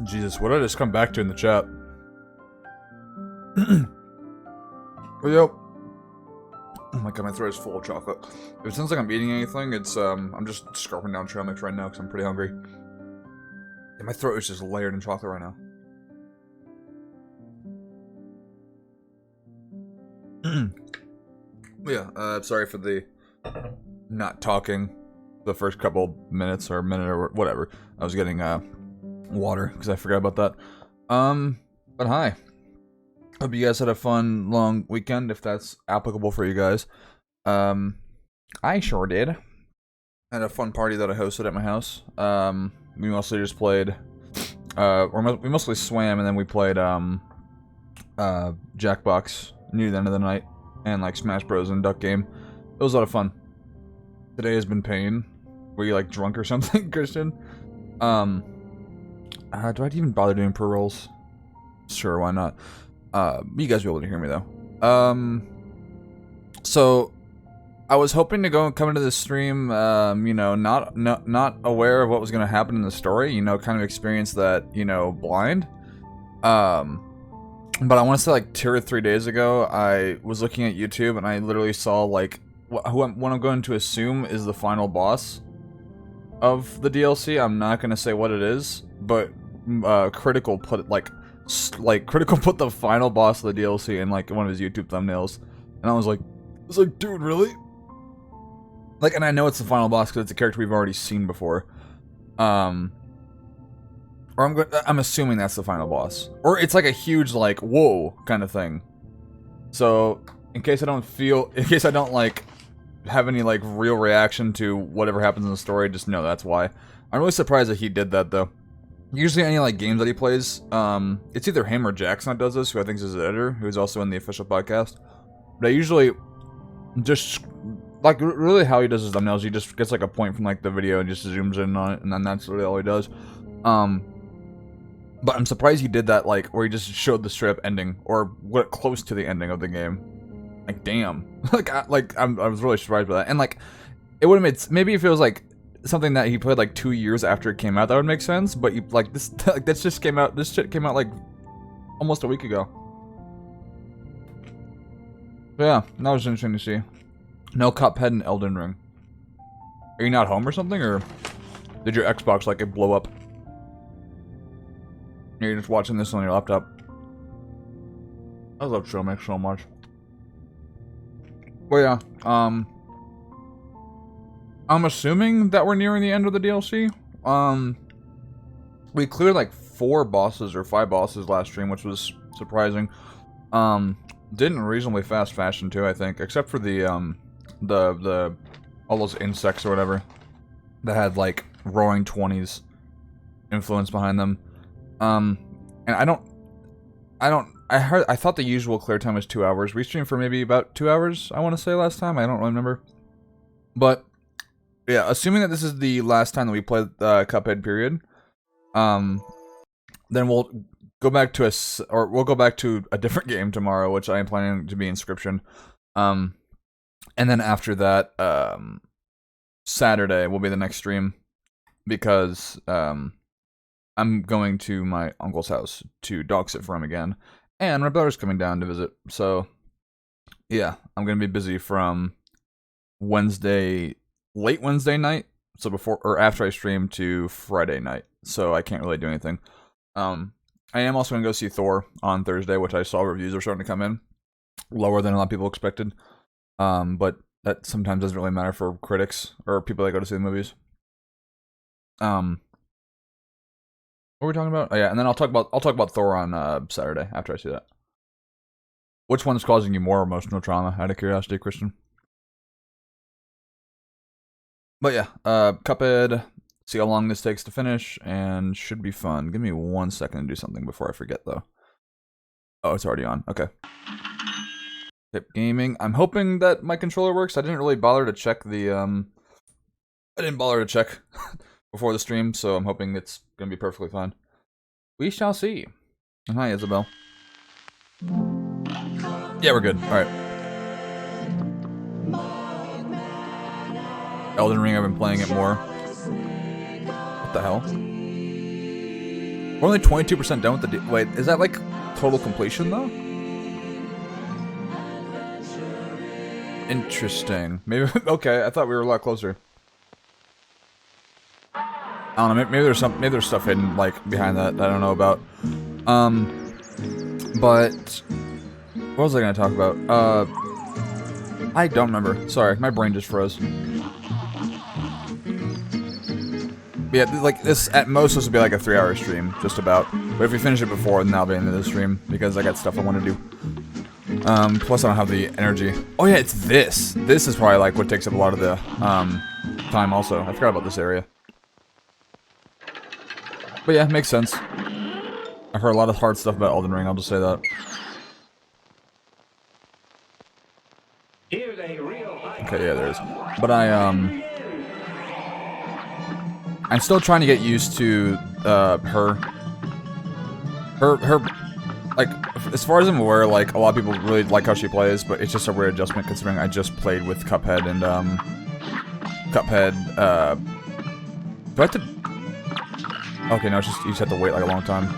Jesus, what did I just come back to in the chat? Yep. Oh my god, my throat is full of chocolate. If it sounds like I'm eating anything, it's, I'm just scarfing down trail mix right now because I'm pretty hungry. Yeah, my throat is just layered in chocolate right now. Yeah, sorry for the not talking the first couple minutes or minute or whatever. I was getting, water because I forgot about that. But hi. Hope you guys had a fun, long weekend, if that's applicable for you guys. I sure did. Had a fun party that I hosted at my house. We mostly just played, we mostly swam, and then we played, Jackbox near the end of the night, and, like, Smash Bros. And Duck Game. It was a lot of fun. Today has been pain. Were you, like, drunk or something, Christian? Do I even bother doing pre-rolls? Sure, why not? You guys will be able to hear me, though. So, I was hoping to come into this stream, you know, not aware of what was going to happen in the story, you know, kind of experience that, you know, blind. But I want to say, like, 2 or 3 days ago, I was looking at YouTube, and I literally saw, like, what I'm going to assume is the final boss of the DLC. I'm not going to say what it is, but Critical put it, Critical put the final boss of the DLC in, like, one of his YouTube thumbnails, and I was like, dude, really? Like, and I know it's the final boss because it's a character we've already seen before. Or I'm assuming that's the final boss, or it's like a huge, like, whoa kind of thing. So, in case I don't like have any, like, real reaction to whatever happens in the story, just know that's why. I'm really surprised that he did that, though. Usually any, like, games that he plays, it's either him or Jackson that does this, who I think is his editor, who's also in the official podcast. But I usually just, like, really how he does his thumbnails, he just gets, like, a point from, like, the video and just zooms in on it, and then that's really all he does. But I'm surprised he did that, like, where he just showed the straight-up ending, or what close to the ending of the game. Like, damn. I was really surprised by that. And, like, it would have made, maybe if it was, like, something that he played, like, 2 years after it came out, that would make sense, but, you, like, this shit came out, like, almost a week ago. But yeah, that was interesting to see. No Cuphead and Elden Ring. Are you not home or something, or did your Xbox, like, it blow up? You're just watching this on your laptop. I love Trail Mix so much. Well, yeah, I'm assuming that we're nearing the end of the DLC. We cleared like 4 bosses or 5 bosses last stream, which was surprising. Did in reasonably fast fashion too, I think, except for the all those insects or whatever that had like roaring 20s influence behind them. And I I thought the usual clear time was 2 hours. We streamed for maybe about 2 hours, I want to say, last time. I don't really remember. But, yeah, assuming that this is the last time that we play Cuphead, period, then we'll go back to we'll go back to a different game tomorrow, which I am planning to be Inscription. And then after that, Saturday will be the next stream, because, I'm going to my uncle's house to dog sit for him again, and my brother's coming down to visit, so, yeah, I'm gonna be busy from late Wednesday night, so before, or after I stream, to Friday night, so I can't really do anything. I am also gonna go see Thor on Thursday, which I saw reviews are starting to come in, lower than a lot of people expected, but that sometimes doesn't really matter for critics, or people that go to see the movies. What were we talking about? Oh yeah, and then I'll talk about Thor on Saturday after I see that. Which one's causing you more emotional trauma, out of curiosity, Christian? But yeah, Cuphead, see how long this takes to finish, and should be fun. Give me 1 second to do something before I forget, though. Oh, it's already on. Okay. Tip Gaming. I'm hoping that my controller works. I didn't really bother to check the, I didn't bother to check before the stream, so I'm hoping it's gonna be perfectly fine. We shall see. And hi, Isabel. Yeah, we're good. Alright. Elden Ring, I've been playing it more. What the hell? We're only 22% done with the wait, is that like total completion though? Interesting. Maybe okay, I thought we were a lot closer. I don't know, maybe there's stuff hidden like behind that I don't know about. But what was I gonna talk about? I don't remember. Sorry, my brain just froze. Yeah, like this at most this would be like a 3-hour stream, just about. But if we finish it before, then that'll be the end of the stream because I got stuff I want to do. Plus I don't have the energy. Oh yeah, it's this. This is probably like what takes up a lot of the time. Also, I forgot about this area. But yeah, makes sense. I've heard a lot of hard stuff about Elden Ring. I'll just say that. Okay, yeah, there is. But I'm still trying to get used to her, like, as far as I'm aware, like, a lot of people really like how she plays, but it's just a weird adjustment considering I just played with Cuphead and, Cuphead, do I have to... Okay, no, it's just, you just have to wait, like, a long time.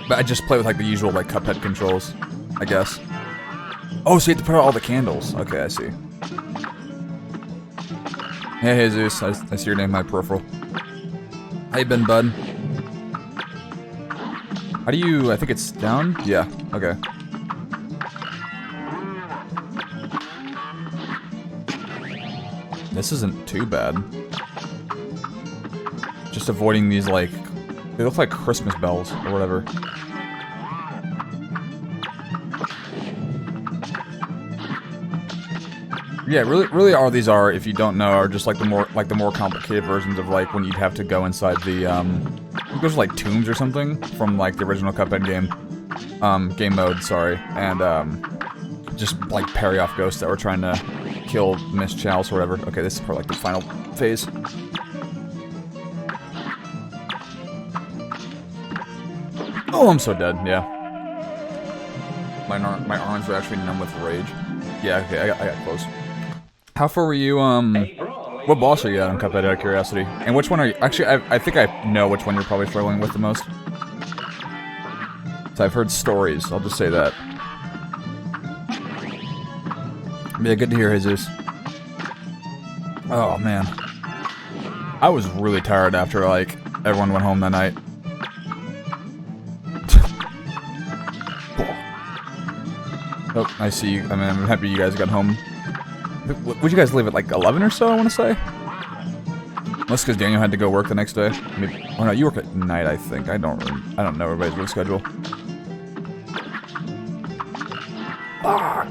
But I just play with, like, the usual, like, Cuphead controls, I guess. Oh, so you have to put out all the candles. Okay, I see. Hey, Jesus, I see your name in my peripheral. How you been, bud? How do you... I think it's down? Yeah, okay. This isn't too bad. Just avoiding these, like... They look like Christmas bells, or whatever. Yeah, really all these are, if you don't know, are just like the more complicated versions of like when you'd have to go inside the I think there's like tombs or something from like the original Cuphead game mode, sorry, and just like parry off ghosts that were trying to kill Miss Chalice or whatever. Okay, this is probably like the final phase. Oh, I'm so dead. Yeah, my arms are actually numb with rage. Yeah, okay, I got close. How far were you, what boss are you at on Cuphead, out of curiosity? And which one are you, actually, I think I know which one you're probably struggling with the most. So I've heard stories, I'll just say that. Yeah, good to hear, Jesus. Oh, man. I was really tired after, like, everyone went home that night. Oh, I see you, I mean, I'm happy you guys got home. Would you guys leave at like 11 or so, I want to say? Unless because Daniel had to go work the next day. Maybe, oh no, you work at night, I think. I don't know everybody's work schedule. Ah!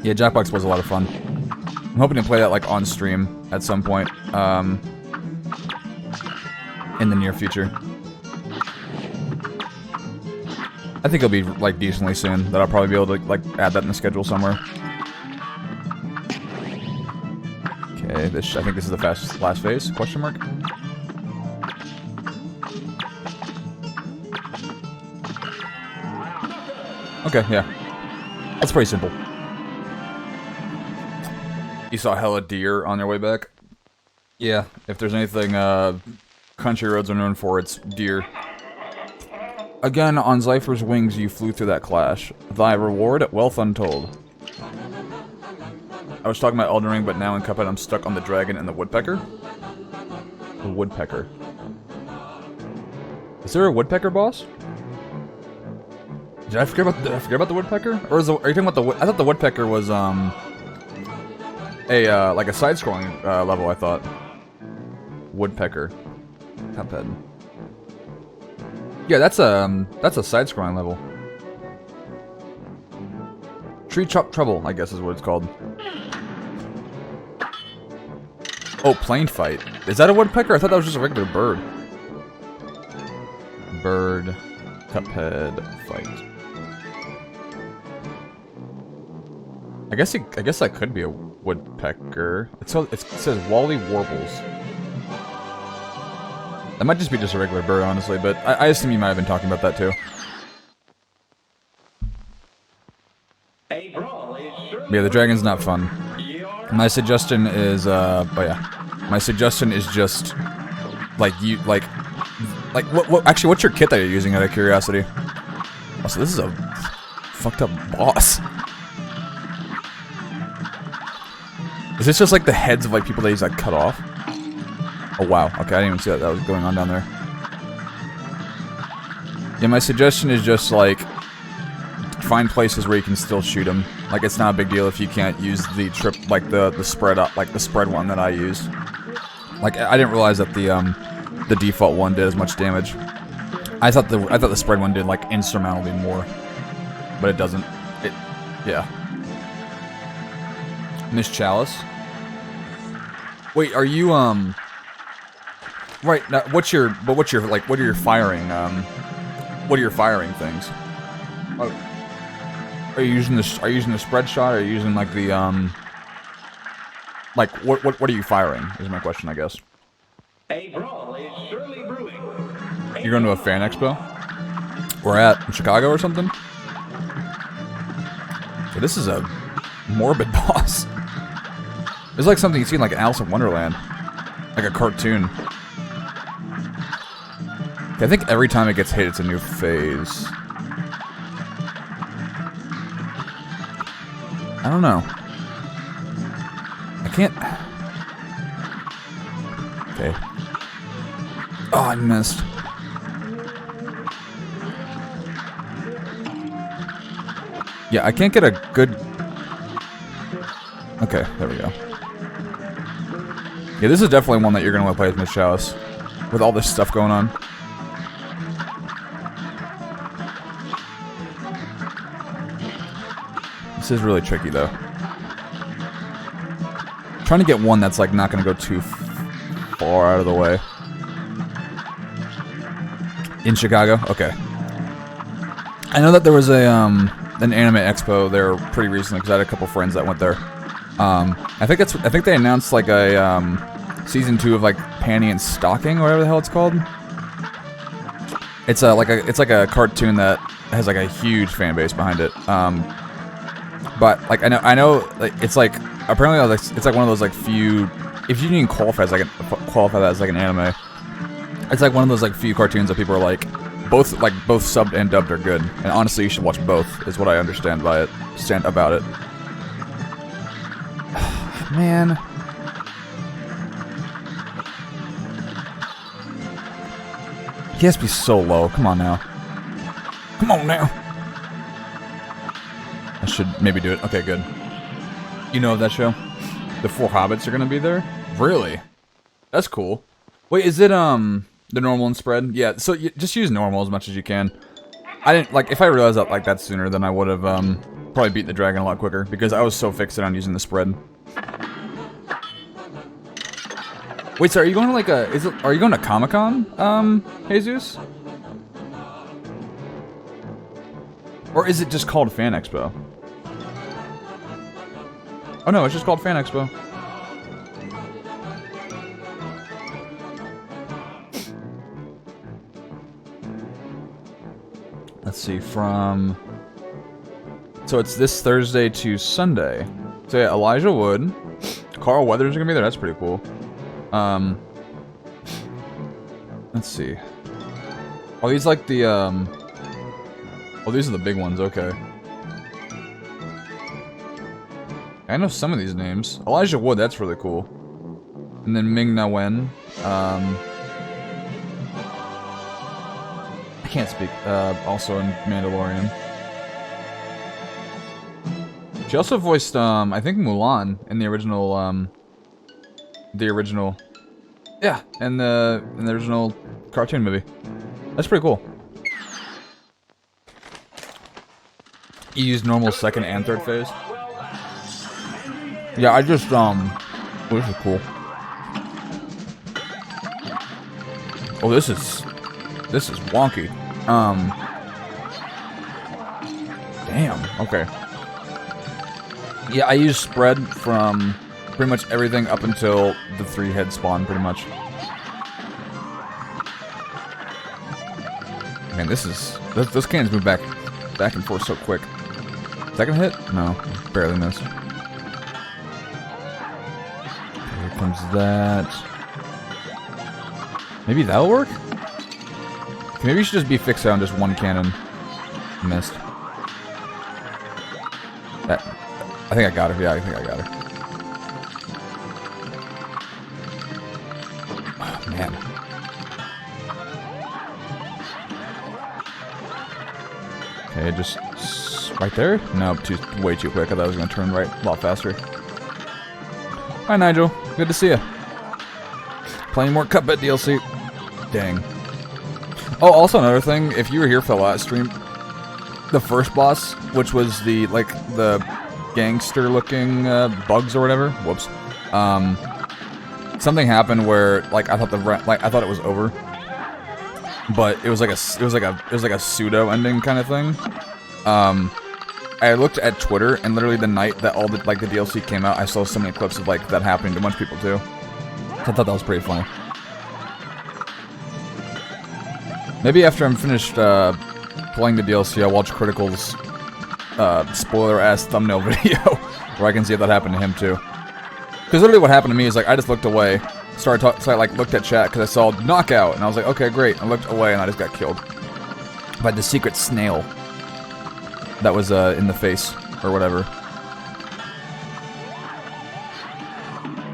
Yeah, Jackbox was a lot of fun. I'm hoping to play that like on stream at some point. In the near future. I think it'll be like decently soon that I'll probably be able to like add that in the schedule somewhere. Okay, I think this is the last phase? Question mark. Okay, yeah, that's pretty simple. You saw hella deer on their way back. Yeah, if there's anything country roads are known for, it's deer. Again, on Zypher's wings, you flew through that clash. Thy reward, wealth untold. I was talking about Elden Ring, but now in Cuphead I'm stuck on the dragon and the woodpecker. The woodpecker. Is there a woodpecker boss? Did I forget about the woodpecker? Or are you talking about the I thought the woodpecker was like a side-scrolling level, I thought. Woodpecker. Cuphead. Yeah, that's a side-scrolling level. Tree Chop Trouble, I guess is what it's called. Oh, plane fight. Is that a woodpecker? I thought that was just a regular bird. Bird, Cuphead, fight. I guess that could be a woodpecker. It says Wally Warbles. That might just be a regular bird, honestly, but I assume you might have been talking about that too. Yeah, the dragon's not fun. My suggestion is, my suggestion is just, actually, what's your kit that you're using out of curiosity? Oh, so this is a fucked up boss. Is this just like the heads of like people that he's like cut off? Oh wow, okay, I didn't even see that was going on down there. Yeah, my suggestion is just like find places where you can still shoot him. Like it's not a big deal if you can't use the the spread up, like the spread one that I used. Like I didn't realize that the default one did as much damage. I thought the spread one did like insurmountably more, but it doesn't. Yeah. Miss Chalice. Wait, are you right now? What are your firing things? Are you using the spread shot? Or are you using like the like what are you firing? Is my question, I guess. A brawl is surely brewing. You're going to a fan expo? We're at in Chicago or something? So this is a morbid boss. It's like something you see in like Alice in Wonderland. Like a cartoon. I think every time it gets hit, it's a new phase. I don't know. I can't... Okay. Oh, I missed. Yeah, I can't get a good... Okay, there we go. Yeah, this is definitely one that you're gonna want to play with Miss Chalice. With all this stuff going on. This is really tricky, though. I'm trying to get one that's, like, not gonna go too far out of the way. In Chicago? Okay. I know that there was a, an anime expo there pretty recently, because I had a couple friends that went there. I think they announced, like, a, Season 2 of, like, Panty and Stocking, or whatever the hell it's called. It's like a cartoon that has, like, a huge fan base behind it. But like I know, like, it's like apparently it's like one of those like few. If you didn't qualify that as like an anime, it's like one of those like few cartoons that people are like both subbed and dubbed are good. And honestly, you should watch both. Is what I understand about it. Man. He has to be so low. Come on now. Come on now. I should maybe do it. Okay, good. You know of that show? The 4 Hobbits are gonna be there? Really? That's cool. Wait, is it, the normal and spread? Yeah, so just use normal as much as you can. I didn't, like, if I realized that sooner, then I would have, probably beat the dragon a lot quicker, because I was so fixated on using the spread. Wait, so are you going to, like, are you going to Comic-Con, Jesus? Or is it just called Fan Expo? Oh no, it's just called Fan Expo. Let's see, from... So it's this Thursday to Sunday. So yeah, Elijah Wood. Carl Weathers are gonna be there, that's pretty cool. Let's see. Oh, these like the, Oh, these are the big ones, okay. I know some of these names. Elijah Wood, that's really cool. And then Ming Na Wen. I can't speak. Also in Mandalorian. She also voiced, I think Mulan in the original, yeah, in the original cartoon movie. That's pretty cool. You use normal second and third phase. Yeah, I just, oh, this is cool. Oh, this is wonky. Damn, okay. Yeah, I use spread from pretty much everything up until the 3-head spawn, pretty much. Man, those cannons move back and forth so quick. Second hit? No, barely missed. Here comes that. Maybe that'll work? Okay, maybe you should just be fixed on just one cannon. Missed. That, I think I got her. Yeah, I think I got her. Oh, man. Okay, just right there? No, way too quick. I thought I was going to turn right a lot faster. Hi, Nigel. Good to see you. Playing more Cuphead DLC. Dang. Oh, also another thing. If you were here for the last stream, the first boss, which was the, like, the gangster-looking bugs or whatever. Whoops. Something happened where, like, I thought it was over. But it was like a pseudo ending kind of thing. I looked at Twitter, and literally the night that all the DLC came out, I saw so many clips of like that happening to a bunch of people too. So I thought that was pretty funny. Maybe after I'm finished playing the DLC, I'll watch Critical's spoiler-ass thumbnail video where I can see if that happened to him too. Because literally what happened to me is like I just looked away, so I like looked at chat because I saw knockout, and I was like, okay, great. I looked away and I just got killed by the secret snail that was in the face or whatever.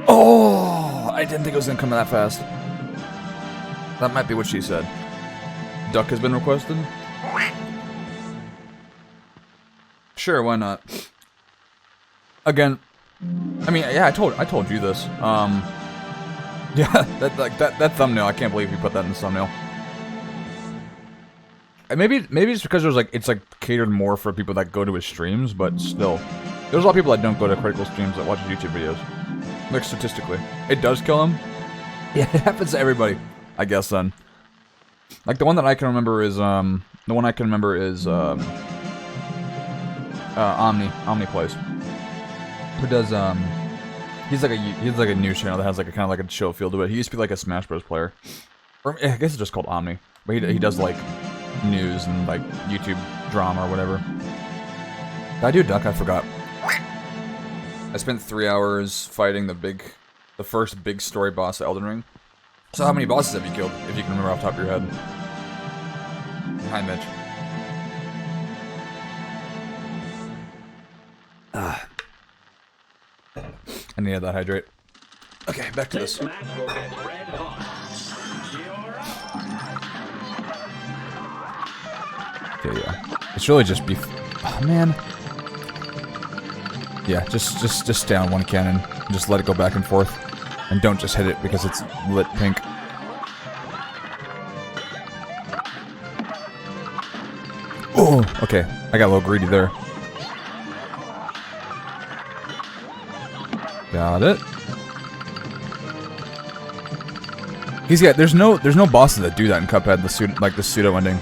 Oh, I didn't think it was gonna come that fast. That might be what she said. Duck has been requested. Sure, why not? Again, I mean, yeah, I told you this. Yeah, that thumbnail. I can't believe you put that in the thumbnail. And maybe it's because it's like catered more for people that go to his streams, but still, there's a lot of people that don't go to Critical streams that watch his YouTube videos. Like statistically, it does kill him. Yeah, it happens to everybody, I guess. Then, like the one that I can remember is Omni plays, who does he's like a news channel that has like a kind of like a chill feel to it. He used to be like a Smash Bros player, or I guess it's just called Omni, but he does like news and like YouTube drama or whatever. Did I do Duck? I forgot. I spent 3 hours fighting the first big story boss of Elden Ring. So how many bosses have you killed, if you can remember off the top of your head? Hi, Mitch. I needed that hydrate. Okay, back to this. Okay, yeah. It's really just beef. Oh, man. Yeah, just stay on one cannon and just let it go back and forth. And don't just hit it because it's lit pink. Oh, okay. I got a little greedy there. Got it. There's no bosses that do that in Cuphead, the pseudo ending.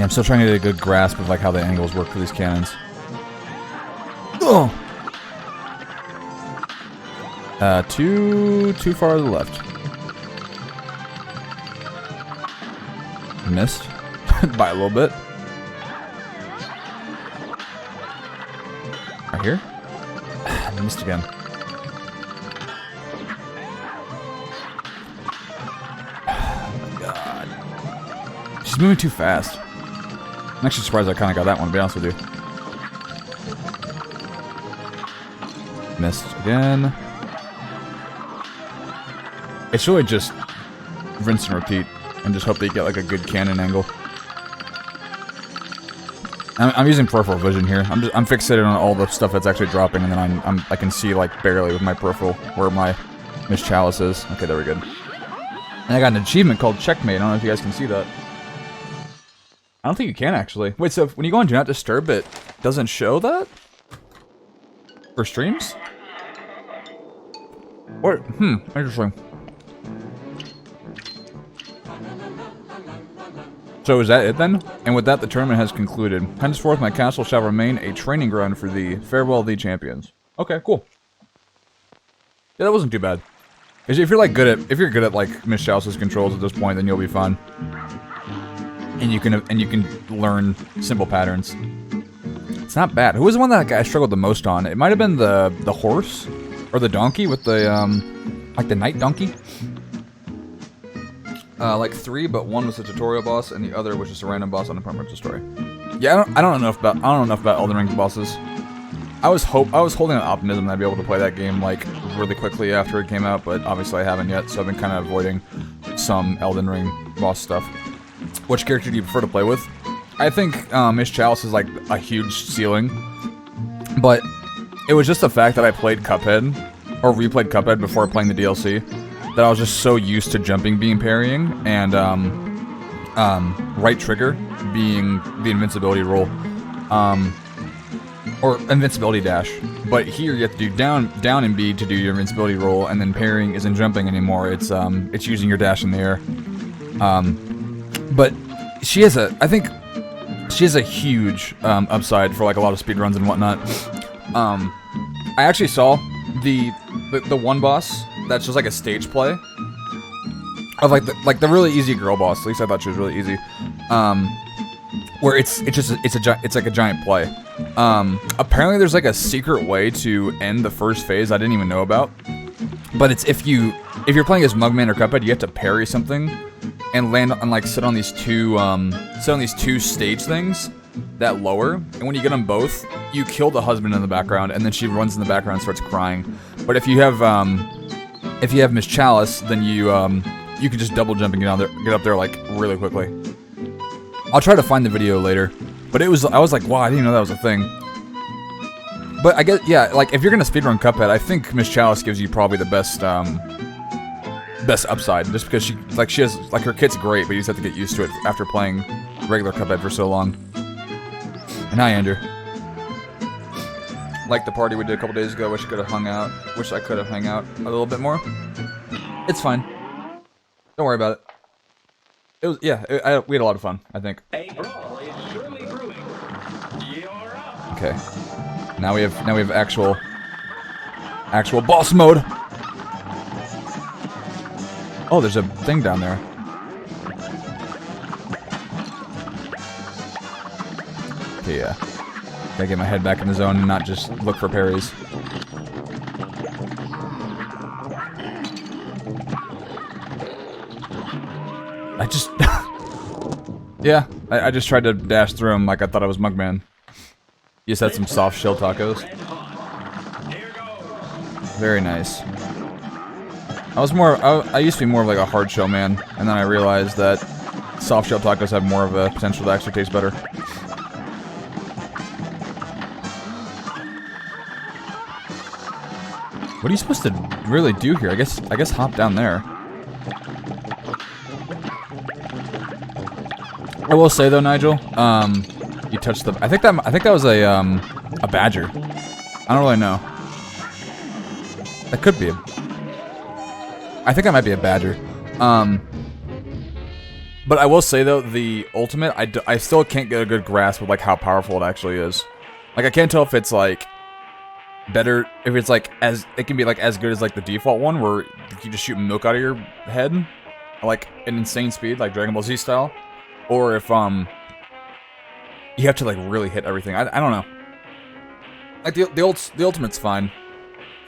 Yeah, I'm still trying to get a good grasp of like how the angles work for these cannons. Oh! Too far to the left. Missed by a little bit. Right here. I missed again. Oh my god. She's moving too fast. I'm actually surprised I kind of got that one, to be honest with you. Missed again. It's really just rinse and repeat, and just hope that you get like a good cannon angle. I'm using peripheral vision here. I'm fixated on all the stuff that's actually dropping, and then I can see like barely with my peripheral where my Miss Chalice is. Okay, there we go. And I got an achievement called Checkmate. I don't know if you guys can see that. I don't think you can actually. Wait, so when you go on Do Not Disturb, it doesn't show that for streams? What? Interesting. So is that it then? And with that, the tournament has concluded. Henceforth, my castle shall remain a training ground for thee. Farewell, thee champions. Okay, cool. Yeah, that wasn't too bad. If you're like if you're good at like Miss Chalice's controls at this point, then you'll be fine. And you can learn simple patterns. It's not bad. Who was the one that I struggled the most on? It might have been the horse or the donkey with the like the knight donkey. Like 3, but 1 was a tutorial boss, and the other was just a random boss on a permanent story. Yeah, I don't know enough about Elden Ring bosses. I was holding out optimism that I'd be able to play that game like really quickly after it came out, but obviously I haven't yet. So I've been kind of avoiding some Elden Ring boss stuff. Which character do you prefer to play with? I think Miss Chalice is like a huge ceiling, but it was just the fact that I played Cuphead or replayed Cuphead before playing the DLC. That I was just so used to jumping being parrying, and right trigger being the invincibility roll, or invincibility dash. But here you have to do down and B to do your invincibility roll, and then parrying isn't jumping anymore. It's using your dash in the air. But I think she has a huge upside for like a lot of speedruns and whatnot. I actually saw the one boss that's just like a stage play of like the really easy girl boss. At least I thought she was really easy. Where it's like a giant play. Apparently there's like a secret way to end the first phase I didn't even know about. But it's if you're playing as Mugman or Cuphead, you have to parry something and land and like sit on these two stage things that lower, and when you get them both, you kill the husband in the background, and then she runs in the background and starts crying. But if you have Miss Chalice, then you can just double jump and get up there like really quickly. I'll try to find the video later, but I was like, wow, I didn't know that was a thing. But I guess, yeah, like if you're gonna speedrun Cuphead, I think Miss Chalice gives you probably the best upside, just because she has like her kit's great, but you just have to get used to it after playing regular Cuphead for so long. And hi, Andrew. Like the party we did a couple days ago. Wish I could have hung out a little bit more. It's fine. Don't worry about it. It was we had a lot of fun, I think. Okay. Now we have actual boss mode. Oh, there's a thing down there. Okay, yeah. Gotta get my head back in the zone and not just look for parries. Yeah, I just tried to dash through him like I thought I was Mugman. You just had some soft shell tacos. Very nice. I used to be more of like a hard shell man, and then I realized that soft shell tacos have more of a potential to actually taste better. What are you supposed to really do here? I guess hop down there. I will say though, Nigel, you touched the. I think that was a badger. I don't really know. That could be I think that might be a badger. But I will say though, the ultimate, I still can't get a good grasp of like how powerful it actually is. Like I can't tell if it's like better, if it's like it can be like as good as like the default one where you just shoot milk out of your head, like an insane speed, like Dragon Ball Z style, or if you have to like really hit everything. I don't know. Like the ultimate's fine.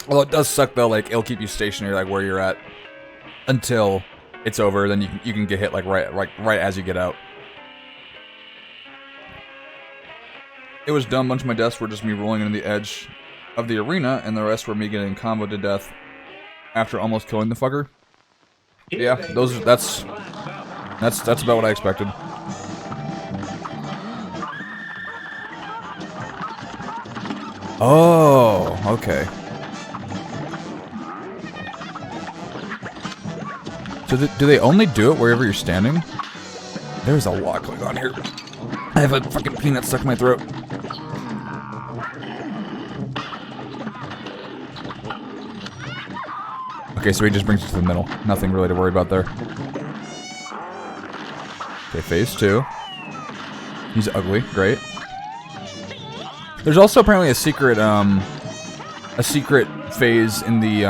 Well, it does suck though. Like it'll keep you stationary, like where you're at, until it's over. Then you can get hit like right as you get out. It was dumb. A bunch of my deaths were just me rolling into the edge of the arena, and the rest were me getting comboed to death after almost killing the fucker. Yeah, that's about what I expected. Oh, okay. So do they only do it wherever you're standing? There's a lot going on here. I have a fucking peanut stuck in my throat. Okay, so he just brings it to the middle. Nothing really to worry about there. Okay, phase 2. He's ugly. Great. There's also apparently a secret phase in the,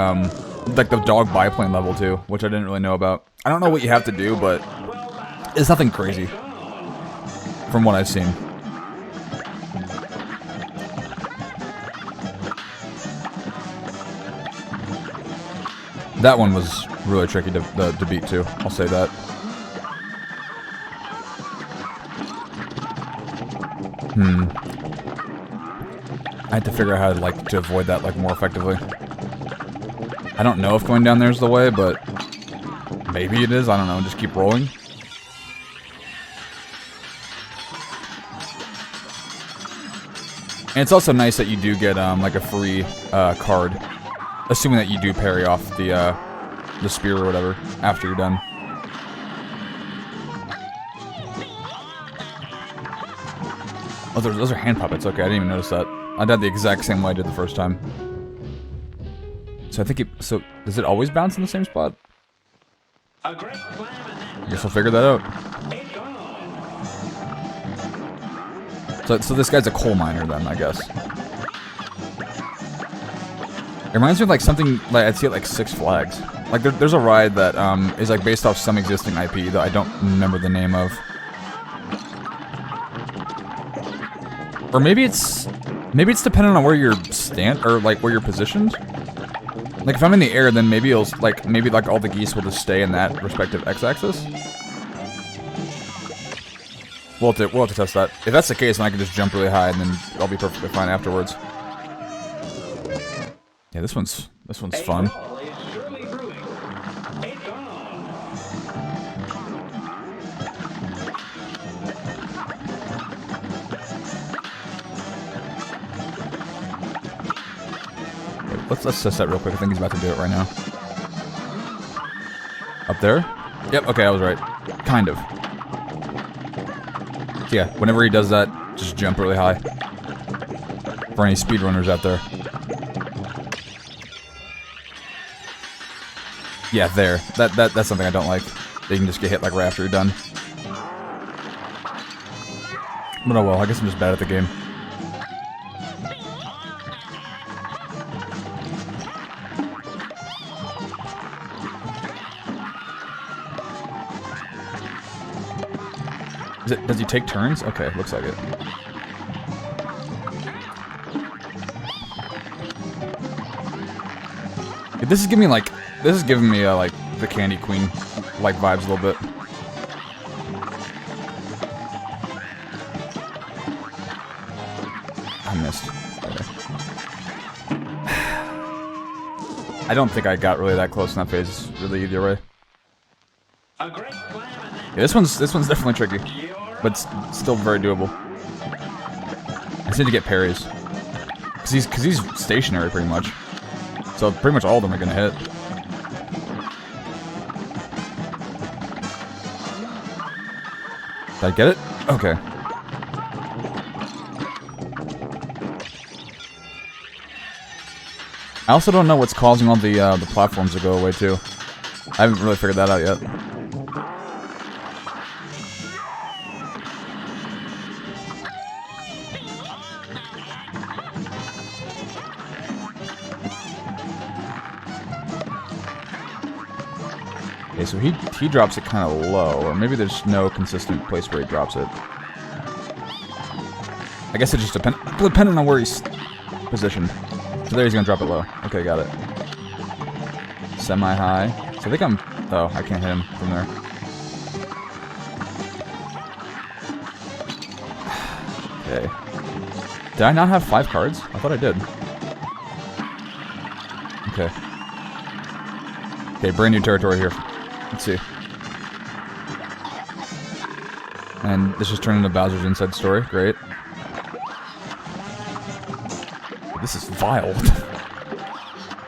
like the dog biplane level too, which I didn't really know about. I don't know what you have to do, but it's nothing crazy from what I've seen. That one was really tricky to beat too, I'll say that. I had to figure out how to avoid that more effectively. I don't know if going down there is the way, but maybe it is. I don't know. Just keep rolling. And it's also nice that you do get like a free card, assuming that you do parry off the spear or whatever after you're done. Oh, those are hand puppets. Okay, I didn't even notice that. I died the exact same way I did the first time. So I think so does it always bounce in the same spot? I guess I'll figure that out. So this guy's a coal miner then, I guess. It reminds me of like something like I'd see at like Six Flags. Like there's a ride that is like based off some existing IP that I don't remember the name of. Or maybe it's dependent on where you're or like where you're positioned. Like if I'm in the air, then maybe it'll maybe all the geese will just stay in that respective x-axis. We'll have to test that. If that's the case, then I can just jump really high, and then I'll be perfectly fine afterwards. Yeah, this one's fun. Let's test that real quick. I think he's about to do it right now. Up there? Yep, okay, I was right. Kind of. So yeah, whenever he does that, just jump really high. For any speedrunners out there. Yeah, there. That's something I don't like. They can just get hit like right after you're done. But oh well, I guess I'm just bad at the game. Does he take turns? Okay, looks like it. This is giving me like the Candy Queen like vibes a little bit. I missed. Okay. I don't think I got really that close in that phase really either way. Yeah, this one's definitely tricky, but still very doable. I just need to get parries, cause he's stationary pretty much, so pretty much all of them are gonna hit. Did I get it? Okay. I also don't know what's causing all the platforms to go away too. I haven't really figured that out yet. Okay, so he drops it kind of low, or maybe there's no consistent place where he drops it. I guess it just depending on where he's positioned. So there he's gonna drop it low. Okay, got it. Semi-high. So I think I'm... Oh, I can't hit him from there. Okay. Did I not have 5 cards? I thought I did. Okay. Okay, brand new territory here. Let's see. And this just turned into Bowser's Inside Story. Great. This is vile. Is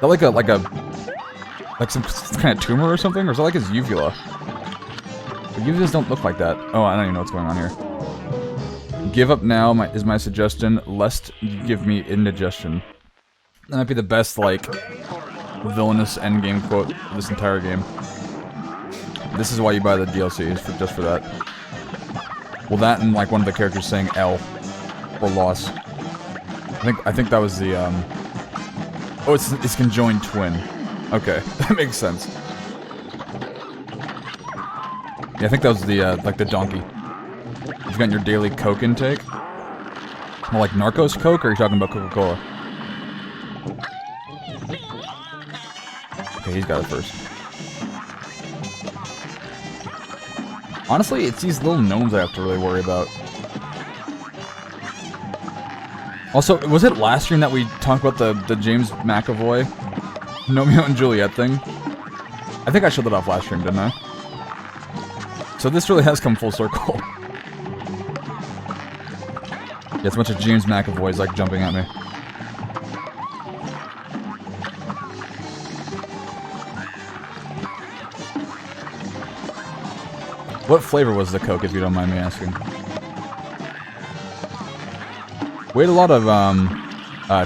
that like some kind of tumor or something? Or is that like his uvula? But uvulas don't look like that. Oh, I don't even know what's going on here. Give up now is my suggestion, lest you give me indigestion. That might be the best, like, villainous endgame quote of this entire game. This is why you buy the DLCs, just for that. Well, that and, like, one of the characters saying L. Or loss. I think that was the, Oh, it's conjoined twin. Okay, that makes sense. Yeah, I think that was the, like, the donkey. You've got your daily Coke intake. More like Narcos Coke, or are you talking about Coca-Cola? Okay, he's got it first. Honestly, it's these little gnomes I have to really worry about. Also, was it last stream that we talked about the James McAvoy Romeo and Juliet thing? I think I showed that off last stream, didn't I? So this really has come full circle. Yeah, it's a bunch of James McAvoys, like, jumping at me. What flavor was the Coke, if you don't mind me asking? We had a lot of,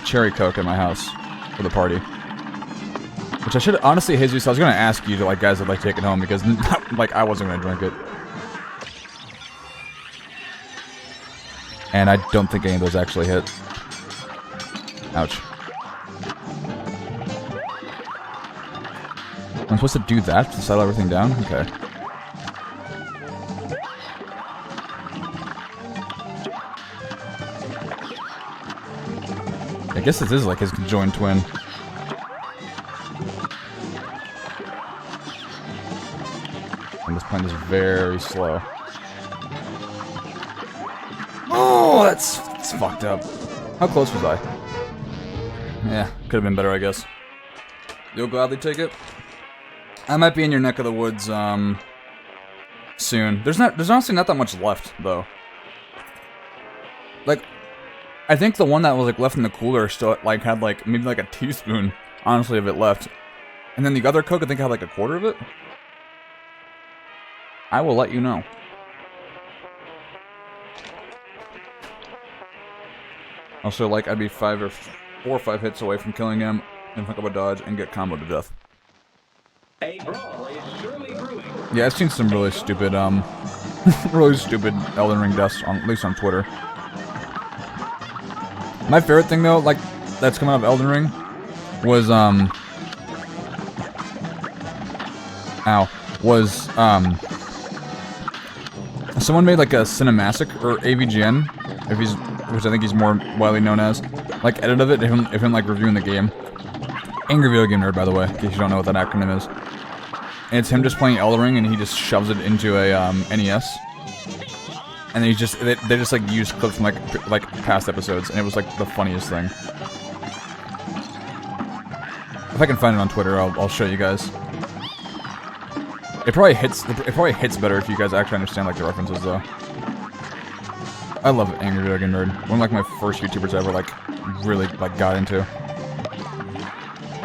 cherry Coke at my house for the party. Which I should, honestly, Jesus, I was gonna ask you to, like, guys would like to take it home, because, like, I wasn't gonna drink it. And I don't think any of those actually hit. Ouch. I'm supposed to do that to settle everything down? Okay. I guess this is like his conjoined twin. And this plane is very slow. Oh, that's fucked up. How close was I? Yeah, could have been better, I guess. You'll gladly take it? I might be in your neck of the woods, soon. There's honestly not that much left, though. Like, I think the one that was, like, left in the cooler still, like, had, like, maybe, like, a teaspoon, honestly, of it left. And then the other Coke, I think, had, like, a quarter of it? I will let you know. Also, like, I'd be 4 or 5 hits away from killing him, and hook up a dodge, and get combo to death. Yeah, I've seen some really stupid, really stupid Elden Ring deaths, at least on Twitter. My favorite thing, though, like, that's coming out of Elden Ring, was, someone made, like, a Cinematic, or AVGN, which I think he's more widely known as, like, edit of it, if him, like, reviewing the game. Angry Video Game Nerd, by the way, in case you don't know what that acronym is. And it's him just playing Elden Ring, and he just shoves it into a, NES. And they just like use clips from like past episodes, and it was like the funniest thing. If I can find it on Twitter, I'll show you guys. It probably hits better if you guys actually understand like the references, though. I love Angry Video Game Nerd. One of like my first YouTubers I ever like really like got into.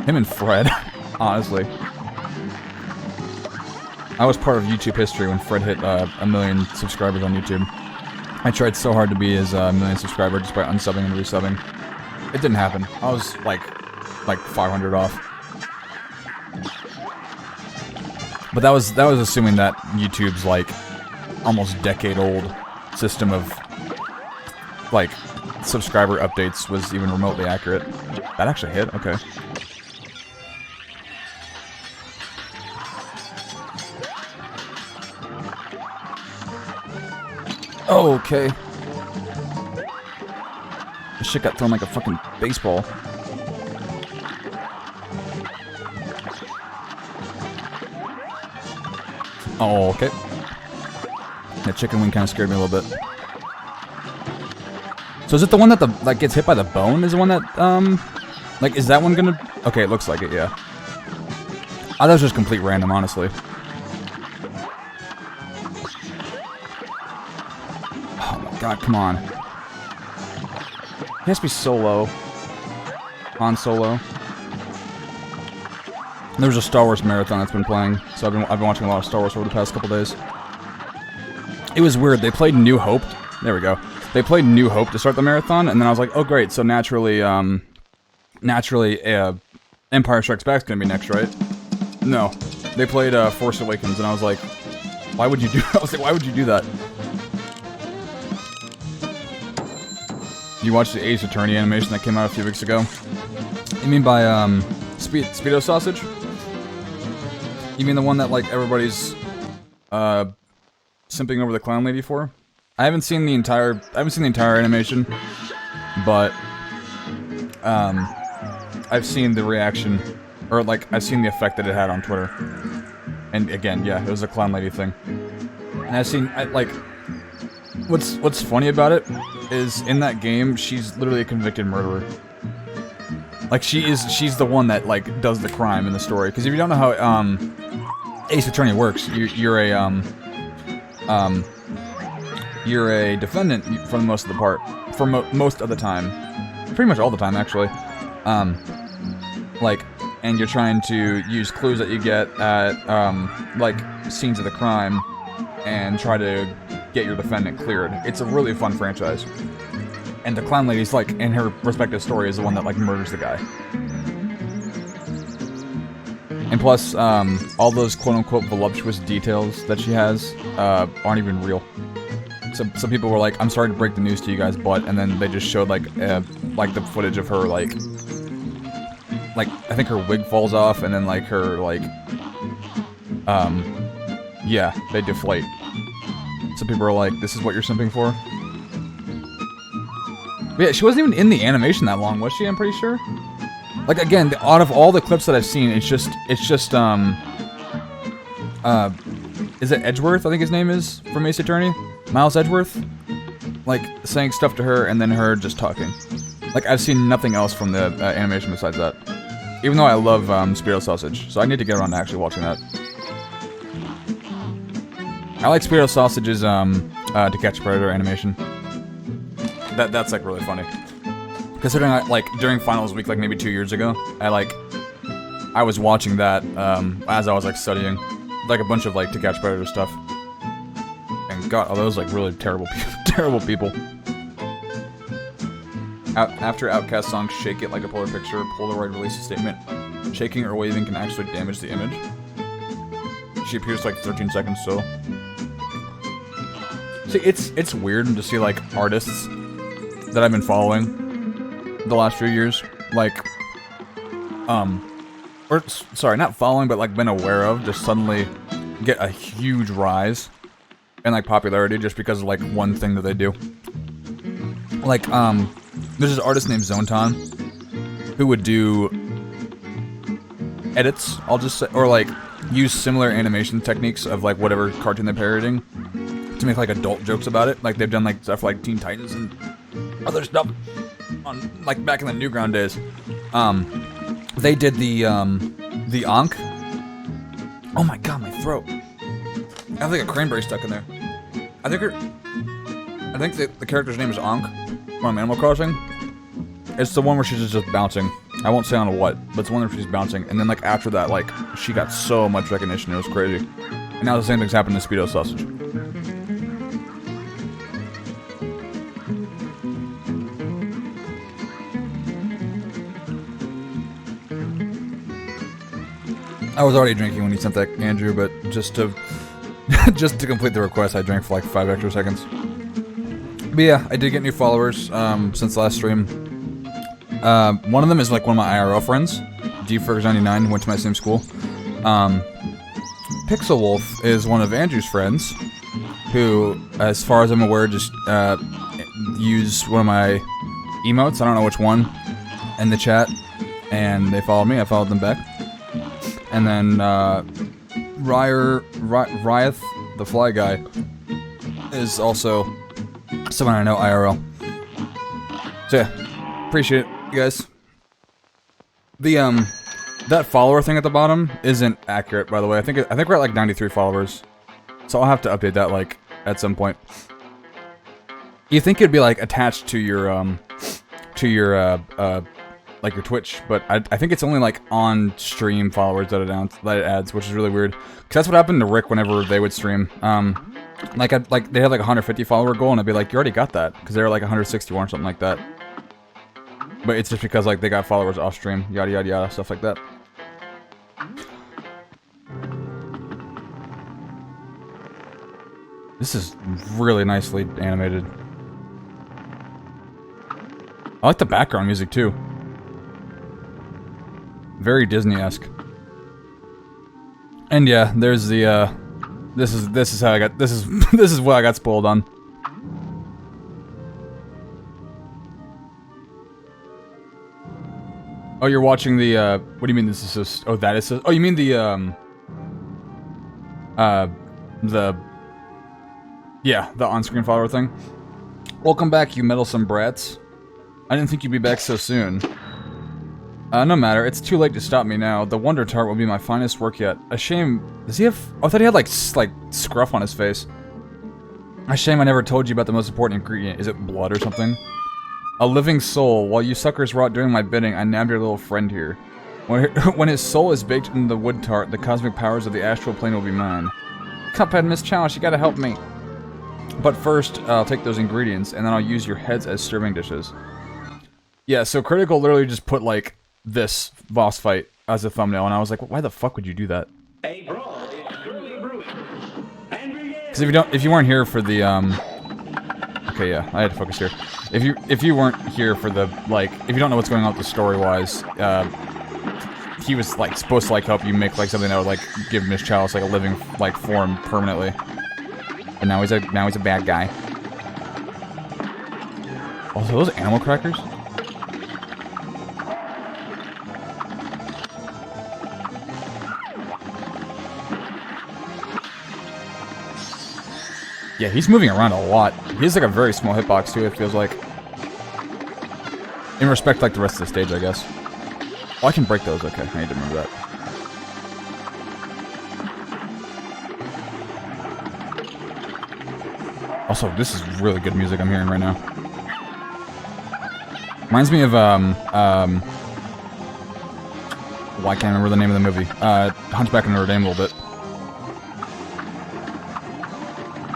Him and Fred, honestly. I was part of YouTube history when Fred hit 1 million subscribers on YouTube. I tried so hard to be his 1 million subscriber just by unsubbing and resubbing. It didn't happen. I was like 500 off. But that was assuming that YouTube's like almost decade-old system of like subscriber updates was even remotely accurate. That actually hit. Okay. Oh, okay. This shit got thrown like a fucking baseball. Oh, okay. That chicken wing kind of scared me a little bit. So is it the one that gets hit by the bone? Is the one that, like, is that one gonna... Okay, it looks like it, yeah. Oh, that was just complete random, honestly. Oh my god, come on. He has to be solo. Han Solo. There was a Star Wars marathon that's been playing, so I've been watching a lot of Star Wars over the past couple days. It was weird. They played New Hope. There we go. They played New Hope to start the marathon, and then I was like, oh great. So naturally, Empire Strikes Back's gonna be next, right? No, they played Force Awakens, and I was like, why would you do? I was like, why would you do that? You watched the Ace Attorney animation that came out a few weeks ago? You mean by Speedo Sausage? You mean the one that like everybody's simping over the clown lady for? I haven't seen the entire animation, but I've seen the reaction, or like I've seen the effect that it had on Twitter. And again, yeah, it was a clown lady thing. And I've seen what's funny about it is in that game she's literally a convicted murderer. Like she's the one that like does the crime in the story. Because if you don't know how Ace Attorney works, you're a defendant for most of the part, for most of the time, pretty much all the time actually. And you're trying to use clues that you get at like scenes of the crime and try to get your defendant cleared. It's a really fun franchise. And the clown lady's like, in her respective story, is the one that like murders the guy. And plus, all those quote-unquote voluptuous details that she has aren't even real. Some people were like, I'm sorry to break the news to you guys, but, and then they just showed like the footage of her like I think her wig falls off, and then like her like, yeah, they deflate. Some people are like, this is what you're simping for? But yeah, she wasn't even in the animation that long, was she? I'm pretty sure. Like again, out of all the clips that I've seen, it's just is it Edgeworth? I think his name is from Ace Attorney, Miles Edgeworth. Like saying stuff to her and then her just talking. Like I've seen nothing else from the animation besides that. Even though I love Speedo Sausage, so I need to get around to actually watching that. I like Speedo Sausage's To Catch a Predator animation. That's like really funny. Considering like during finals week, like maybe 2 years ago, I was watching that as I was like studying, like a bunch of like To Catch a Predator stuff. And God, are those like really terrible people. After Outkast song Shake It Like a Polar Picture, Polaroid released a statement. Shaking or waving can actually damage the image. She appears for like 13 seconds still. See, it's weird to see like artists that I've been following the last few years, like, or sorry, not following, but like been aware of, just suddenly get a huge rise in like popularity just because of like one thing that they do. Like, there's this artist named Zontan who would do edits, I'll just say, or like use similar animation techniques of like whatever cartoon they're parodying to make like adult jokes about it. Like they've done like stuff like Teen Titans and other stuff on like back in the Newground days. They did the Ankh. Oh my god, my throat. I have like a cranberry stuck in there. I think the character's name is Ankh from Animal Crossing. It's the one where she's just bouncing. I won't say on what, but it's the one where she's bouncing. And then like after that, like she got so much recognition, it was crazy. And now the same thing's happened to Speedo Sausage. I was already drinking when you sent that, Andrew, but just to complete the request, I drank for like 5 extra seconds. But yeah, I did get new followers since the last stream. One of them is like one of my IRL friends, GFergs99, who went to my same school. Pixel Wolf is one of Andrew's friends. who, as far as I'm aware, just used one of my emotes, I don't know which one, in the chat, and they followed me, I followed them back. And then, Ryeth, the fly guy, is also someone I know IRL. So yeah, appreciate it, you guys. The, that follower thing at the bottom isn't accurate, by the way. I think we're at like 93 followers. So I'll have to update that, like, at some point. You think it'd be, like, attached to your, like, your Twitch, but I think it's only, like, on-stream followers that it adds, which is really weird. Because that's what happened to Rick whenever they would stream. They had, like, a 150 follower goal, and I'd be like, you already got that. Because they were, like, 161 or something like that. But it's just because, like, they got followers off-stream, yada yada yada, stuff like that. This is really nicely animated. I like the background music too. Very Disney-esque. And yeah, there's the this is how I got this is what I got spoiled on. Oh, you're watching the what do you mean this is so, oh, that is so, oh, you mean the yeah, the on-screen follower thing. Welcome back, you meddlesome brats. I didn't think you'd be back so soon. No matter, it's too late to stop me now. The Wonder Tart will be my finest work yet. A shame... Does he have... Oh, I thought he had, like scruff on his face. A shame I never told you about the most important ingredient. Is it blood or something? A living soul. While you suckers were out doing my bidding, I nabbed your little friend here. When his soul is baked into the wood tart, the cosmic powers of the astral plane will be mine. Cuphead, Miss Chalice, you gotta help me. But first, I'll take those ingredients, and then I'll use your heads as serving dishes. Yeah, so Critical literally just put, like, this boss fight as a thumbnail, and I was like, why the fuck would you do that? Because if you weren't here for the, okay, yeah, I had to focus here. If you weren't here for the, like, if you don't know what's going on with the story-wise, he was, like, supposed to, like, help you make, like, something that would, like, give Miss Chalice, like, a living, like, form permanently. And now he's a bad guy. Also, those animal crackers? Yeah, he's moving around a lot. He has like a very small hitbox too, it feels like. In respect like the rest of the stage, I guess. Oh, I can break those, okay. I need to remember that. Also, this is really good music I'm hearing right now. Reminds me of, well, I can't remember the name of the movie. Hunchback of Notre Dame a little bit.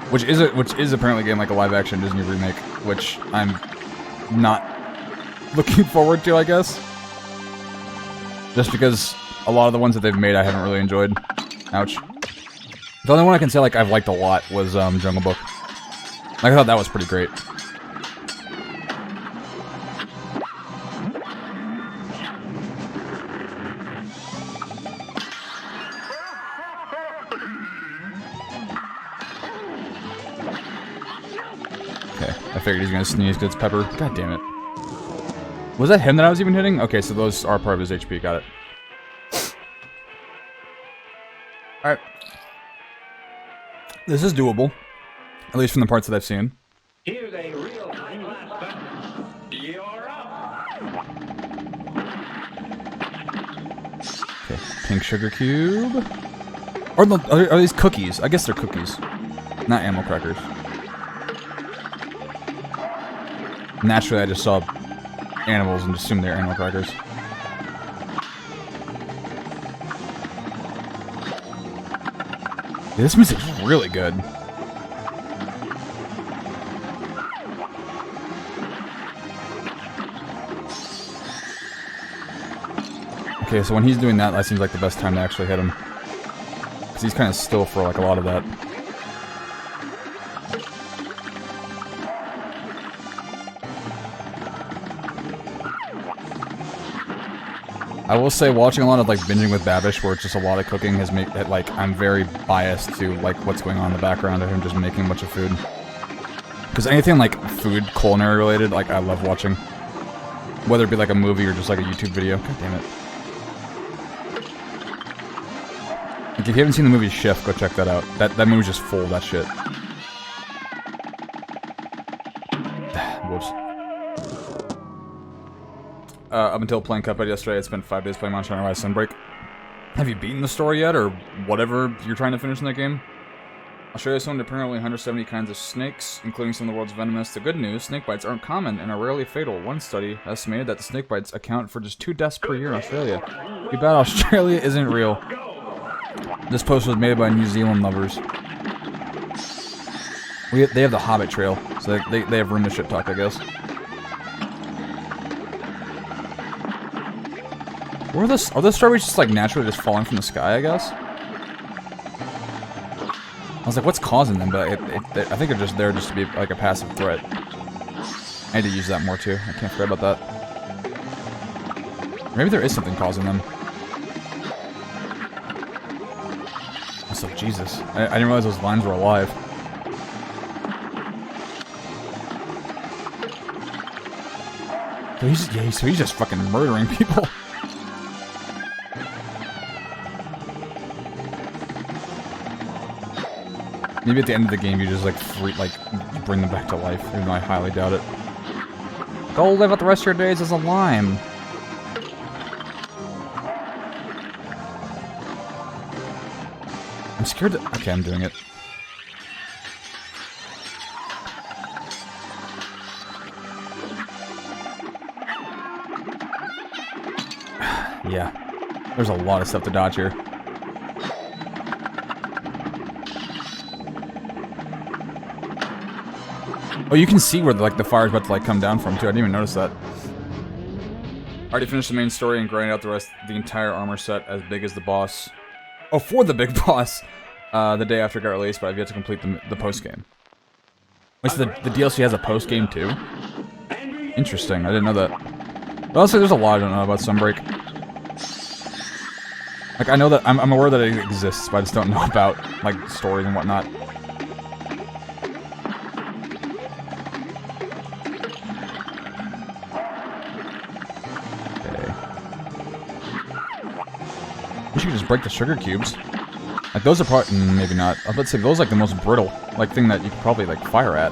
Which is apparently getting like a live-action Disney remake, which I'm not looking forward to, I guess. Just because a lot of the ones that they've made I haven't really enjoyed. Ouch. The only one I can say like I've liked a lot was Jungle Book. Like, I thought that was pretty great. Okay, I figured he's gonna sneeze because it's Pepper. God damn it. Was that him that I was even hitting? Okay, so those are part of his HP, got it. Alright. This is doable. At least from the parts that I've seen. Here's a real-time last button. You're up. Okay, pink sugar cube. Or are these cookies? I guess they're cookies. Not animal crackers. Naturally, I just saw animals and assumed they're animal crackers. Yeah, this music's really good. Okay, so when he's doing that, that seems like the best time to actually hit him. Because he's kind of still for like a lot of that. I will say, watching a lot of like binging with Babish, where it's just a lot of cooking, has made it like I'm very biased to like what's going on in the background of him just making a bunch of food. Because anything like food, culinary related, like I love watching. Whether it be like a movie or just like a YouTube video. God damn it. Like if you haven't seen the movie Chef, go check that out. That movie's just full of that shit. Whoops. Up until playing Cuphead yesterday, I spent 5 days playing Monster Hunter Rise Sunbreak. Have you beaten the story yet, or whatever you're trying to finish in that game? Australia has owned apparently 170 kinds of snakes, including some of the world's venomous. The good news, snake bites aren't common and are rarely fatal. One study estimated that the snake bites account for just 2 deaths per year in Australia. Too bad Australia isn't real. This post was made by New Zealand lovers. They have the Hobbit Trail, so they have room to shit talk, I guess. Are the strawberries just like naturally just falling from the sky, I guess? I was like, what's causing them? But I think they're just there just to be like a passive threat. I need to use that more too. I can't forget about that. Maybe there is something causing them. I was like, Jesus. I didn't realize those lines were alive. So he's just fucking murdering people. Maybe at the end of the game you just like bring them back to life, even though I highly doubt it. Go live out the rest of your days as a lime. I'm scared to... Okay, I'm doing it. Yeah. There's a lot of stuff to dodge here. Oh, you can see where the fire's about to like come down from too. I didn't even notice that. Already finished the main story and grinded out the entire armor set as big as the boss. Oh, for the big boss, the day after it got released, but I've yet to complete the post game. Wait, so the DLC has a post game too? Interesting. I didn't know that. But honestly, there's a lot I don't know about Sunbreak. Like I know that I'm aware that it exists, but I just don't know about like stories and whatnot. You could just break the sugar cubes. Like those are probably maybe not. I was about to say those are like the most brittle like thing that you could probably like fire at.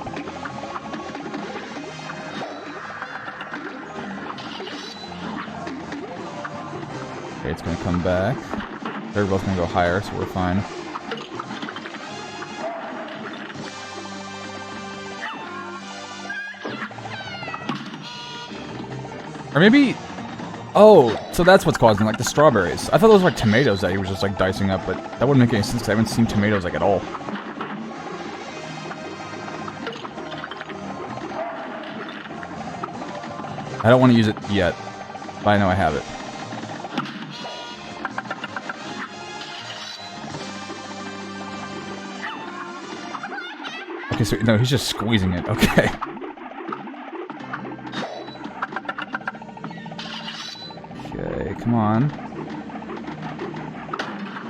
Okay, it's gonna come back. They're both gonna go higher, so we're fine. Or maybe... Oh, so that's what's causing, like, the strawberries. I thought those were, like, tomatoes that he was just, like, dicing up, but that wouldn't make any sense because I haven't seen tomatoes, like, at all. I don't want to use it yet, but I know I have it. Okay, so, no, he's just squeezing it. Okay. Come on.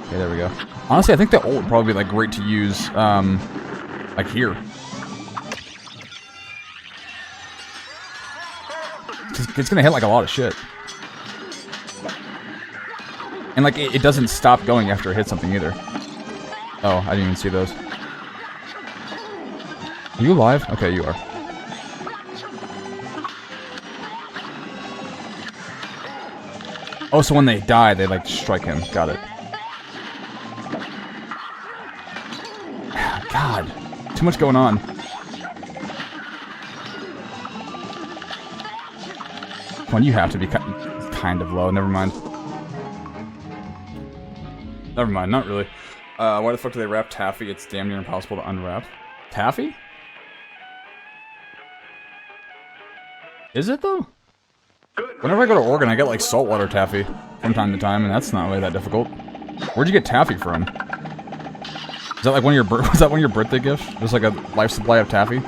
Okay, there we go. Honestly, I think the ult would probably be like great to use, like here. It's gonna hit like a lot of shit. And like, it doesn't stop going after it hits something either. Oh, I didn't even see those. Are you alive? Okay, you are. Oh, so when they die, they, like, strike him. Got it. God. Too much going on. Come on, you have to be kind of low. Never mind. Never mind, not really. Why the fuck do they wrap taffy? It's damn near impossible to unwrap. Taffy? Is it, though? Whenever I go to Oregon, I get, like, saltwater taffy from time to time, and that's not really that difficult. Where'd you get taffy from? Is that, like, one of your was that one of your birthday gifts? Just, like, a life supply of taffy?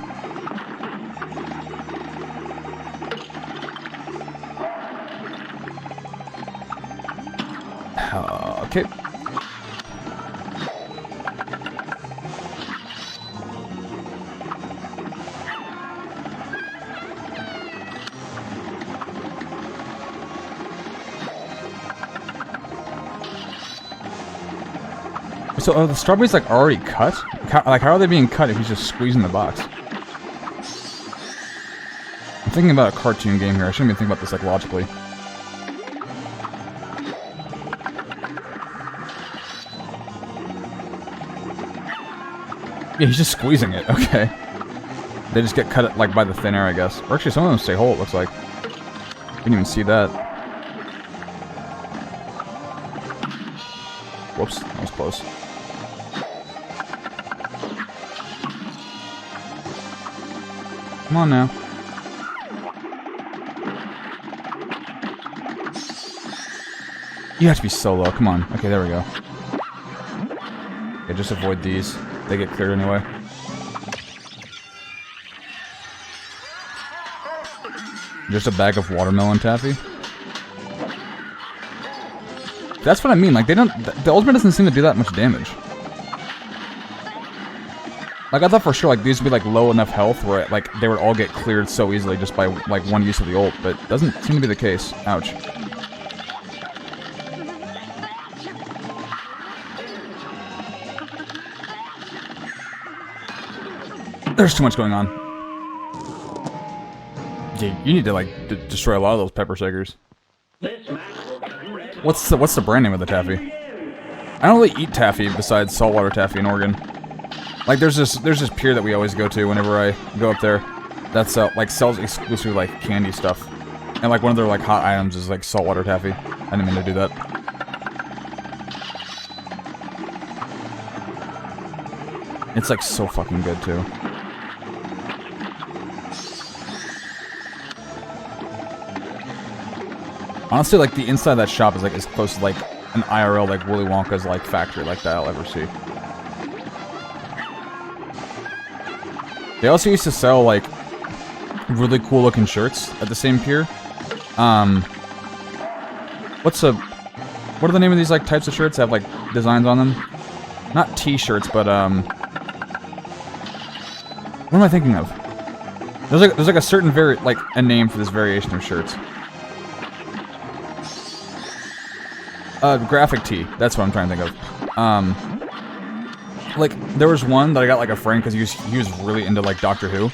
Okay. So are the strawberries like already cut? Like how are they being cut if he's just squeezing the box? I'm thinking about a cartoon game here. I shouldn't even think about this like logically. Yeah, he's just squeezing it. Okay. They just get cut like by the thin air, I guess. Or actually, some of them stay whole. It looks like. Didn't even see that. Whoops, that was close. Come on now. You have to be so low. Come on. Okay, there we go. Okay, just avoid these. They get cleared anyway. Just a bag of watermelon taffy. That's what I mean. Like they don't. The ultimate doesn't seem to do that much damage. Like I thought for sure, like these would be like low enough health where like they would all get cleared so easily just by like one use of the ult, but it doesn't seem to be the case. Ouch. There's too much going on. Yeah, you need to like destroy a lot of those pepper shakers. What's the brand name of the taffy? I don't really eat taffy besides saltwater taffy in Oregon. Like there's this pier that we always go to whenever I go up there. That's like sells exclusively like candy stuff, and like one of their like hot items is like saltwater taffy. I didn't mean to do that. It's like so fucking good too. Honestly, like the inside of that shop is like as close to like an IRL like Willy Wonka's like factory like that I'll ever see. They also used to sell like really cool looking shirts at the same pier. What are the name of these like types of shirts that have like designs on them? Not t-shirts, but what am I thinking of? There's like a certain a name for this variation of shirts. Graphic tee. That's what I'm trying to think of. Like, there was one that I got like a friend because he was really into like Doctor Who.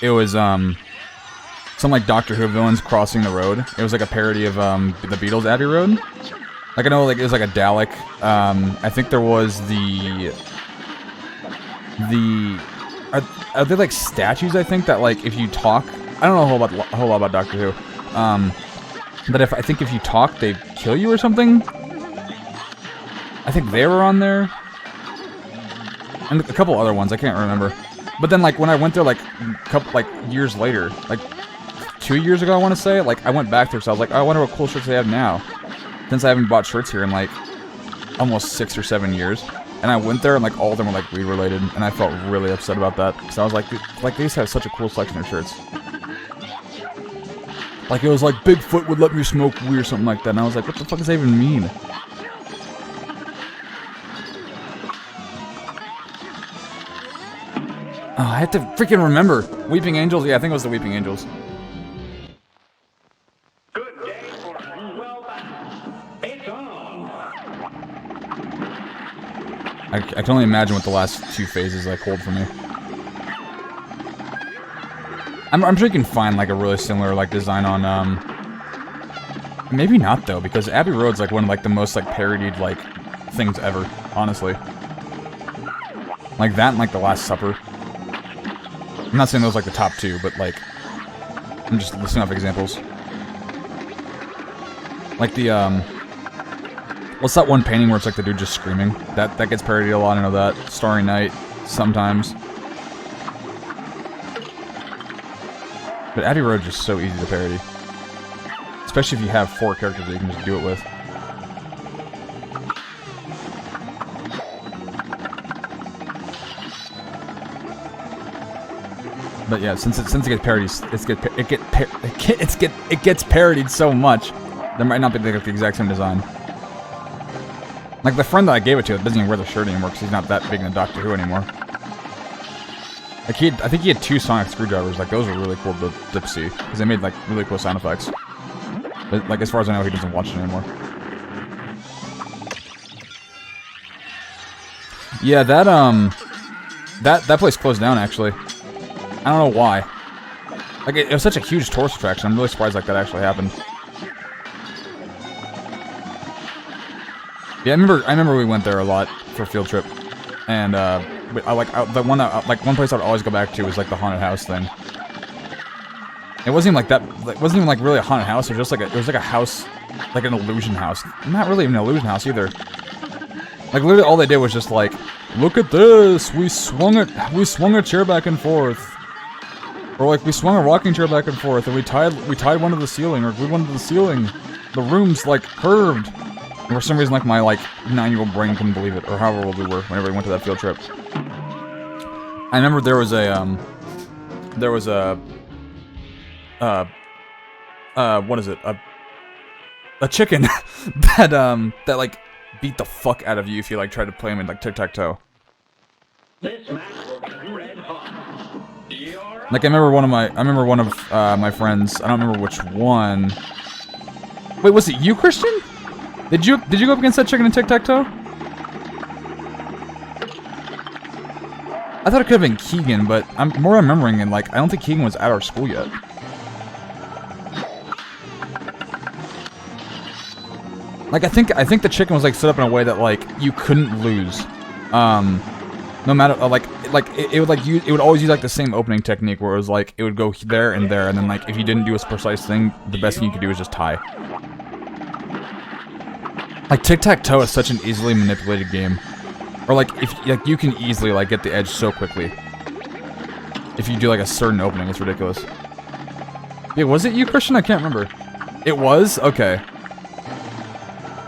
It was some like Doctor Who villains crossing the road. It was like a parody of the Beatles' Abbey Road. Like I know like it was like a Dalek. I think there was are they like statues? I think that like if you talk, I don't know a whole lot about Doctor Who. But I think if you talk, they kill you or something. I think they were on there. And a couple other ones, I can't remember. But then, like, when I went there, like, years later, like, 2 years ago, I want to say, like, I went back there, so I was like, oh, I wonder what cool shirts they have now. Since I haven't bought shirts here in, like, almost 6 or 7 years. And I went there, and, like, all of them were, like, weed-related, and I felt really upset about that. So I was like, they used to have such a cool selection of shirts. Like, it was like, Bigfoot would let me smoke weed or something like that, and I was like, what the fuck does that even mean? Oh, I have to freaking remember. Weeping Angels? Yeah, I think it was the Weeping Angels. Good day for well done. It's on. I can only imagine what the last 2 phases like hold for me. I'm sure you can find like a really similar like design on maybe not though, because Abbey Road's like one of like the most like parodied like things ever, honestly. Like that and like The Last Supper. I'm not saying those like the top 2, but like I'm just listing off examples. Like the what's that one painting where it's like the dude just screaming? That gets parodied a lot, I know that. Starry Night, sometimes. But Abbey Road is just so easy to parody. Especially if you have 4 characters that you can just do it with. But yeah, since it gets parodied, it gets parodied so much, there might not be the exact same design. Like, the friend that I gave it to doesn't even wear the shirt anymore because he's not that big in Doctor Who anymore. Like, I think he had 2 sonic screwdrivers. Like, those were really cool to see because they made, like, really cool sound effects. But, like, as far as I know, he doesn't watch it anymore. Yeah, that place closed down, actually. I don't know why. Like, it was such a huge tourist attraction. I'm really surprised, like, that actually happened. Yeah, I remember we went there a lot for a field trip, and one place I'd always go back to was like the haunted house thing. It wasn't even like that. It wasn't even like really a haunted house. It was just like a house, like an illusion house. Not really even an illusion house either. Like literally, all they did was just like, look at this. We swung a chair back and forth, or like we swung a rocking chair back and forth, and we tied one to the ceiling, or glued one to the ceiling. The room's like curved. And for some reason, like, my, like, 9-year-old brain couldn't believe it, or however old we were whenever we went to that field trip. I remember there was a, what is it? A chicken that, like, beat the fuck out of you if you, like, tried to play him in, like, tic-tac-toe. This match will be red hot. You're up. Like, I remember one of my friends, I don't remember which one. Wait, was it you, Christian? Did you go up against that chicken in tic-tac-toe? I thought it could have been Keegan, but I'm more remembering and like I don't think Keegan was at our school yet. Like I think the chicken was like set up in a way that like you couldn't lose. No matter it would always use like the same opening technique where it was like it would go there, and then like if you didn't do a precise thing, the best thing you could do was just tie. Like, tic-tac-toe is such an easily manipulated game. Or, like, you can easily, like, get the edge so quickly. If you do, like, a certain opening, it's ridiculous. Yeah, was it you, Christian? I can't remember. It was? Okay.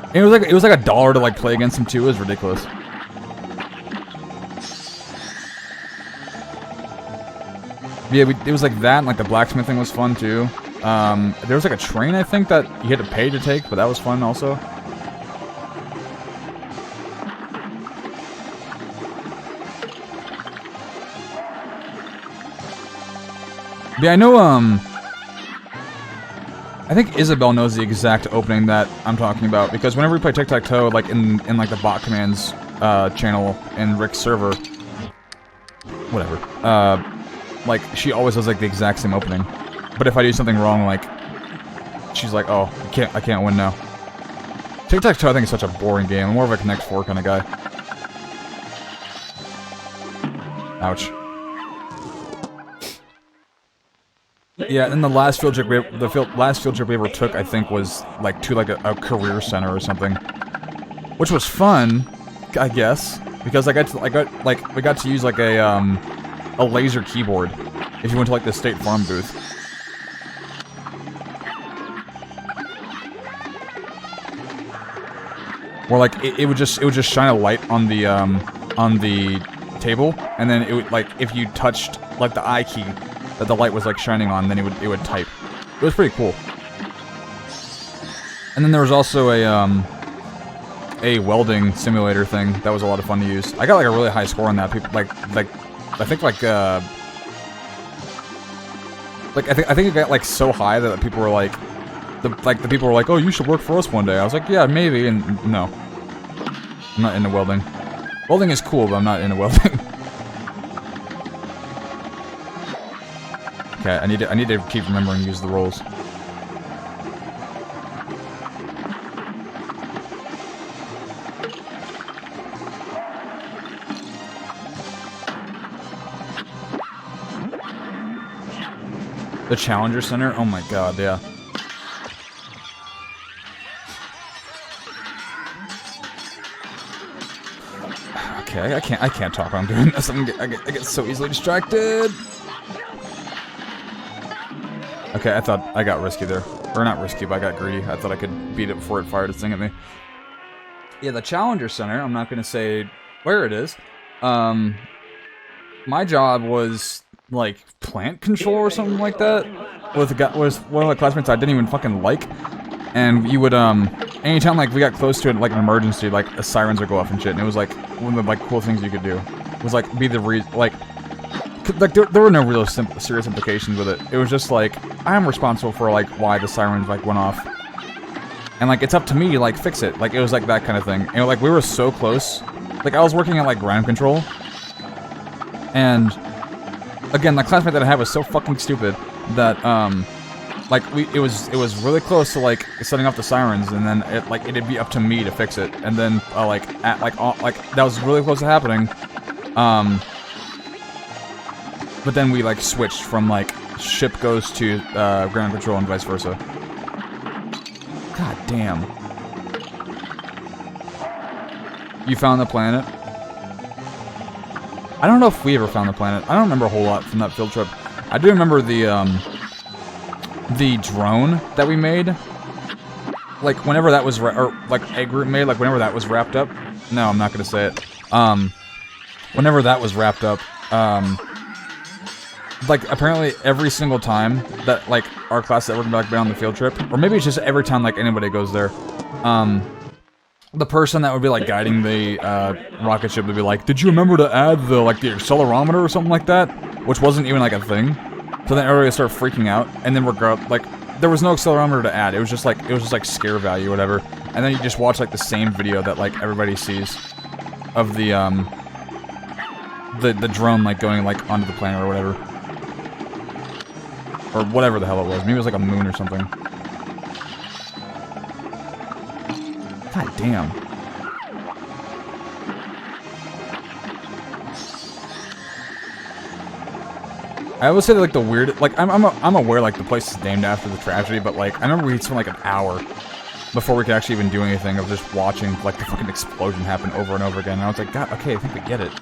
And it was like $1 to, like, play against him, too. It was ridiculous. Yeah, it was like that, and, like, the blacksmith thing was fun, too. There was, like, a train, I think, that you had to pay to take, but that was fun, also. Yeah, I know, I think Isabel knows the exact opening that I'm talking about, because whenever we play tic-tac-toe, like, in like, the bot commands, channel in Rick's server, whatever, like, she always does, like, the exact same opening. But if I do something wrong, like, she's like, oh, I can't win now. Tic-tac-toe, I think, is such a boring game. I'm more of a Connect 4 kind of guy. Ouch. Yeah, and the last field trip we ever took, I think, was like to like a career center or something, which was fun, I guess, because we got to use like a laser keyboard if you went to like the State Farm booth. Where like it would just shine a light on the table, and then it would like if you touched like the I key that the light was like shining on, then it would type. It was pretty cool. And then there was also a welding simulator thing that was a lot of fun to use. I got like a really high score on that. People I think I think it got like so high that people were like the people were like, oh, you should work for us one day. I was like, yeah, maybe, and no, I'm not into welding. Welding is cool, but I'm not into welding. Okay, I need to keep remembering to use the rolls. The Challenger Center? Oh my god, yeah. Okay, I can't talk while I'm doing this. I get so easily distracted. Okay, I thought I got risky there. Or not risky, but I got greedy. I thought I could beat it before it fired its thing at me. Yeah, the Challenger Center, I'm not gonna say where it is. My job was like plant control or something like that. With one of the classmates I didn't even fucking like. And you would anytime like we got close to it, like an emergency, like the sirens would go off and shit, and it was like one of the like cool things you could do. Was like be the like there were no real serious implications with it. It was just like I'm responsible for like why the sirens like went off, and like it's up to me to like fix it. Like it was like that kind of thing. And like we were so close. Like I was working at like ground control, and again, the classmate that I had was so fucking stupid that like it was really close to like setting off the sirens, and then it'd be up to me to fix it, and then like that was really close to happening. But then we like switched from like ship goes to ground control and vice versa. God damn. You found the planet? I don't know if we ever found the planet. I don't remember a whole lot from that field trip. I do remember the drone that we made. Like whenever that was or like a group made, like whenever that was wrapped up. No, I'm not gonna say it. Whenever that was wrapped up, like apparently every single time that like our class that we're gonna be on the field trip, or maybe it's just every time like anybody goes there, the person that would be like guiding the rocket ship would be like, "Did you remember to add the like the accelerometer or something like that?" Which wasn't even like a thing. So then everybody started freaking out, and then we're like, there was no accelerometer to add. It was just like scare value, or whatever. And then you just watch like the same video that like everybody sees of the drone like going like onto the planet or whatever. Or whatever the hell it was. Maybe it was like a moon or something. God damn. I always say that, like the weird, like I'm aware like the place is named after the tragedy, but like I remember we spent like an hour before we could actually even do anything of just watching like the fucking explosion happen over and over again. And I was like, God, okay, I think we get it.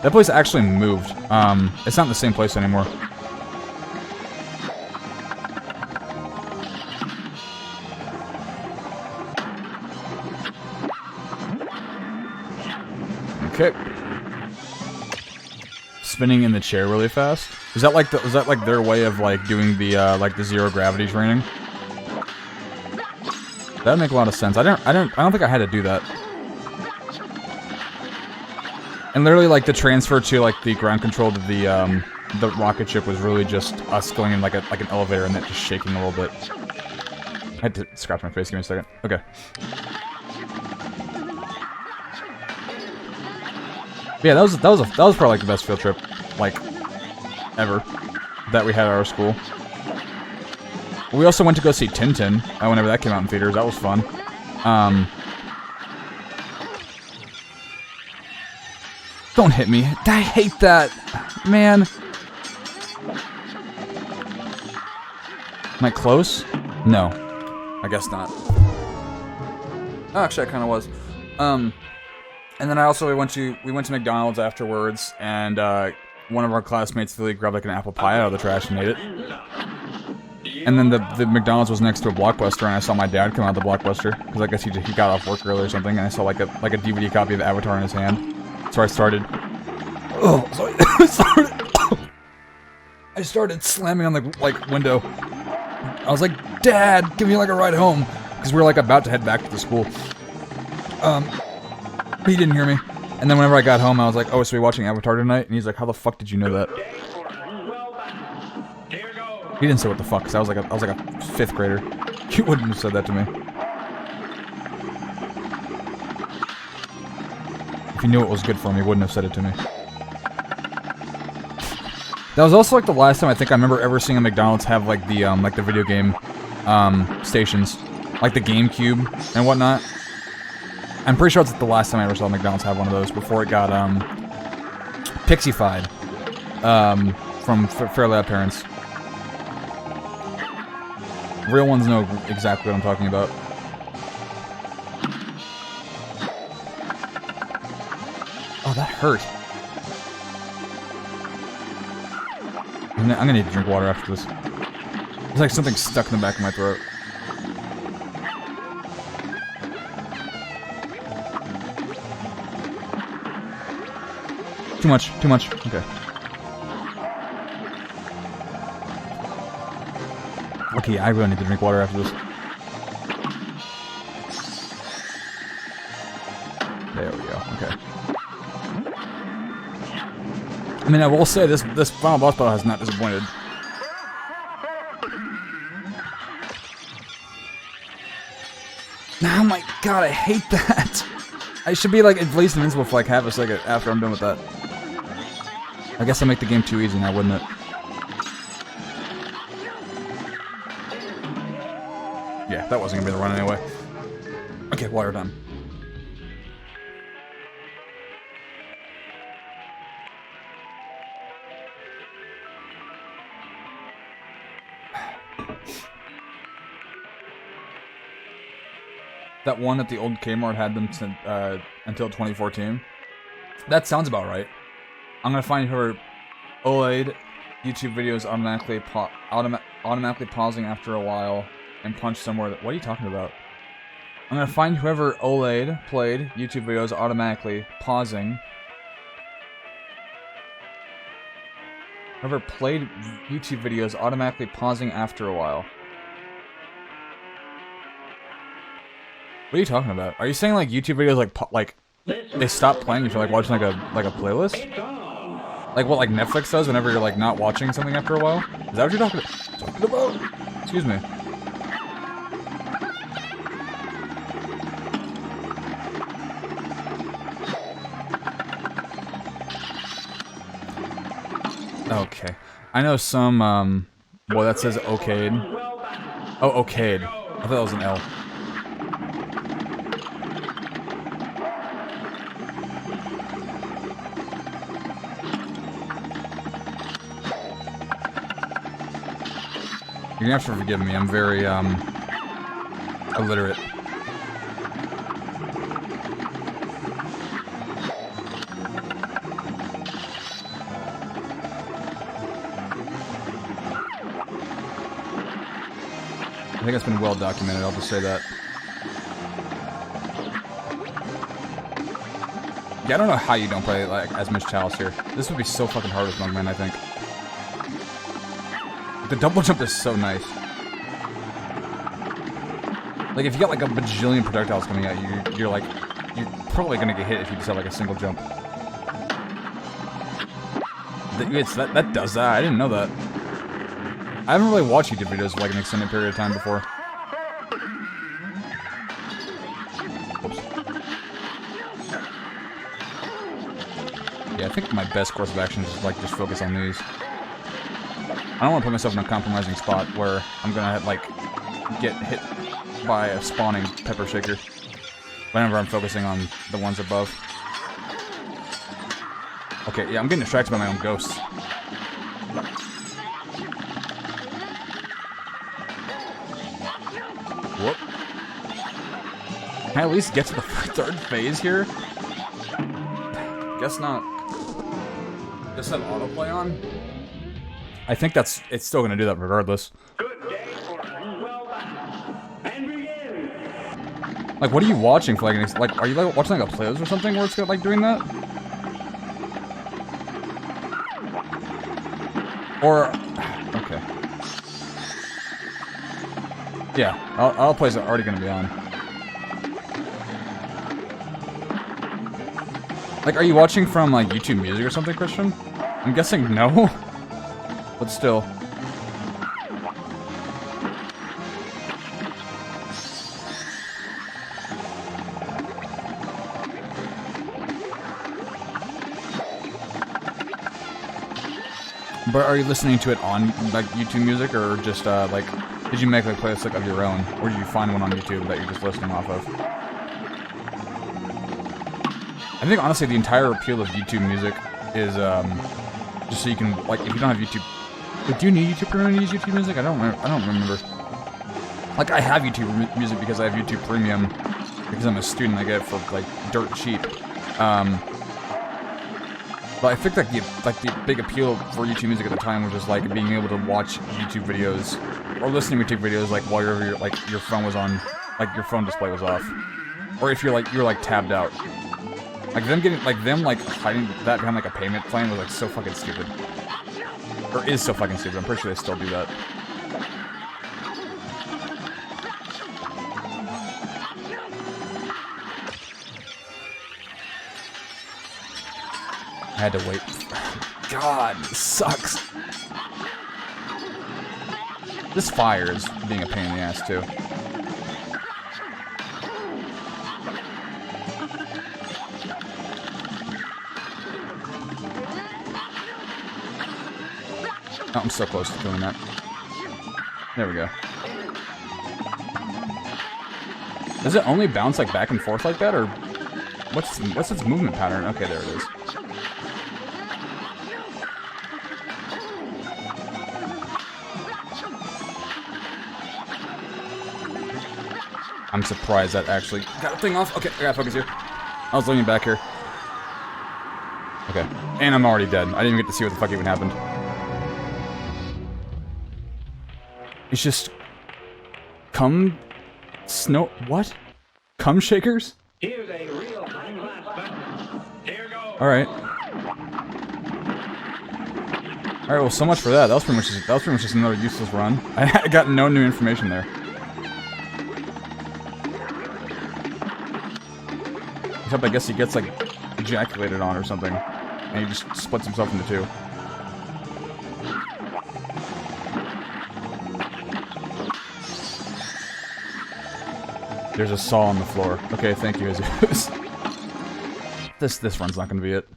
That place actually moved. It's not in the same place anymore. Okay. Spinning in the chair really fast. Is that like their way of like doing the like the zero gravity training? That'd make a lot of sense. I don't think I had to do that. And literally, like, the transfer to, like, the ground control to the rocket ship was really just us going in, like, an elevator and then just shaking a little bit. I had to scratch my face. Give me a second. Okay. But yeah, that was probably, like, the best field trip, like, ever that we had at our school. We also went to go see Tintin whenever that came out in theaters. That was fun. Don't hit me. I hate that. Man. Am I close? No. I guess not. Oh, actually, I kind of was. And then we went to McDonald's afterwards, and one of our classmates really grabbed like an apple pie out of the trash and ate it. And then the McDonald's was next to a Blockbuster, and I saw my dad come out of the Blockbuster because I guess he got off work early or something, and I saw like a DVD copy of Avatar in his hand. So I started. Oh, sorry. I started slamming on the like window. I was like, "Dad, give me like a ride home," because we were like about to head back to the school. He didn't hear me. And then whenever I got home, I was like, "Oh, so we watching Avatar tonight?" And he's like, "How the fuck did you know that?" He didn't say what the fuck, because I was like a 5th grader. He wouldn't have said that to me. If he knew it was good for me, he wouldn't have said it to me. That was also like the last time I think I remember ever seeing a McDonald's have like the video game stations, like the GameCube and whatnot. I'm pretty sure it's the last time I ever saw McDonald's have one of those before it got pixified from Fairly Odd Parents. Real ones know exactly what I'm talking about. Oh, that hurt. I'm gonna need to drink water after this. There's like something stuck in the back of my throat. Too much. Okay. Okay, yeah, I really need to drink water after this. There we go. Okay. I mean, I will say this final boss battle has not disappointed. Oh my god, I hate that. I should be like at least invincible for like half a second after I'm done with that. I guess I make the game too easy now, wouldn't it? Yeah, that wasn't gonna be the run anyway. Okay, water time. That one at the old Kmart had them until 2014. That sounds about right. I'm gonna find her OLED YouTube videos automatically pausing after a while and punch somewhere. What are you talking about? I'm gonna find whoever OLED played YouTube videos automatically pausing. Whoever played YouTube videos automatically pausing after a while. What are you talking about? Are you saying like YouTube videos like they stop playing if you're like watching like a playlist? Like what like Netflix does whenever you're like not watching something after a while? Is that what you're talking about? Excuse me. Okay. I know some well that says okayed. Oh, okayed. I thought that was an L. You're gonna have to forgive me, I'm very, illiterate. I think it's been well documented, I'll just say that. Yeah, I don't know how you don't play, like, as Miss Chalice here. This would be so fucking hard with Monkman, I think. The double jump is so nice. Like, if you got like a bajillion projectiles coming at you, you're probably gonna get hit if you just have like a single jump. That does that. I didn't know that. I haven't really watched YouTube videos for like an extended period of time before. Oops. Yeah, I think my best course of action is just focus on these. I don't want to put myself in a compromising spot where I'm gonna like get hit by a spawning pepper shaker whenever I'm focusing on the ones above. Okay, yeah, I'm getting distracted by my own ghosts. Whoop. Can I at least get to the third phase here? Guess not. Just have autoplay on? I think it's still gonna do that regardless. Good day for well done. And begin. Like, what are you watching for? Like, are you like watching like a playlist or something where it's like doing that? Or, okay. Yeah, autoplay's already gonna be on. Like, are you watching from like YouTube Music or something, Christian? I'm guessing no. But still. But are you listening to it on like YouTube Music, or just like did you make like a playlist like of your own, or did you find one on YouTube that you're just listening off of? I think honestly the entire appeal of YouTube Music is just so you can like if you don't have YouTube. But do you need YouTube Premium to use YouTube Music? I don't remember. Like, I have YouTube Music because I have YouTube Premium. Because I'm a student, I get it for, like, dirt cheap. But I think, like, the big appeal for YouTube Music at the time was just, like, being able to watch YouTube videos, or listening to YouTube videos, like, while your phone was on, like, your phone display was off. Or if you're tabbed out. Like, them hiding that behind, like, a payment plan was, like, so fucking stupid. Or is so fucking stupid. I'm pretty sure they still do that. I had to wait. God, this sucks. This fire is being a pain in the ass, too. Oh, I'm so close to doing that. There we go. Does it only bounce like back and forth like that, or what's its movement pattern? Okay, there it is. I'm surprised that actually got a thing off. Okay, I gotta focus here. I was leaning back here. Okay, and I'm already dead. I didn't even get to see what the fuck even happened. It's just cum snow. What? Cum shakers? Here's a real-time blast button. Here goes. All right. All right. Well, so much for that. That was pretty much just another useless run. I got no new information there. Except I guess he gets like ejaculated on or something, and he just splits himself into two. There's a saw on the floor. Okay, thank you, Jesus. This run's not gonna be it.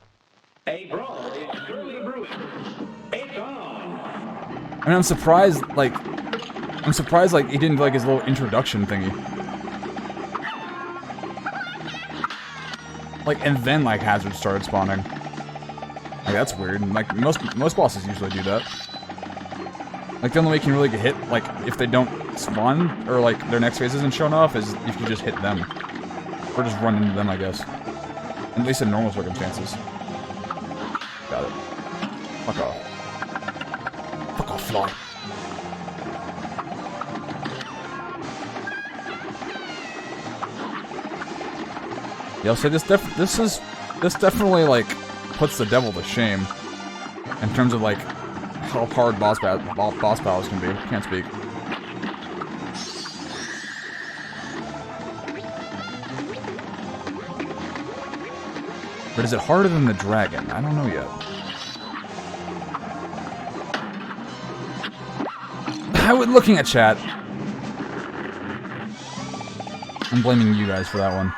A brawl is surely brewing. It's on. I mean, I'm surprised like he didn't do like his little introduction thingy. Like, and then like hazards started spawning. Like that's weird. Like most bosses usually do that. Like the only way you can really get hit, like if they don't spawn or like their next phase isn't shown off, is if you just hit them or just run into them, I guess. At least in normal circumstances. Got it. Fuck off. Fuck off, fly. Yeah, I'll say this definitely like puts the devil to shame in terms of like how hard boss battles can be. Can't speak. But is it harder than the dragon? I don't know yet. Looking at chat, I'm blaming you guys for that one.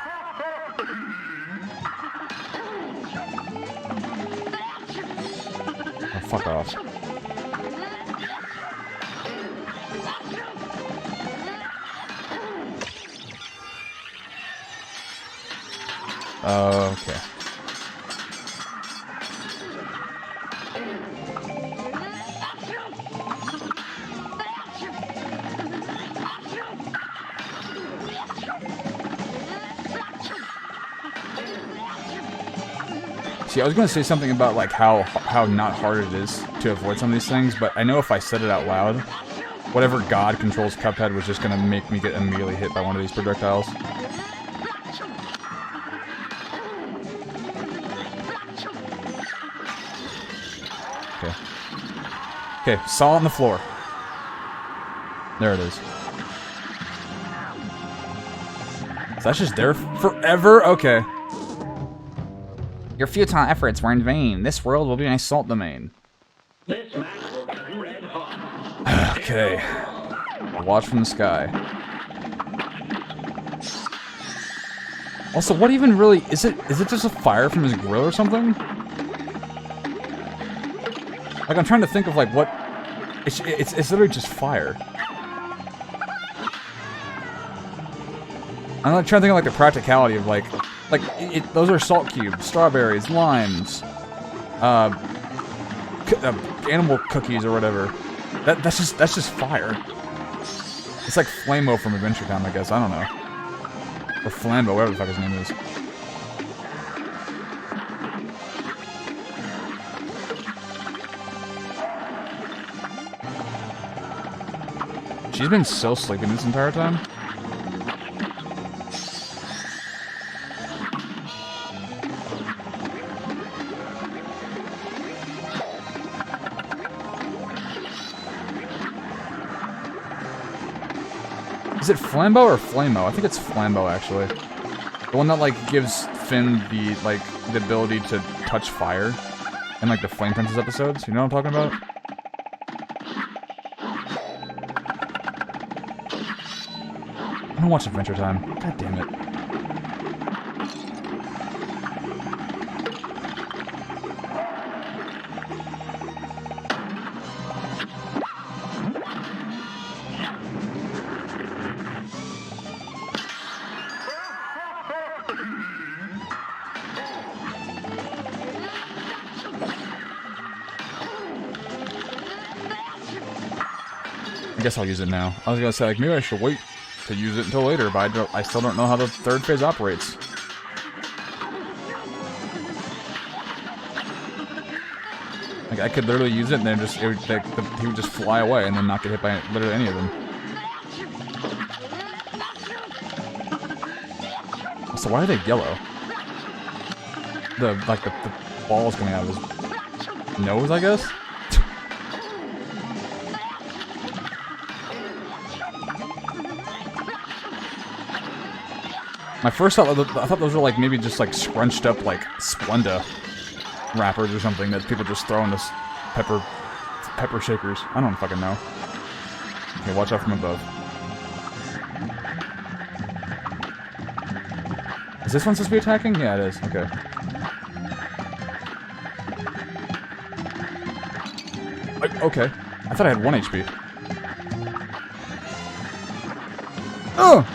Oh, fuck off. Okay. See, I was going to say something about like how not hard it is to avoid some of these things, but I know if I said it out loud, whatever god controls Cuphead was just going to make me get immediately hit by one of these projectiles. Okay. Okay, saw on the floor. There it is. So that's just there forever? Okay. Your futile efforts were in vain. This world will be my assault domain. This match will turn red hot. Okay. Watch from the sky. Also, what even really is it? Is it just a fire from his grill or something? Like I'm trying to think of like what. It's literally just fire. I'm like trying to think of like the practicality of like those are salt cubes, strawberries, limes, animal cookies or whatever. That's just fire. It's like Flamo from Adventure Time, I guess. I don't know, or Flambo, whatever the fuck his name is. She's been so sleeping this entire time. Is it Flambo or Flamo? I think it's Flambo, actually. The one that, like, gives Finn the ability to touch fire. In like the Flame Princess episodes, you know what I'm talking about? I don't watch Adventure Time. God damn it. I guess I'll use it now. I was gonna say, like, maybe I should wait to use it until later, but I still don't know how the third phase operates. Like, I could literally use it and then just, he would just fly away and then not get hit by literally any of them. So why are they yellow? The balls coming out of his nose, I guess? My first thought, I thought those were like maybe just like scrunched up like Splenda wrappers or something that people just throw in this pepper shakers. I don't fucking know. Okay, watch out from above. Is this one supposed to be attacking? Yeah, it is. Okay. Okay. I thought I had 1 HP. Oh!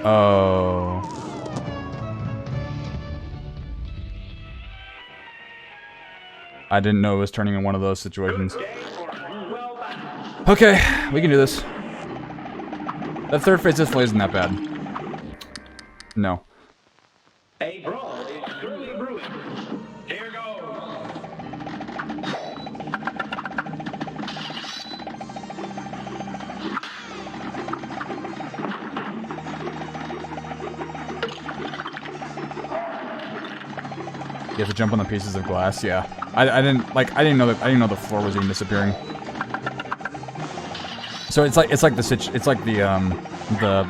Oh. I didn't know it was turning in one of those situations. Okay, we can do this. That third phase definitely isn't that bad. No. A brawl is surely brewing. Here goes. You have to jump on the pieces of glass. Yeah, I didn't know the floor was even disappearing. So it's like the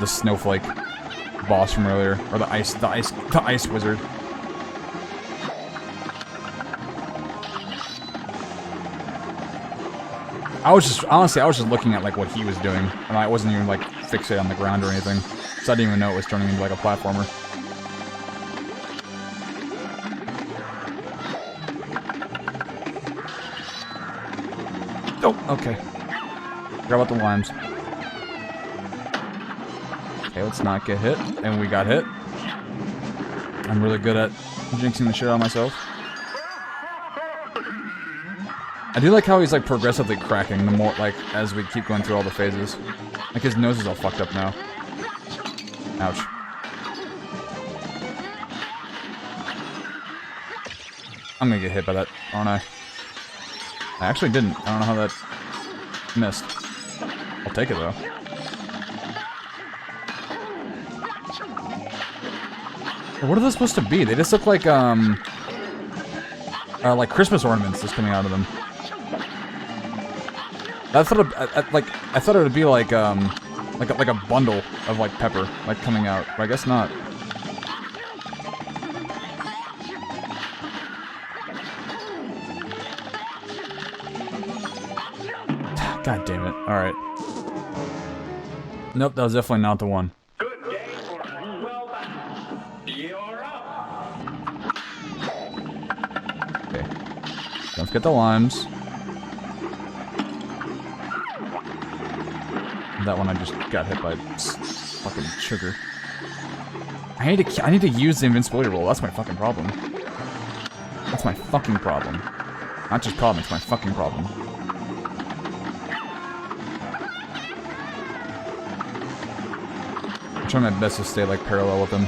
snowflake boss from earlier, or the ice wizard. I was just looking at like what he was doing, and I wasn't even like fixated on the ground or anything, so I didn't even know it was turning into like a platformer. Oh, okay. Forgot about the limes. Okay, let's not get hit. And we got hit. I'm really good at jinxing the shit out of myself. I do like how he's like progressively cracking the more, like, as we keep going through all the phases. Like his nose is all fucked up now. Ouch. I'm gonna get hit by that, aren't I? I actually didn't. I don't know how that missed. I'll take it though. What are those supposed to be? They just look like Christmas ornaments just coming out of them. I thought it would be like a bundle of like pepper like coming out, but I guess not. God damn it. Alright. Nope, that was definitely not the one. Good day for well done. You're up. Okay. Don't forget the limes. That one I just got hit by fucking sugar. I need to use the invincibility roll. That's my fucking problem. That's my fucking problem. Not just problem, it's my fucking problem. I'm trying my best to stay like parallel with him.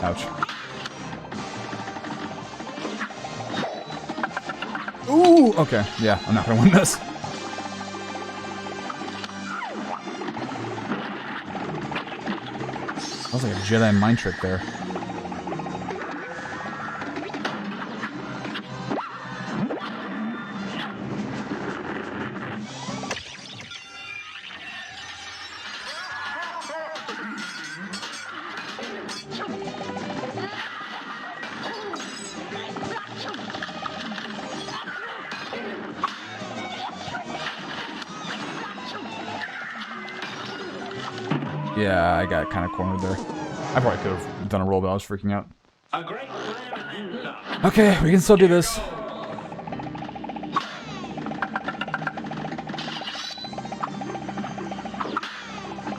Ouch. Ooh! Okay, yeah, I'm not gonna win this. That was like a Jedi mind trick there. Yeah, I got kind of cornered there. I probably could have done a roll, but I was freaking out. A great plan ends up. Okay, we can still do this.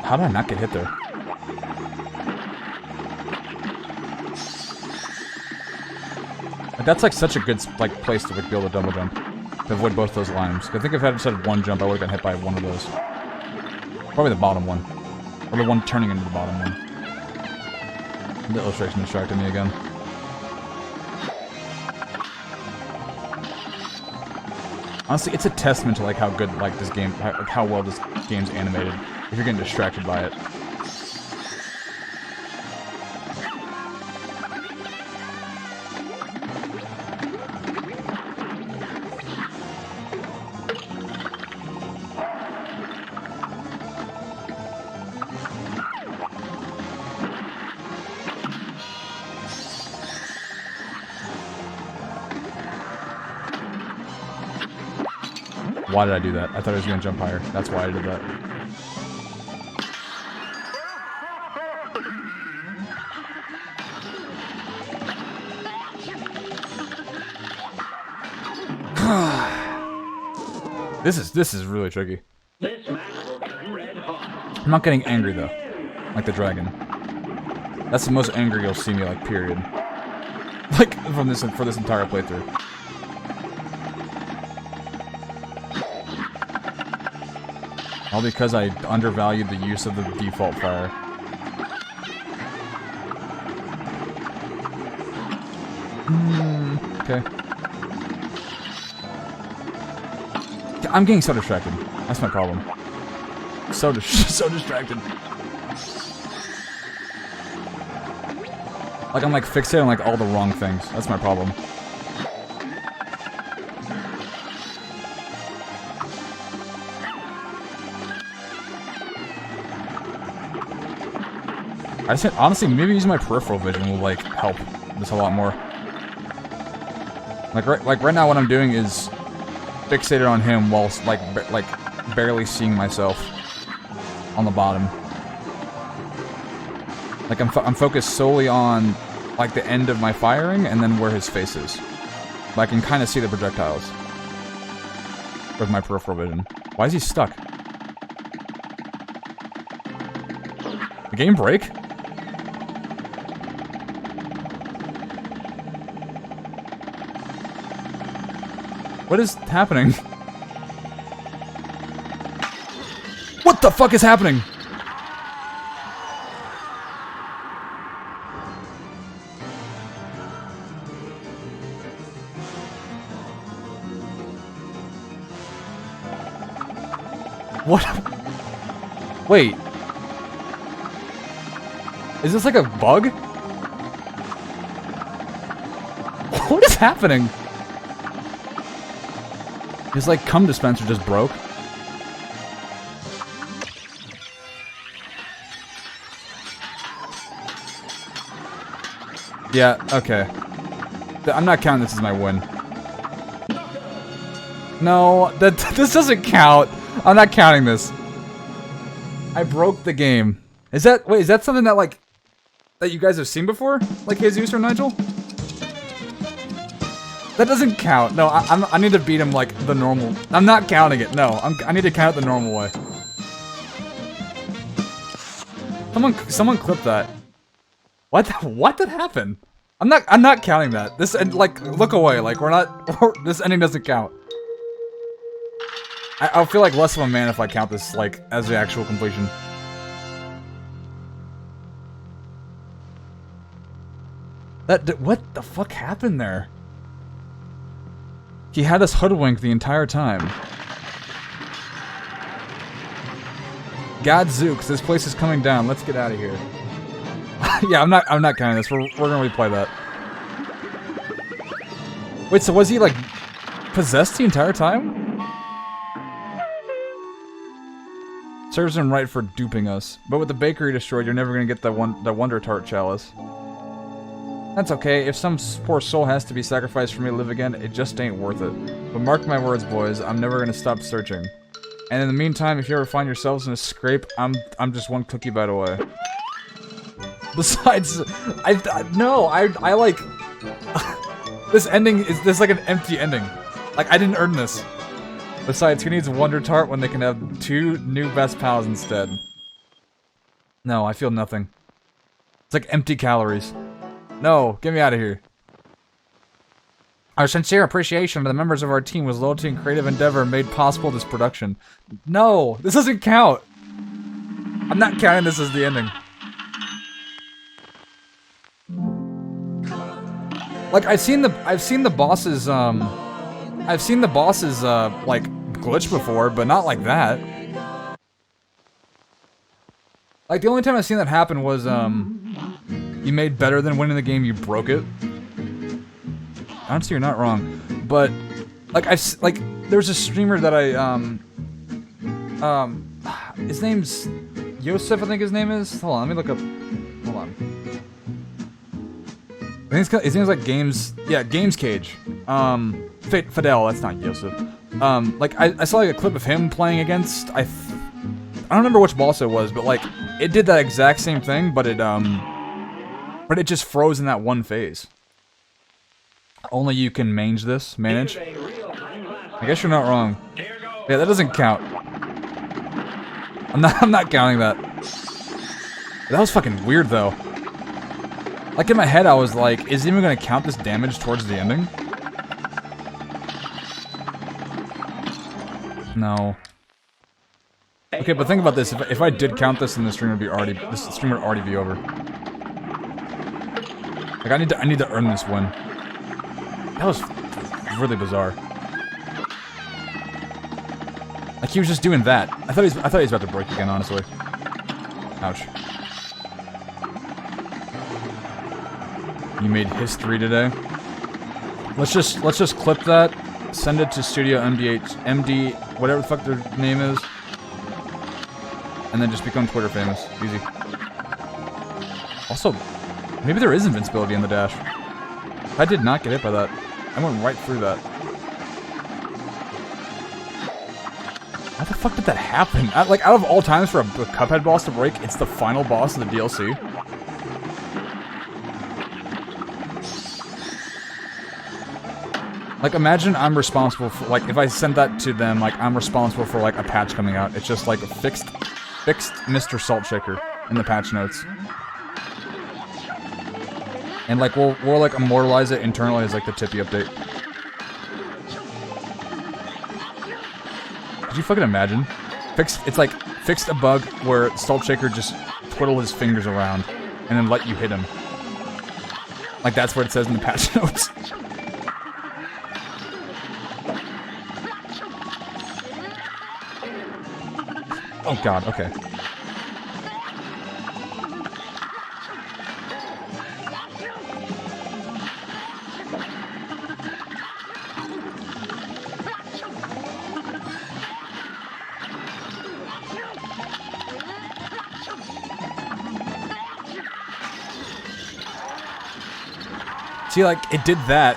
How did I not get hit there? Like, that's like such a good place to be able to double jump. To avoid both those lines. I think if I had just had one jump, I would have been hit by one of those. Probably the bottom one. Or the one turning into the bottom one. The illustration distracted me again. Honestly, it's a testament to like how good like this game, how well this game's animated. If you're getting distracted by it. Why did I do that? I thought I was going to jump higher. That's why I did that. This is really tricky. This match will turn red hot. I'm not getting angry though, like the dragon. That's the most angry you'll see me, like, period. Like for this entire playthrough. All because I undervalued the use of the default fire. Okay. I'm getting so distracted. That's my problem. So distracted. Like I'm like fixated on like all the wrong things. That's my problem. I just honestly maybe using my peripheral vision will like help this a lot more. Like right now what I'm doing is fixated on him whilst like barely seeing myself on the bottom. Like I'm focused solely on like the end of my firing and then where his face is. But I can kind of see the projectiles with my peripheral vision. Why is he stuck? The game break? What is happening? What the fuck is happening? What? Wait. Is this like a bug? What is happening? His, like, cum dispenser just broke. Yeah, okay. I'm not counting this as my win. No, this doesn't count. I'm not counting this. I broke the game. Is that something that, like, that you guys have seen before? Like Jesus or Nigel? That doesn't count. No, I need to beat him like the normal. I'm not counting it. No, I need to count it the normal way. Someone clip that. What did happen? I'm not counting that. This like look away. Like this ending doesn't count. I'll feel like less of a man if I count this like as the actual completion. What the fuck happened there? He had us hoodwinked the entire time. Gadzooks, this place is coming down. Let's get out of here. Yeah, I'm not counting this. We're gonna replay that. Wait, so was he like possessed the entire time? Serves him right for duping us. But with the bakery destroyed, you're never gonna get the Wonder Tart chalice. That's okay, if some poor soul has to be sacrificed for me to live again, it just ain't worth it. But mark my words, boys, I'm never gonna stop searching. And in the meantime, if you ever find yourselves in a scrape, I'm just one cookie bite away. Besides, I like this ending is this like an empty ending. Like I didn't earn this. Besides, who needs Wonder Tart when they can have 2 new best pals instead? No, I feel nothing. It's like empty calories. No, get me out of here. Our sincere appreciation to the members of our team whose loyalty and creative endeavor made possible this production. No, this doesn't count. I'm not counting this as the ending. Like I've seen the bosses like glitch before, but not like that. Like the only time I've seen that happen was you made better than winning the game, you broke it. Honestly, you're not wrong, but like there's a streamer that his name's Yosef, I think his name is. Hold on, let me look up. Hold on. I think his name's like Games. Yeah, Games Cage. Fidel. That's not Yosef. Like I saw like a clip of him playing against. I don't remember which boss it was, but like it did that exact same thing, but it just froze in that one phase. Only you can manage. I guess you're not wrong. Yeah, that doesn't count. I'm not counting that. That was fucking weird though. Like in my head I was like, is he even gonna count this damage towards the ending? No. Okay, but think about this. If I did count this, then the stream would be this stream would already be over. Like I need to earn this win. That was really bizarre. Like he was just doing that. I thought he was about to break again, honestly. Ouch. You made history today. Let's just clip that, send it to Studio MD, whatever the fuck their name is, and then just become Twitter famous. Easy. Also, maybe there is invincibility in the dash. I did not get hit by that. I went right through that. How the fuck did that happen? Like, out of all times for a Cuphead boss to break, it's the final boss of the DLC. Like, imagine I'm responsible for, like, if I send that to them, like, I'm responsible for, like, a patch coming out. It's just, like, a fixed Mr. Salt Shaker in the patch notes. And, like, we'll like, immortalize it internally as, like, the Tippy update. Could you fucking imagine? It's like, fixed a bug where Salt Shaker just twiddle his fingers around and then let you hit him. Like, that's what it says in the patch notes. Oh god, okay. See, like, it did that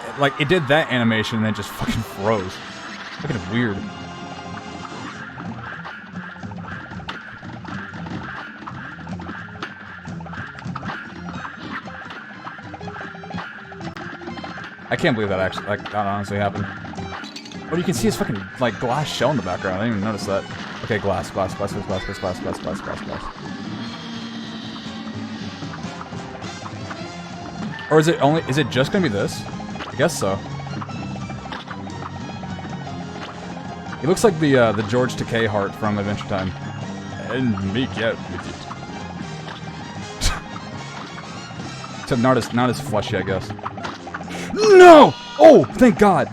animation and then just fucking froze. Fucking weird. I can't believe that actually, like, that honestly happened. But you can see his fucking, like, glass shell in the background. I didn't even notice that. Okay, glass. Or is it just gonna be this? I guess so. He looks like the George Takei heart from Adventure Time. And me get with it. Except not as fleshy, I guess. No! Oh, thank God!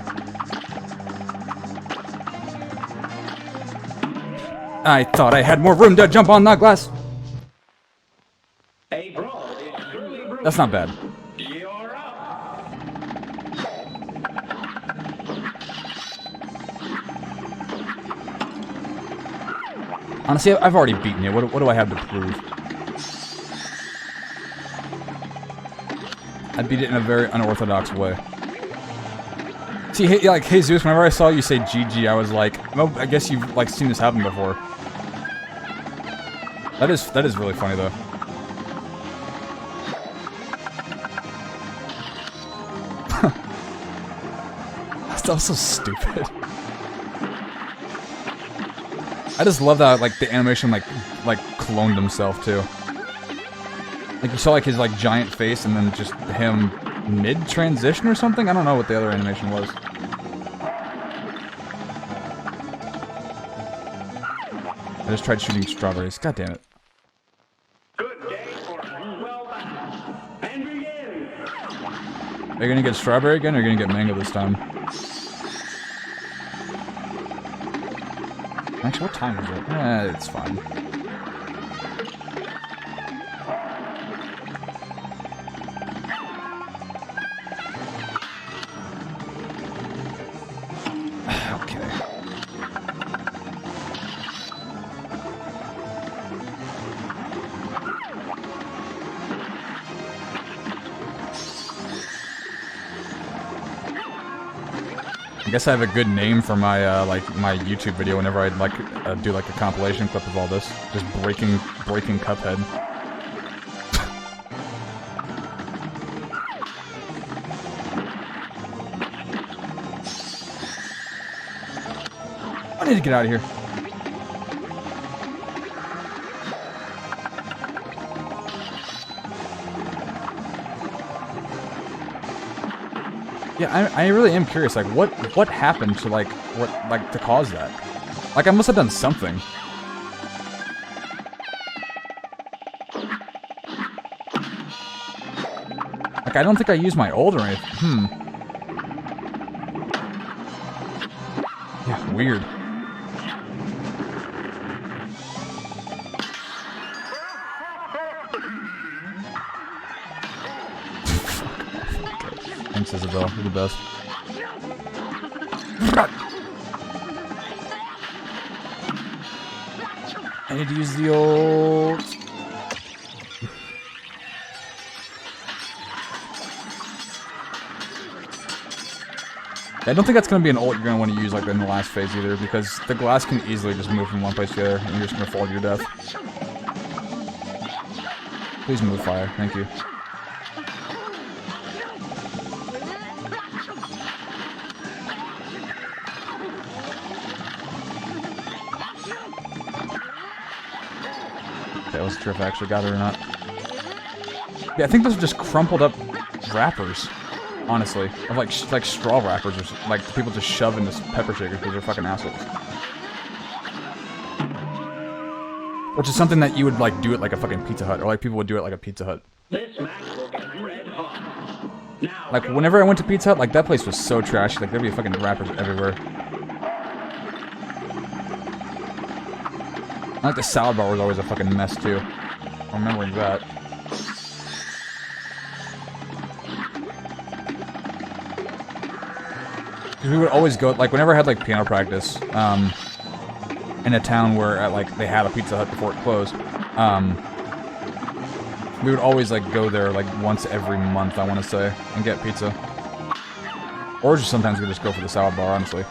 I thought I had more room to jump on that glass. That's not bad. Honestly, I've already beaten you. What do I have to prove? I beat it in a very unorthodox way. See, hey, like, hey Zeus, whenever I saw you say GG, I was like, well, I guess you've, like, seen this happen before. That is really funny, though. That was so stupid. I just love that, like, the animation, like cloned himself, too. Like, you saw, like, his, like, giant face, and then just him mid-transition or something? I don't know what the other animation was. I just tried shooting strawberries. God damn it. Good day for well done. And begin. Are you gonna get strawberry again, or are you gonna get mango this time? Actually, what time is it? It's fine. I guess I have a good name for my like my YouTube video whenever I'd like do like a compilation clip of all this, just breaking Cuphead. I need to get out of here. Yeah, I really am curious, like, what happened to, like, to cause that? Like, I must have done something. Like, I don't think I used my ult or anything. Yeah, weird. Thanks, Isabel. You're the best. I need to use the ult. I don't think that's going to be an ult you're going to want to use like in the last phase either, because the glass can easily just move from one place to the other, and you're just going to fall to your death. Please move fire. Thank you. Okay, I wasn't sure if I actually got it or not. Yeah, I think those are just crumpled up wrappers. Honestly, of like straw wrappers, or like people just shove into pepper shakers because they're fucking assholes. Which is something that you would like do it like a fucking Pizza Hut, or like people would do it like a Pizza Hut. This match will get red hot. Now, like whenever I went to Pizza Hut, like that place was so trashy. Like there'd be fucking wrappers everywhere. Like the salad bar was always a fucking mess too. I'm remembering that. We would always go, like, whenever I had, like, piano practice, in a town where, like, they had a Pizza Hut before it closed, we would always, like, go there, like, once every month, I want to say, and get pizza. Or just sometimes we just go for the salad bar, honestly.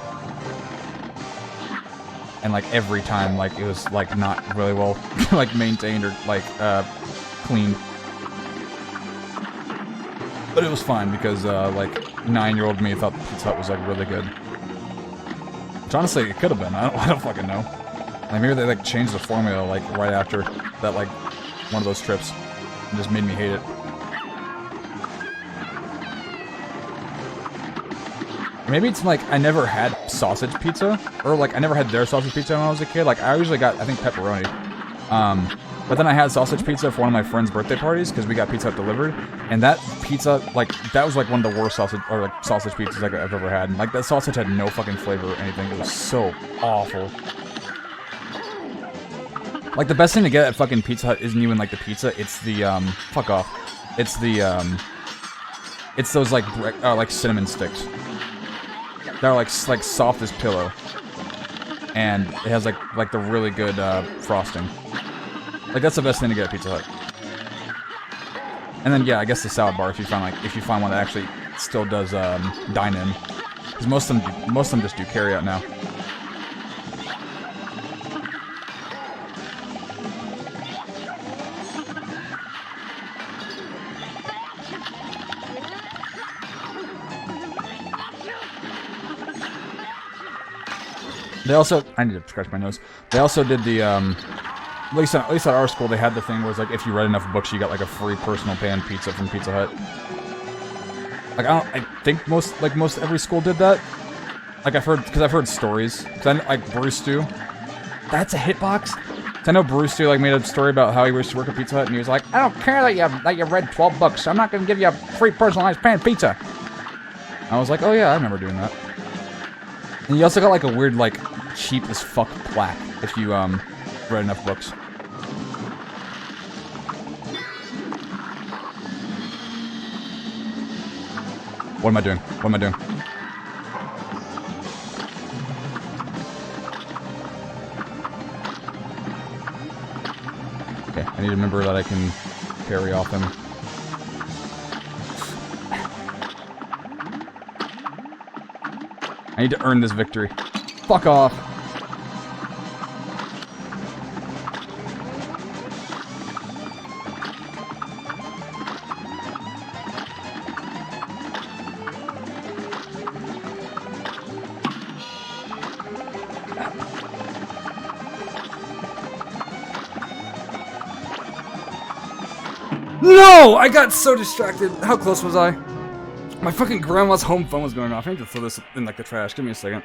And, like, every time, like, it was, like, not really well, like, maintained or, like, cleaned. But it was fine because, like, 9-year-old me thought Pizza Hut was, like, really good. Which, honestly, it could have been. I don't fucking know. Like, maybe they, like, changed the formula, like, right after that, like, one of those trips. And just made me hate it. Maybe it's, like, I never had sausage pizza. Or, like, I never had their sausage pizza when I was a kid. Like, I usually got, I think, pepperoni. But then I had sausage pizza for one of my friend's birthday parties because we got Pizza Hut delivered, and that pizza, like, that was like one of the worst sausage pizzas like I've ever had. And, like, that sausage had no fucking flavor or anything. It was so awful. Like, the best thing to get at fucking Pizza Hut isn't even like the pizza. It's the fuck off. It's the it's those like cinnamon sticks. They're like soft as pillow, and it has like the really good frosting. Like, that's the best thing to get at Pizza Hut. And then yeah, I guess the salad bar if you find one that actually still does dine in, because most of them just do carry out now. They also, I need to scratch my nose. They also did the, at least at our school, they had the thing where it's like if you read enough books, you got like a free personal pan pizza from Pizza Hut. Like I think most every school did that. Like I've heard stories. Like Bruce Stu, that's a hitbox. I know Bruce Stu like made a story about how he wished to work at Pizza Hut, and he was like, I don't care that you read 12 books, so I'm not gonna give you a free personalized pan pizza. I was like, oh yeah, I remember doing that. And you also got like a weird like cheap as fuck plaque if you read enough books. What am I doing? What am I doing? Okay, I need to remember that I can parry off him. I need to earn this victory. Fuck off. No! I got so distracted. How close was I? My fucking grandma's home phone was going off. I need to throw this in like the trash. Give me a second.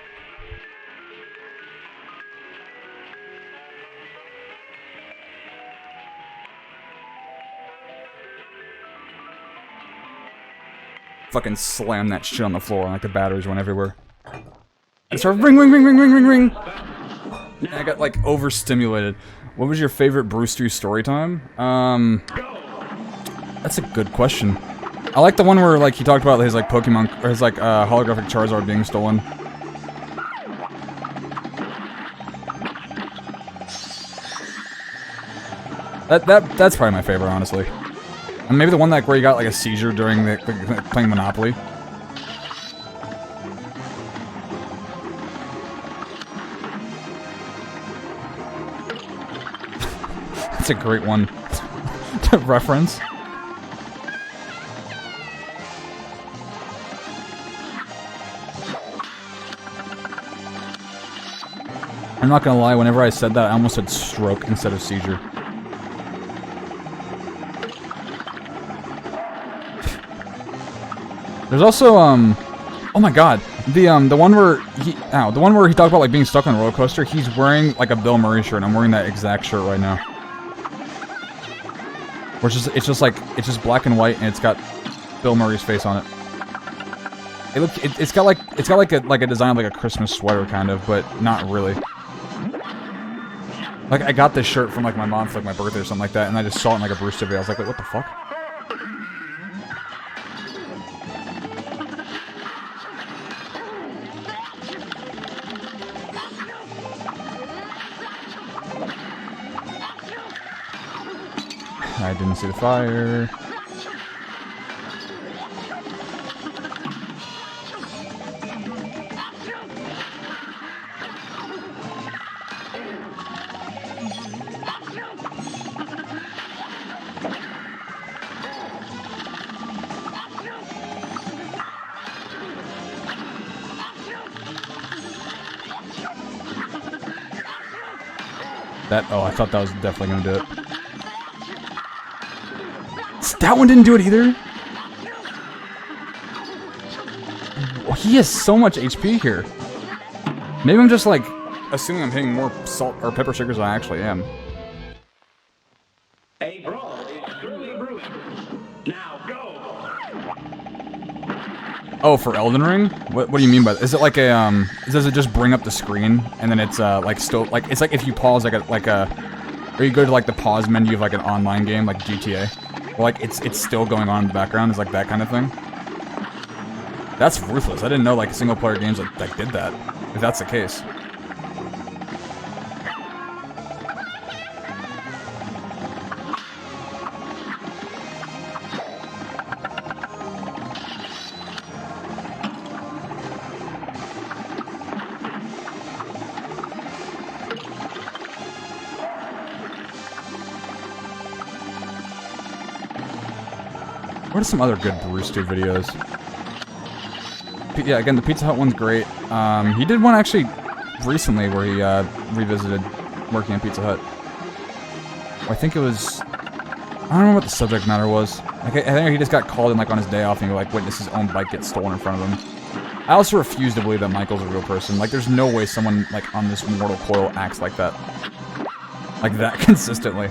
Fucking slam that shit on the floor and like the batteries went everywhere. I started ring. I got like overstimulated. What was your favorite Bruce Stu story time? That's a good question. I like the one where like he talked about his like Pokemon or his like holographic Charizard being stolen. That's probably my favorite, honestly. And maybe the one like where he got like a seizure during the playing Monopoly. That's a great one to reference. I'm not gonna lie, whenever I said that, I almost said stroke instead of seizure. There's also, oh my god, the one where he talked about like being stuck on a roller coaster. He's wearing like a Bill Murray shirt, and I'm wearing that exact shirt right now. Which is, it's just black and white, and it's got Bill Murray's face on it. It's got like a design of like a Christmas sweater kind of, but not really. Like I got this shirt from like my mom for like my birthday or something like that, and I just saw it in like a Bruce video. I was like, wait, what the fuck? I didn't see the fire. Oh, I thought that was definitely gonna do it. That one didn't do it either? He has so much HP here. Maybe I'm just like assuming I'm hitting more salt or pepper shakers than I actually am. A brawl is surely brewing. Now go. Oh, for Elden Ring? What do you mean by that? Is it like a does it just bring up the screen and then it's like still like it's like if you pause or you go to like the pause menu of like an online game like GTA, or like it's still going on in the background. It's like that kind of thing. That's ruthless. I didn't know like single player games that did that. If that's the case. What are some other good Brewster videos? Yeah, again, the Pizza Hut one's great. He did one actually recently where he revisited working at Pizza Hut. I think it was... I don't know what the subject matter was. Like, I think he just got called in like on his day off and he like witnessed his own bike get stolen in front of him. I also refuse to believe that Michael's a real person. Like, there's no way someone like on this mortal coil acts like that. Like that consistently.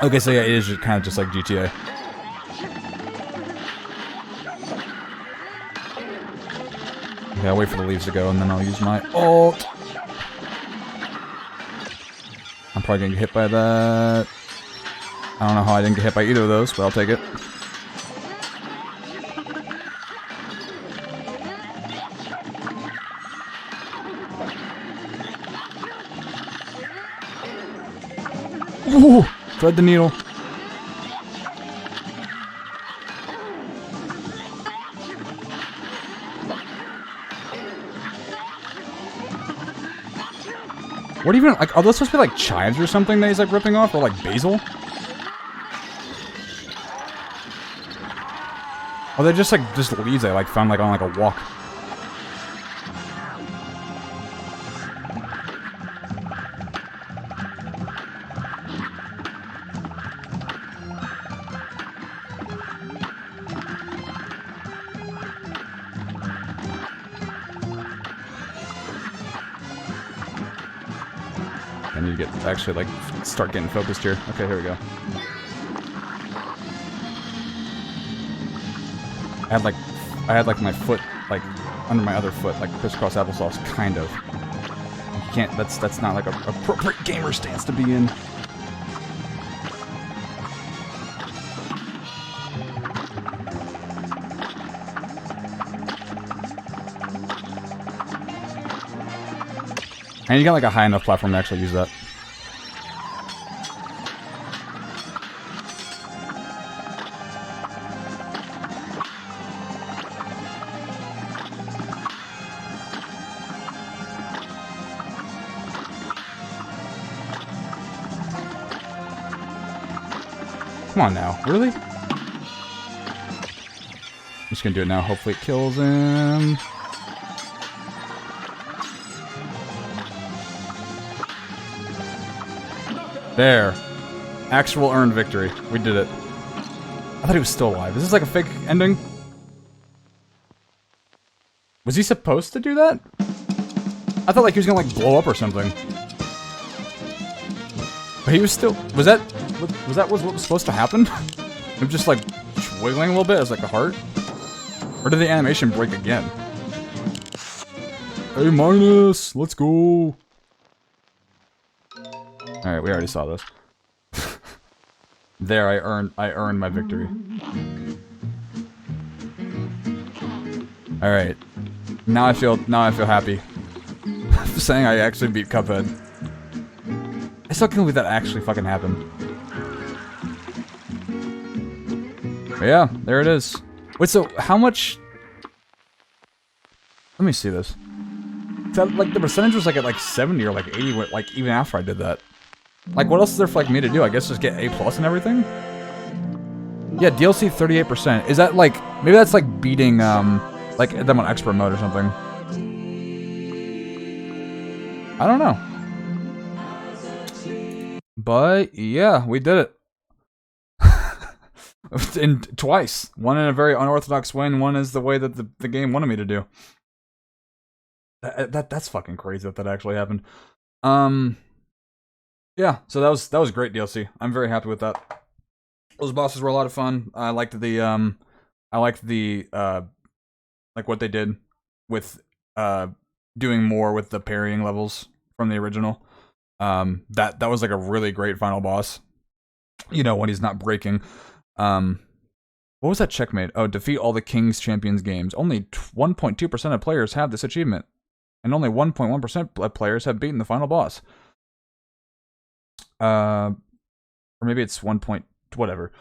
Okay, so yeah, it is kind of just like GTA. Okay, I'll wait for the leaves to go and then I'll use my ult. I'm probably gonna get hit by that. I don't know how I didn't get hit by either of those, but I'll take it. Ooh, thread the needle. What even, like, are those supposed to be like chives or something that he's like ripping off, or like basil? Or they're just like, just leaves I like found like on like a walk. I need to get, actually like, start getting focused here. Okay, here we go. I had like my foot, like, under my other foot, like crisscross applesauce, kind of. You can't, that's not like a appropriate gamer stance to be in. And you got like a high enough platform to actually use that. Come on now, really? I'm just gonna do it now, hopefully it kills him. There. Actual earned victory. We did it. I thought he was still alive. Is this like a fake ending? Was he supposed to do that? I thought like he was gonna like blow up or something. But he was still... Was that what was supposed to happen? Him just like wiggling a little bit as like a heart? Or did the animation break again? A minus! Let's go! Alright, we already saw this. There, I earned my victory. Alright. Now I feel happy. Saying I actually beat Cuphead. I still can't believe that actually fucking happened. But yeah, there it is. Wait, so how much... Let me see this. So, like, the percentage was like at like 70 or like 80, like, even after I did that. Like, what else is there for, like, me to do? I guess just get A+ and everything? Yeah, DLC 38%. Is that, like... Maybe that's, like, beating, like, them on expert mode or something. I don't know. But, yeah, we did it. And twice. One in a very unorthodox way, and one is the way that the game wanted me to do. That's fucking crazy that actually happened. Yeah, so that was great DLC. I'm very happy with that. Those bosses were a lot of fun. I liked the like what they did with doing more with the parrying levels from the original. That was like a really great final boss. You know, when he's not breaking. What was that checkmate? Oh, defeat all the King's Champions games. Only 1.2% of players have this achievement. And only 1.1% of players have beaten the final boss. Or maybe it's 1 point, whatever.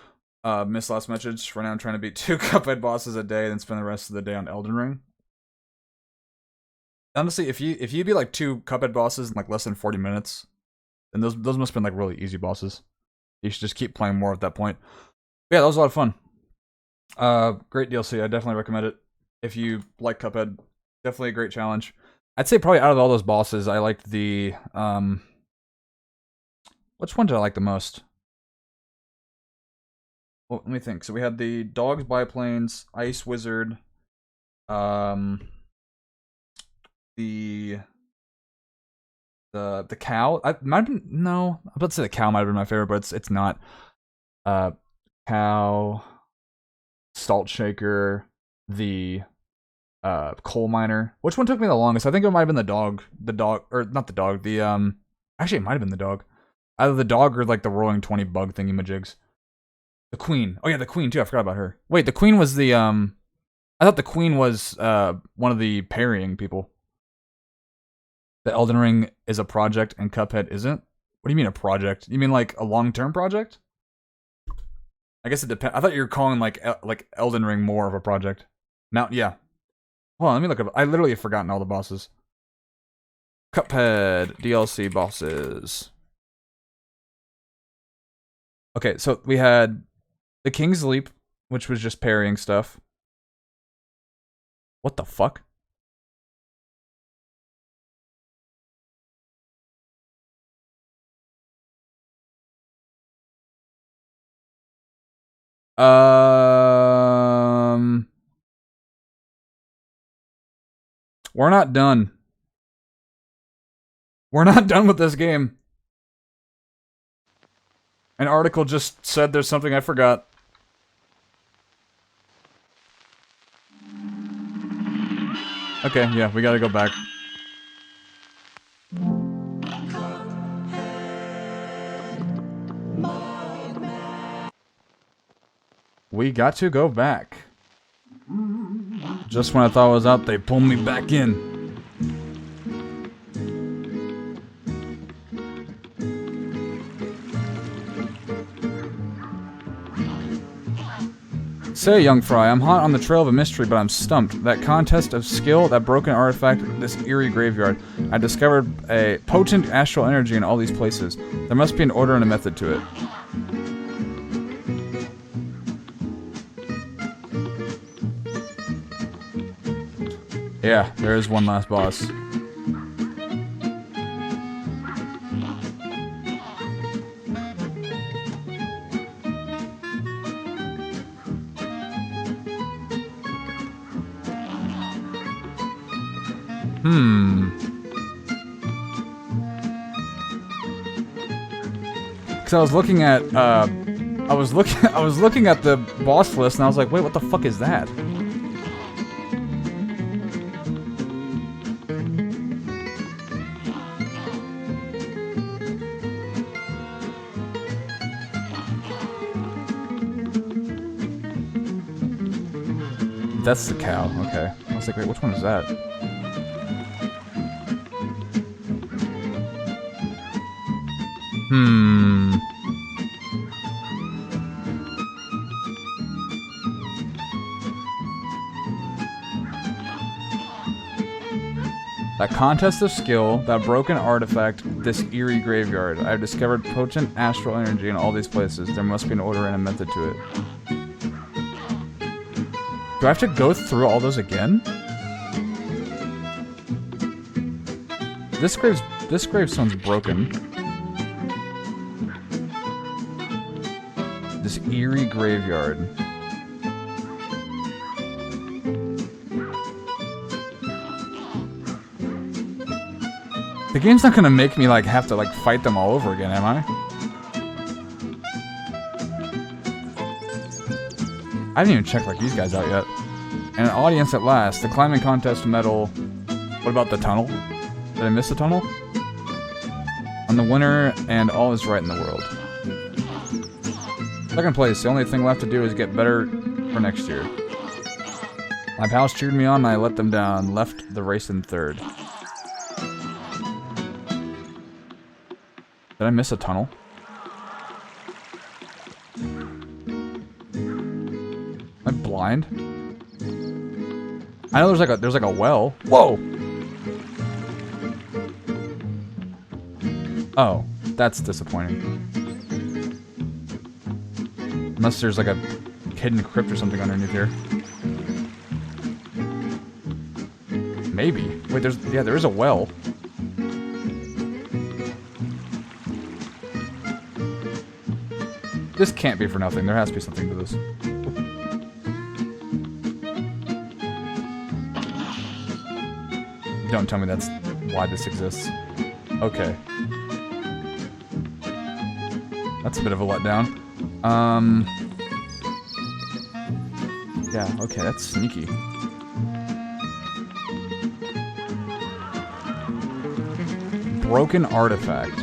Miss last message. Right now I'm trying to beat 2 Cuphead bosses a day, then spend the rest of the day on Elden Ring. Honestly, if you beat like 2 Cuphead bosses in like less than 40 minutes, then those must have been like really easy bosses. You should just keep playing more at that point. Yeah, that was a lot of fun. Great DLC. I definitely recommend it. If you like Cuphead, definitely a great challenge. I'd say probably out of all those bosses, I liked the, which one did I like the most? Well, let me think. So we had the dogs, biplanes, ice wizard, the cow. I might have been, no, I'm about to say the cow might have been my favorite, but it's not. Cow, salt shaker, the coal miner. Which one took me the longest? I think it might have been the dog. Or not the dog. The actually it might have been the dog. Either the dog or like the rolling 20 bug thingy majigs. The queen. Oh yeah, the queen too. I forgot about her. Wait, the queen was the I thought the queen was one of the parrying people. The Elden Ring is a project and Cuphead isn't? What do you mean a project? You mean like a long-term project? I guess it depends. I thought you were calling like Elden Ring more of a project. Now, yeah. Hold on, let me look up. I literally have forgotten all the bosses. Cuphead DLC bosses. Okay, so we had the King's Leap, which was just parrying stuff. What the fuck? We're not done. We're not done with this game. An article just said there's something I forgot. Okay, yeah, we gotta go back. We got to go back. Just when I thought I was out, they pulled me back in. Say, young fry, I'm hot on the trail of a mystery, but I'm stumped. That contest of skill, that broken artifact, this eerie graveyard. I discovered a potent astral energy in all these places. There must be an order and a method to it. Yeah, there is one last boss. Because I was looking at, I was looking at the boss list, and I was like, wait, what the fuck is that? That's the cow, okay. I was like, wait, which one is that? That contest of skill, that broken artifact, this eerie graveyard. I have discovered potent astral energy in all these places. There must be an order and a method to it. Do I have to go through all those again? This gravestone's broken. This eerie graveyard. The game's not gonna make me like have to like fight them all over again, am I? I didn't even check like these guys out yet. And an audience at last. The climbing contest medal. What about the tunnel? Did I miss the tunnel? I'm the winner, and all is right in the world. Second place. The only thing left to do is get better for next year. My pals cheered me on, and I let them down. Left the race in third. Did I miss a tunnel? Am I blind? I know there's like a well. Whoa! Oh, that's disappointing. Unless there's like a hidden crypt or something underneath here. Maybe. Wait, there is a well. This can't be for nothing. There has to be something to this. Don't tell me that's why this exists. Okay. That's a bit of a letdown. Yeah, okay, that's sneaky. Broken artifact.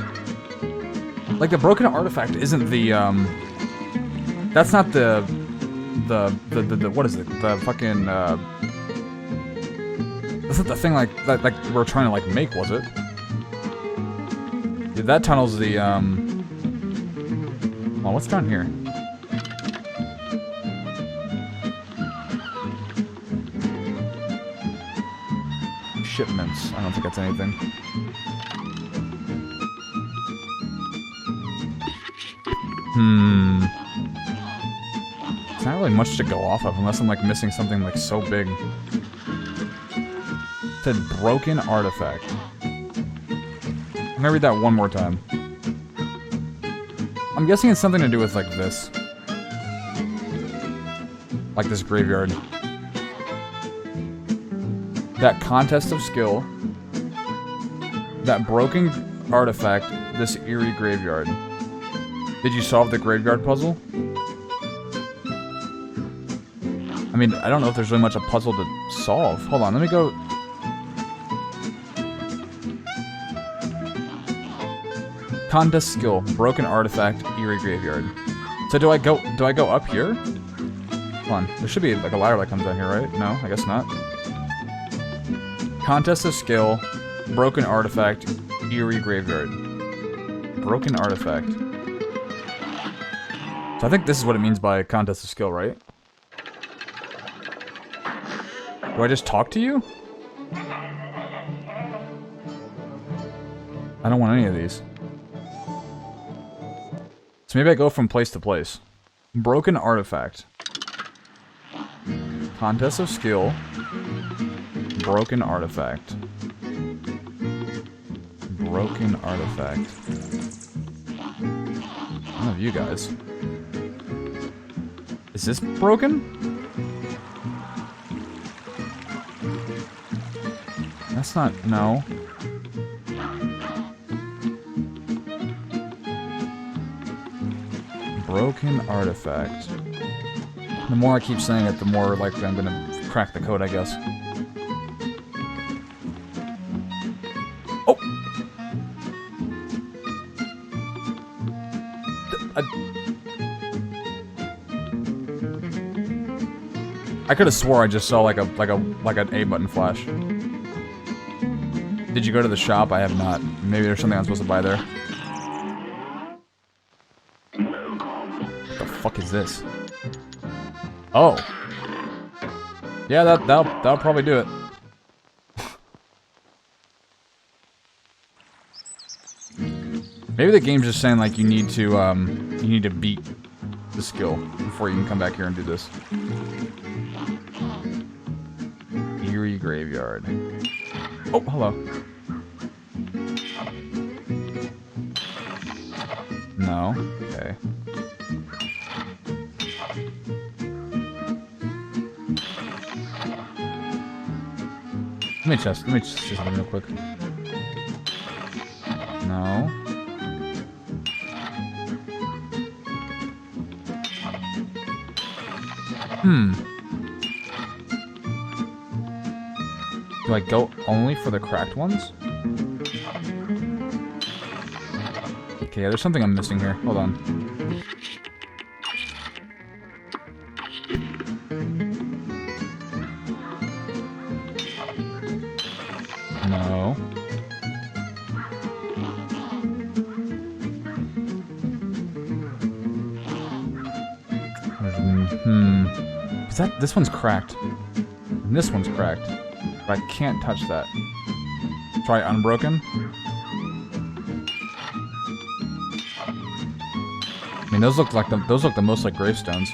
Like, the broken artifact isn't the, that's not the what is it? The fucking, that's not the thing like we're trying to, like, make, was it? Yeah, that tunnel's the, oh, what's down here? Shipments. I don't think that's anything. It's not really much to go off of unless I'm, like, missing something, like, so big. It said broken artifact. I'm gonna read that one more time. I'm guessing it's something to do with, like, this. Like this graveyard. That contest of skill. That broken artifact. This eerie graveyard. Did you solve the graveyard puzzle? I mean, I don't know if there's really much a puzzle to solve. Hold on, let me go... Contest skill, broken artifact, eerie graveyard. So do I go up here? Hold on, there should be like a ladder that comes down here, right? No, I guess not. Contest of skill, broken artifact, eerie graveyard. Broken artifact. So I think this is what it means by contest of skill, right? Do I just talk to you? I don't want any of these. So maybe I go from place to place. Broken artifact. Contest of skill. Broken artifact. Broken artifact. One of you guys. Is this broken? That's not... no. Broken artifact. The more I keep saying it, the more likely I'm gonna crack the code, I guess. Oh! I could have swore I just saw like an A button flash. Did you go to the shop? I have not. Maybe there's something I'm supposed to buy there. What the fuck is this? Oh. Yeah, that'll probably do it. Maybe the game's just saying like you need to beat the skill before you can come back here and do this. Eerie graveyard. Oh, hello. No. Okay. Let me just see something real quick. No. Do I go only for the cracked ones? Okay, yeah, there's something I'm missing here. Hold on. No. This one's cracked. And this one's cracked. But I can't touch that. Try unbroken. mean, those look the most like gravestones.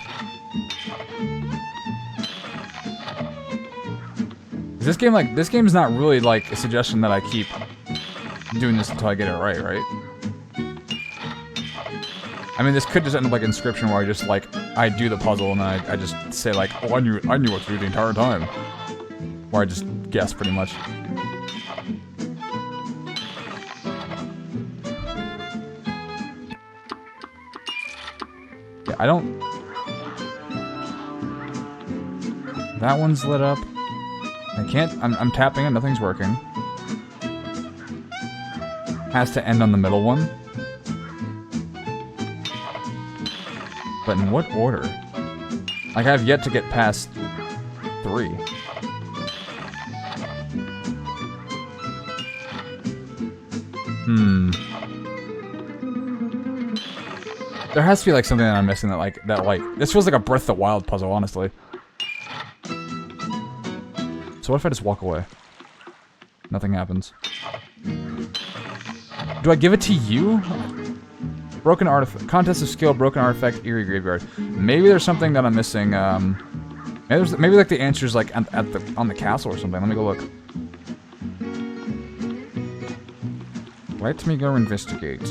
This game's not really like a suggestion that I keep doing this until I get it right? I mean, this could just end up like Inscription, where I just like I do the puzzle and then I just say like, oh, I knew what to do the entire time, or I just guess pretty much. Yeah, I don't. That one's lit up. I can't. I'm tapping it. Nothing's working. Has to end on the middle one. But in what order? Like, I've yet to get past 3. There has to be like something that I'm missing that this feels like a Breath of the Wild puzzle, honestly. So what if I just walk away? Nothing happens. Do I give it to you? Broken artifact. Contest of skill, broken artifact, eerie graveyard. Maybe there's something that I'm missing. Maybe like the answer's like on the castle or something. Let me go look. Let me go investigate.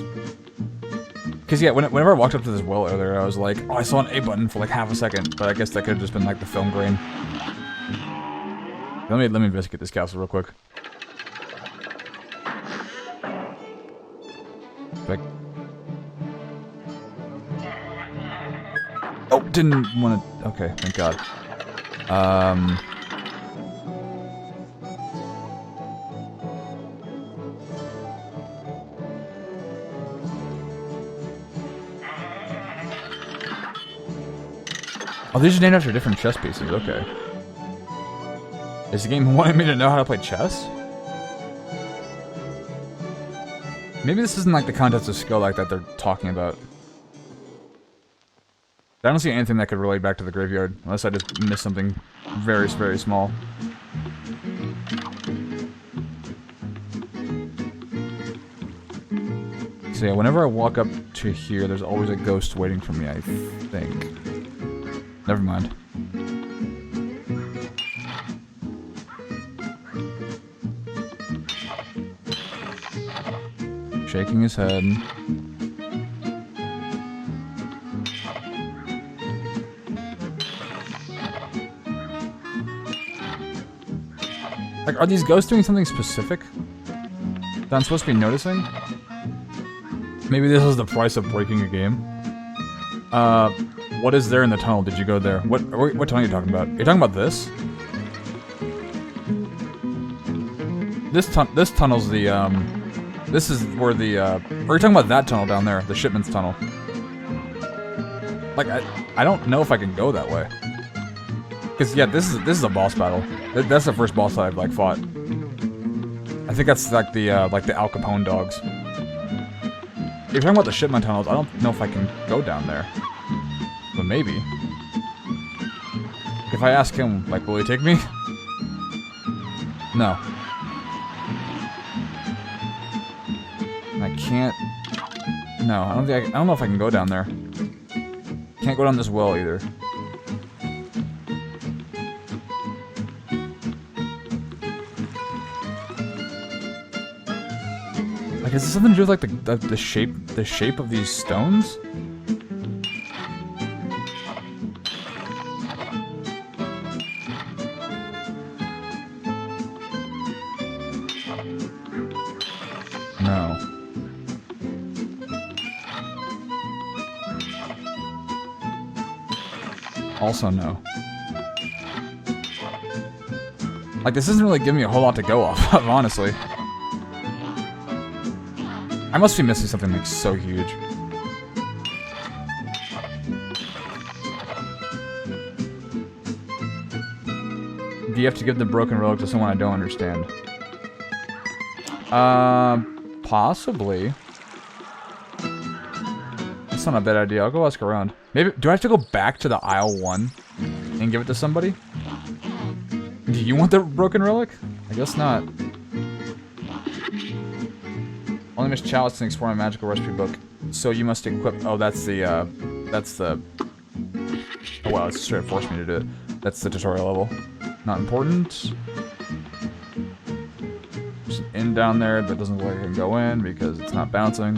Because yeah, whenever I walked up to this well earlier, I was like, oh, I saw an A button for like half a second, but I guess that could have just been like the film grain. Let me investigate this castle real quick. Like, oh, didn't want to. Okay, thank God. Oh, these are named after different chess pieces. Okay. Is the game wanting me to know how to play chess? Maybe this isn't like the contest of skill like that they're talking about. I don't see anything that could relate back to the graveyard, unless I just missed something very, very small. So yeah, whenever I walk up to here, there's always a ghost waiting for me, I think. Never mind. Shaking his head. Like, are these ghosts doing something specific that I'm supposed to be noticing? Maybe this is the price of breaking a game. What is there in the tunnel? Did you go there? What tunnel are you talking about? You're talking about this? This tunnel's the, this is where the, or you're talking about that tunnel down there, the shipment's tunnel. Like, I don't know if I can go that way. Because, yeah, this is a boss battle. That's the first boss that I've, like, fought. I think that's, like, the Al Capone dogs. If you're talking about the shipment tunnels, I don't know if I can go down there. But maybe. If I ask him, like, will he take me? No. I can't... No, I don't know if I can go down there. Can't go down this well, either. Like, is this something to do with, like, the shape of these stones? No. Also no. Like, this isn't really giving me a whole lot to go off of, honestly. I must be missing something, like, so huge. Do you have to give the broken relic to someone I don't understand? Possibly. That's not a bad idea. I'll go ask around. Maybe, do I have to go back to the aisle 1 and give it to somebody? Do you want the broken relic? I guess not. Only Miss Chalice can explore my magical recipe book. So you must equip... Oh, that's the... Oh, wow, it's straight forced me to do it. That's the tutorial level. Not important. There's an inn down there that doesn't look like it can go in because it's not bouncing.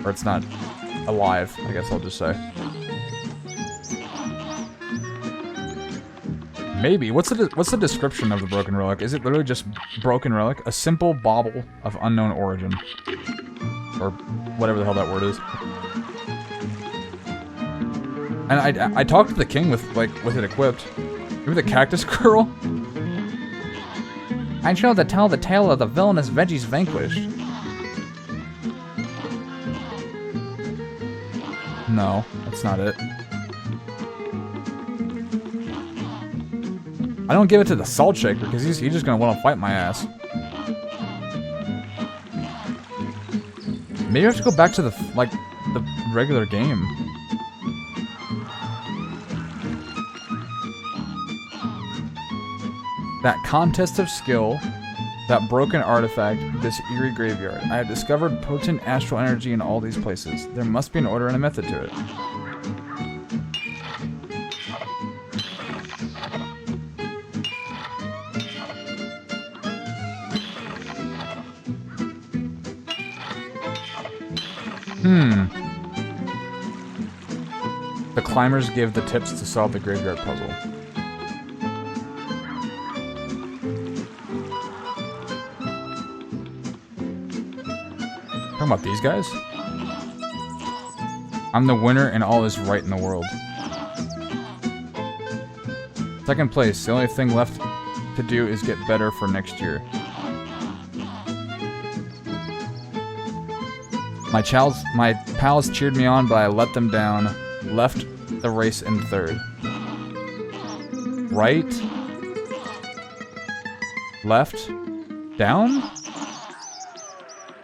Or it's not alive, I guess I'll just say. Maybe. What's the description of the broken relic? Is it literally just broken relic? A simple bauble of unknown origin. Or whatever the hell that word is. And I talked to the king with it equipped. Maybe the cactus girl? I shall tell the tale of the villainous veggies vanquished. No, that's not it. I don't give it to the salt shaker because he's just gonna want to fight my ass. Maybe I have to go back to the regular game. That contest of skill, that broken artifact, this eerie graveyard. I have discovered potent astral energy in all these places. There must be an order and a method to it. The climbers give the tips to solve the graveyard puzzle. Talking about these guys? I'm the winner and all is right in the world. Second place, the only thing left to do is get better for next year. My pals cheered me on, but I let them down. Left the race in third. Right? Left? Down?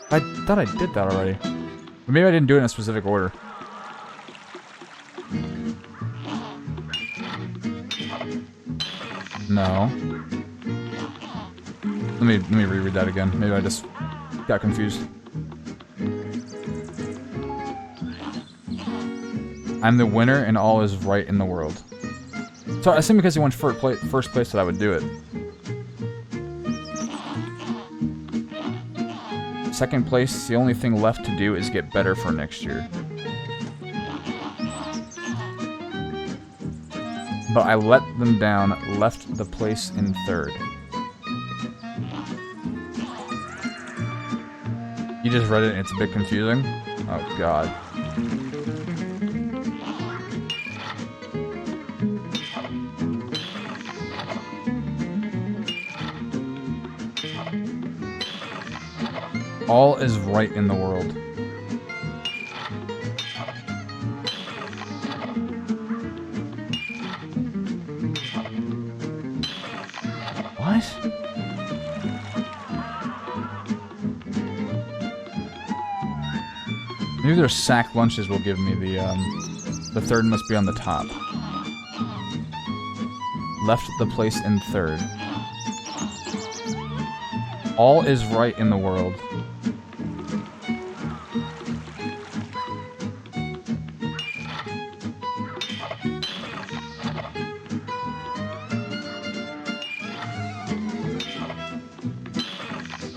I thought I did that already. But maybe I didn't do it in a specific order. No. Let me reread that again. Maybe I just got confused. I'm the winner and all is right in the world. So I assume because he went first place that I would do it. Second place, the only thing left to do is get better for next year. But I let them down, left the place in third. You just read it and it's a bit confusing? Oh god. All is right in the world. What? Maybe their sack lunches will give me the third must be on the top. Left the place in third. All is right in the world.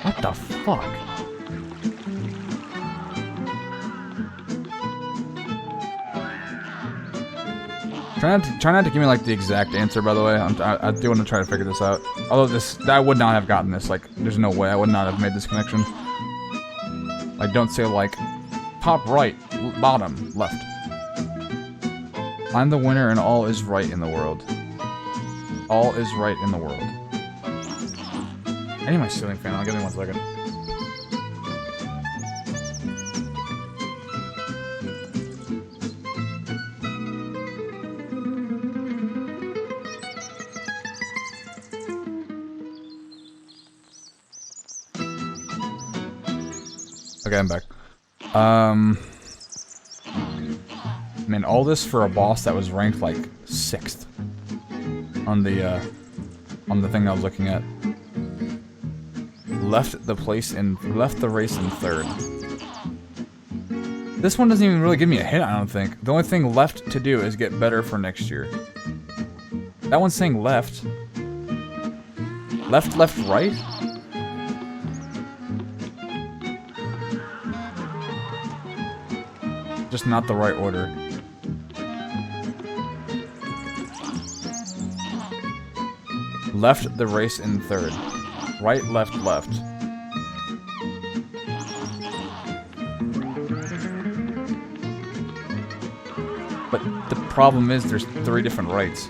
What the fuck? Try not to give me like the exact answer, by the way. I do want to try to figure this out. Although I would not have gotten this. Like, there's no way I would not have made this connection. Like, don't say like top right, bottom left. I'm the winner, and all is right in the world. All is right in the world. I need my ceiling fan. I'll give me 1 second. Okay, I'm back. Man, all this for a boss that was ranked like 6th on the thing I was looking at. Left the race in third. This one doesn't even really give me a hint, I don't think. The only thing left to do is get better for next year. That one's saying left. Left, left, right? Just not the right order. Left the race in third. Right, left, left. But the problem is there's 3 different rights.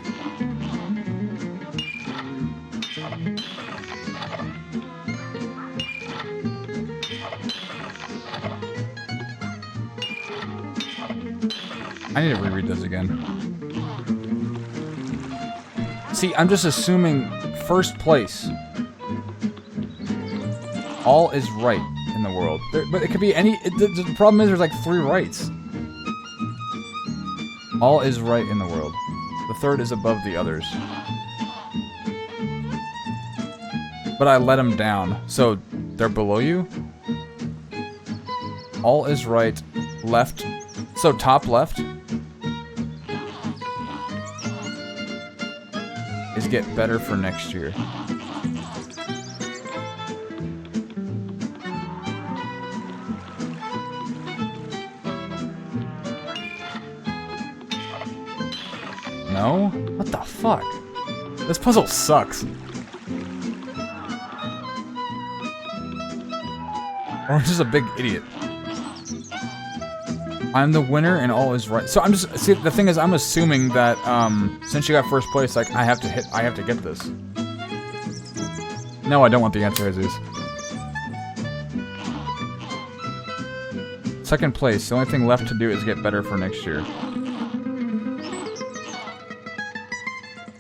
I need to reread this again. See, I'm just assuming first place. All is right in the world. But it could be any... the problem is there's like 3 rights. All is right in the world. The third is above the others. But I let them down. So, they're below you? All is right. Left. So, top left is get better for next year. No? What the fuck? This puzzle sucks. Or I'm just a big idiot. I'm the winner and all is right. So I'm just... See, the thing is, I'm assuming that, since you got first place, like, I have to get this. No, I don't want the answer, Jesus. Second place. The only thing left to do is get better for next year.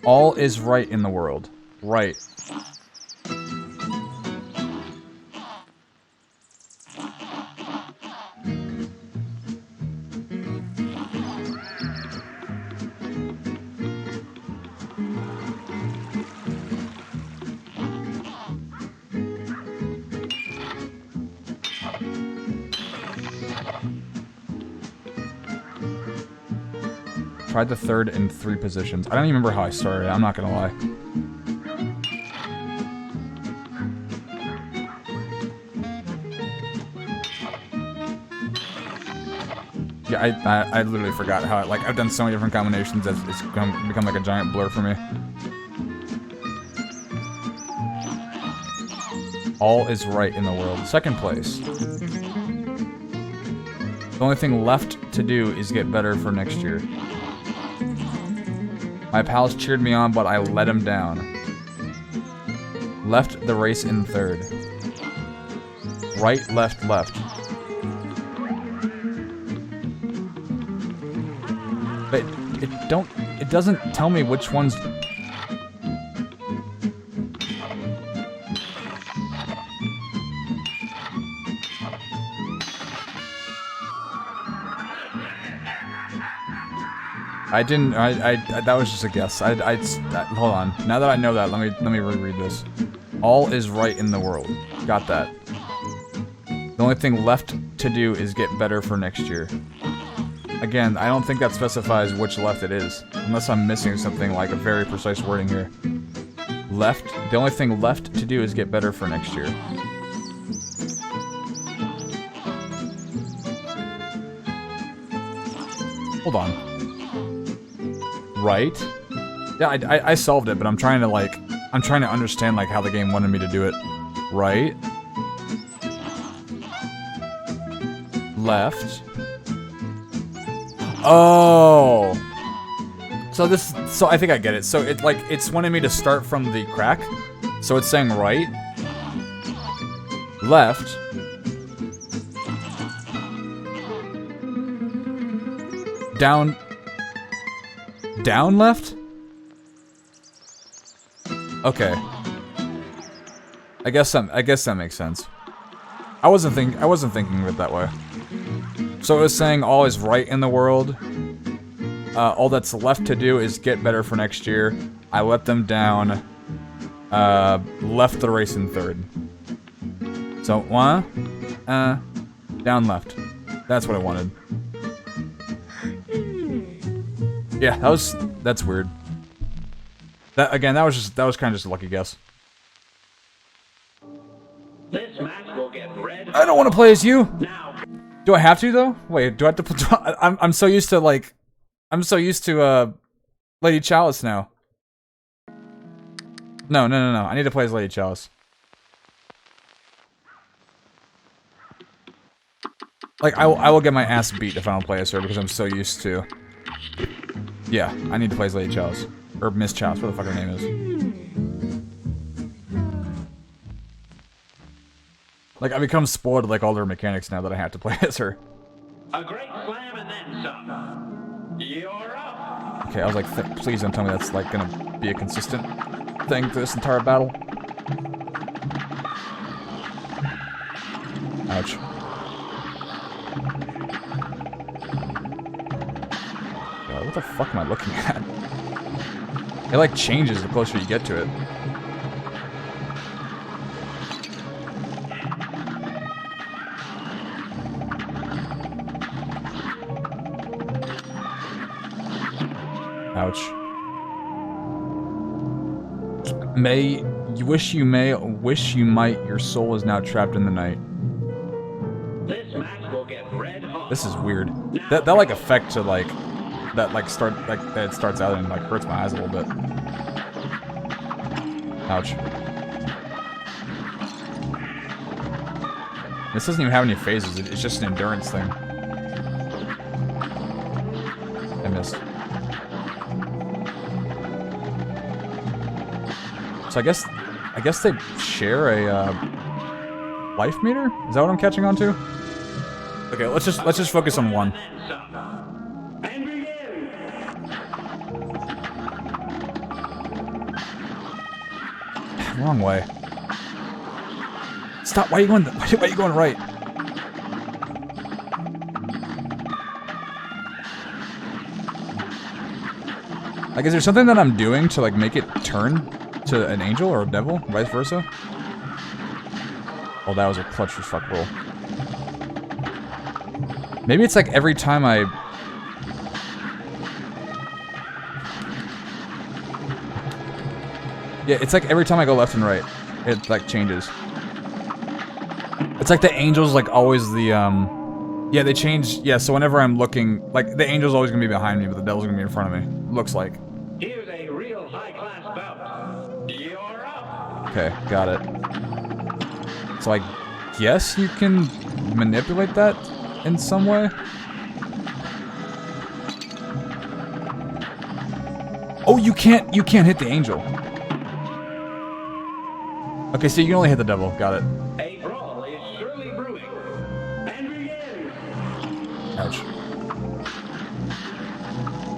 All is right in the world. Right. Tried the third in 3 positions. I don't even remember how I started. I'm not gonna lie. Yeah, I literally forgot how like I've done so many different combinations that it's become like a giant blur for me. All is right in the world. Second place. The only thing left to do is get better for next year. My pals cheered me on, but I let him down. Left the race in third. Right, left, left. But it doesn't tell me which one's... that was just a guess. Hold on. Now that I know that, let me reread this. All is right in the world. Got that. The only thing left to do is get better for next year. Again, I don't think that specifies which left it is. Unless I'm missing something like a very precise wording here. Left. The only thing left to do is get better for next year. Hold on. Right? Yeah, I solved it, but I'm trying to understand, like, how the game wanted me to do it. Right. Left. Oh! So I think I get it. So it's wanting me to start from the crack. So it's saying right. Left. Down... Down left? Okay. I guess that makes sense. I wasn't thinking of it that way. So it was saying all is right in the world. All that's left to do is get better for next year. I let them down. Left the race in third. So down left. That's what I wanted. Yeah, that's weird. That again, that was kind of just a lucky guess. This match will get red. I don't want to play as you. Now, Do I have to though? Wait, do I have to? I'm so used to like, Lady Chalice now. No. I need to play as Lady Chalice. Like, I will get my ass beat if I don't play as her because I'm so used to... Yeah, I need to play as Lady Chalice. Or Miss Chalice, what the fuck her name is. Like, I become spoiled with, like, all her mechanics now that I have to play as her. a great slam and then some. You're up. Okay, I was like, please don't tell me that's, like, gonna be a consistent thing for this entire battle. Ouch. What the fuck am I looking at? It like changes the closer you get to it. Ouch. Wish you might, your soul is now trapped in the night. This match will get red hot. This is weird. That like effect to like that like that it starts out and like hurts my eyes a little bit. Ouch. This doesn't even have any phases, it's just an endurance thing. I missed. So I guess they share a life meter? Is that what I'm catching on to? Okay, let's just focus on one. Wrong way. Stop! Why are you going? Why are you going right? Like, is there something that I'm doing to like make it turn to an angel or a devil, vice versa? Oh, that was a clutch as fuck roll. Maybe it's like every time I... Yeah, it's like every time I go left and right, it like changes. It's like the angel's like always the yeah, they change. Yeah, so whenever I'm looking, like the angel's always gonna be behind me, but the devil's gonna be in front of me. Looks like. Here's a real high-class bout. You're up. Okay, got it. So I guess you can manipulate that in some way. Oh, you can't hit the angel. Okay, so you can only hit the devil. Got it. A brawl is surely brewing. And begin. Ouch.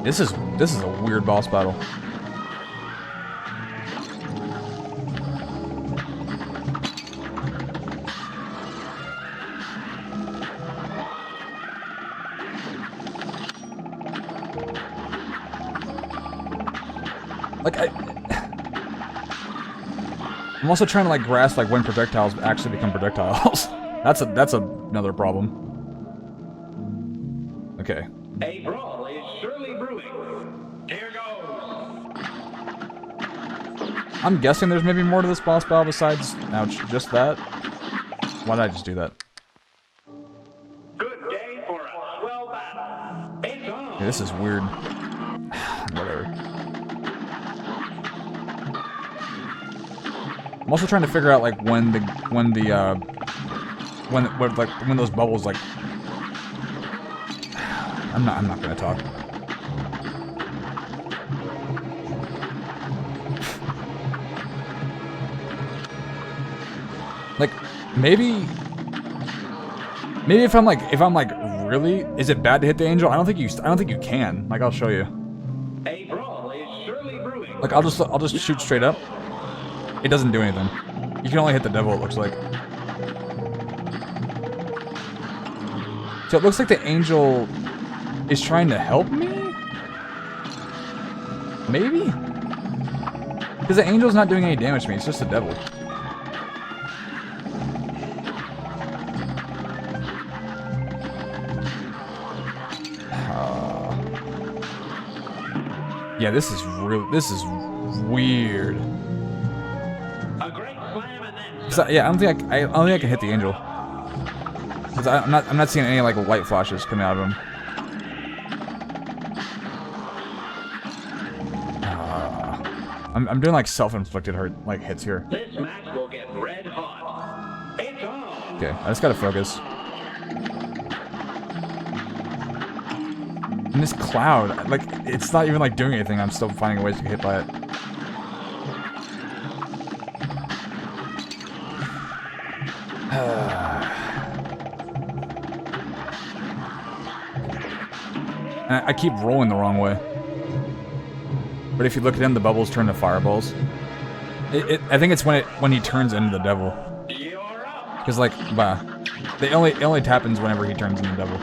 This is a weird boss battle. Like I'm also trying to like grasp like when projectiles actually become projectiles. that's another problem. Okay. A brawl is surely brewing. Here goes. I'm guessing there's maybe more to this boss battle besides, ouch, just that. Why did I just do that? Good day for a swell battle. It's on. Okay, this is weird. Whatever. I'm also trying to figure out like when those bubbles like. I'm not gonna talk. Like maybe if I'm like really, is it bad to hit the angel? I don't think you can. Like I'll show you. A brawl is surely brewing. Like I'll just shoot straight up. It doesn't do anything. You can only hit the devil, it looks like. So it looks like the angel is trying to help me? Maybe? Because the angel's not doing any damage to me, it's just the devil. Yeah, this is weird. A great slam and then 'Cause yeah, I don't think I don't think I can hit the angel. 'Cause I'm not seeing any like light flashes coming out of him. I'm doing like self-inflicted hurt like hits here. this match will get red hot. It's on. Okay, I just gotta focus. And this cloud, like, it's not even like doing anything. I'm still finding ways to get hit by it. And I keep rolling the wrong way. But if you look at him, the bubbles turn to fireballs. I think it's when he turns into the devil. You're up. Because like, bah, it only happens whenever he turns into the devil.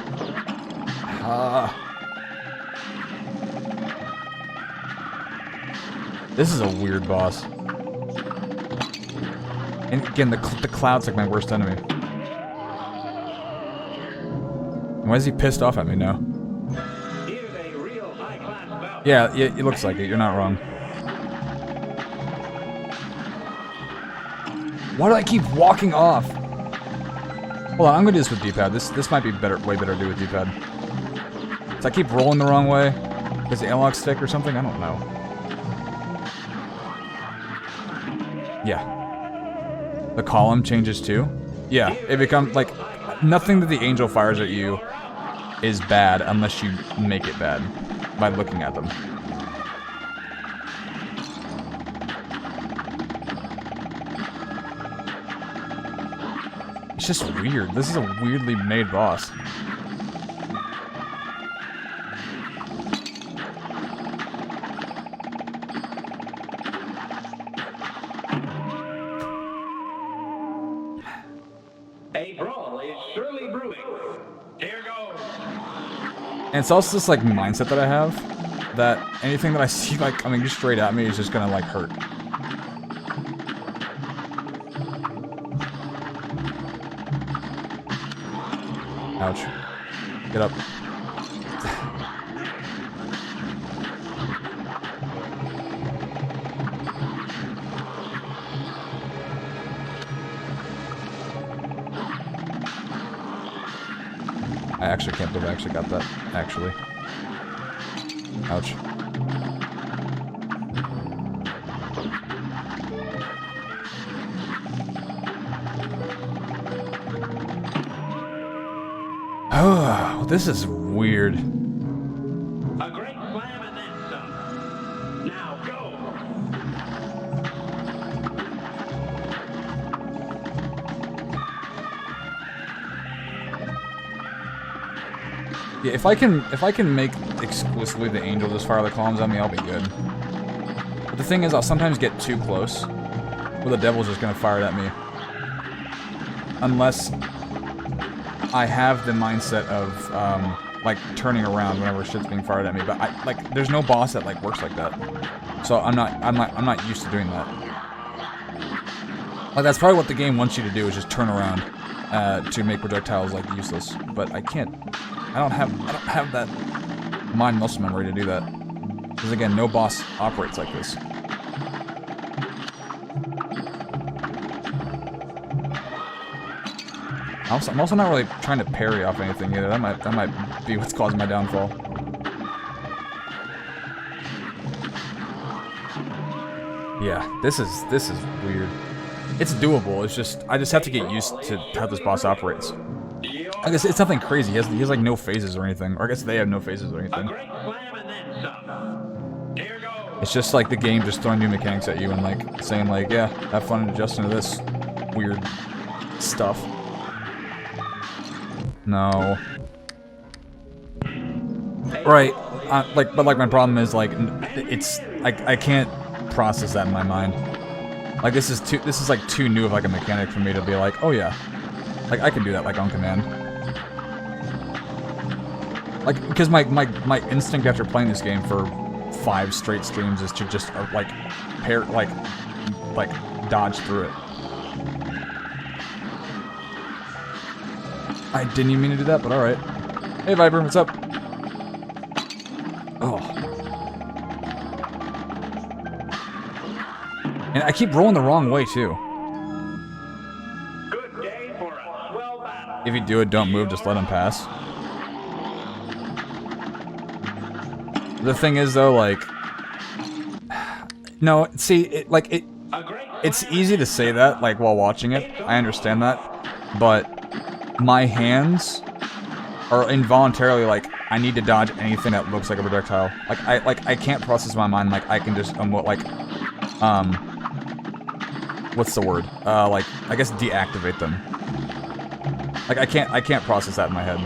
This is a weird boss. And again, the cloud's like my worst enemy. Why is he pissed off at me now? Here's a real high-class bout. Yeah, it looks like it. You're not wrong. Why do I keep walking off? Hold on, I'm gonna do this with D-pad. This might be way better to do with D-pad. So I keep rolling the wrong way. Is the analog stick or something? I don't know. Yeah. The column changes too? Yeah, it becomes like nothing that the angel fires at you is bad unless you make it bad by looking at them. It's just weird. This is a weirdly made boss. A brawl is surely brewing. Here goes. And it's also this like mindset that I have that anything that I see like coming just straight at me is just gonna like hurt. Ouch. Get up. I actually can't believe I actually got that, actually. Ouch. Oh, this is weird. A great slam and then some. Now go. Yeah, if I can make exclusively the angel just fire the columns at me, I'll be good. But the thing is, I'll sometimes get too close, where the devil's just gonna fire it at me. Unless I have the mindset of like turning around whenever shit's being fired at me. But there's no boss that like works like that. So I'm not used to doing that. Like that's probably what the game wants you to do is just turn around to make projectiles like useless. But I can't. I don't have that mind muscle memory to do that. Because again, no boss operates like this. I'm also not really trying to parry off anything either. That might be what's causing my downfall. Yeah, this is weird. It's doable. It's just I just have to get used to how this boss operates. I guess it's nothing crazy. He has like no phases or anything. Or I guess they have no phases or anything. Great slam and then some. Here goes. It's just like the game just throwing new mechanics at you and like saying like, yeah, have fun adjusting to this weird stuff. No. Right. But my problem is like it's I can't process that in my mind. Like this is like too new of like a mechanic for me to be like, oh yeah, like I can do that like on command. Like because my instinct after playing this game for 5 straight streams is to just like dodge through it. I didn't even mean to do that, but alright. Hey Viper, what's up? Oh. And I keep rolling the wrong way, too. Good day for a swell battle. If you do it, don't move, just let him pass. The thing is, though, like... No, see, it's easy to say that, like, while watching it. I understand that. But my hands are involuntarily, like, I need to dodge anything that looks like a projectile. I can't process my mind, like, I can just, what's the word? Like, I guess deactivate them. Like, I can't process that in my head.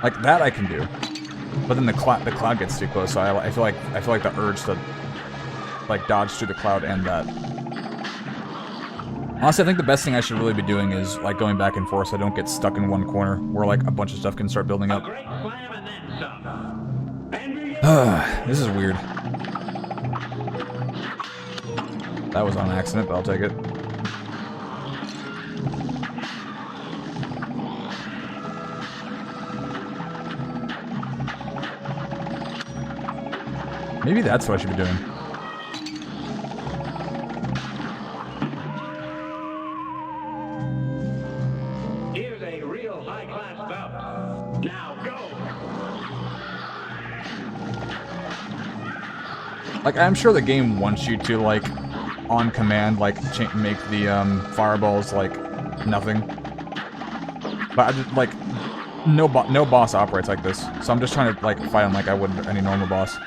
Like, that I can do. But then the cloud gets too close, so I feel like the urge to, like, dodge through the cloud and that. Honestly, I think the best thing I should really be doing is, like, going back and forth so I don't get stuck in one corner where, like, a bunch of stuff can start building up. This is weird. That was on accident, but I'll take it. Maybe that's what I should be doing. Here's a real high-class bout. Now go. Like, I'm sure the game wants you to, like, on command, like, make the fireballs like nothing. But I just, like, no boss operates like this, so I'm just trying to, like, fight him like I would any normal boss.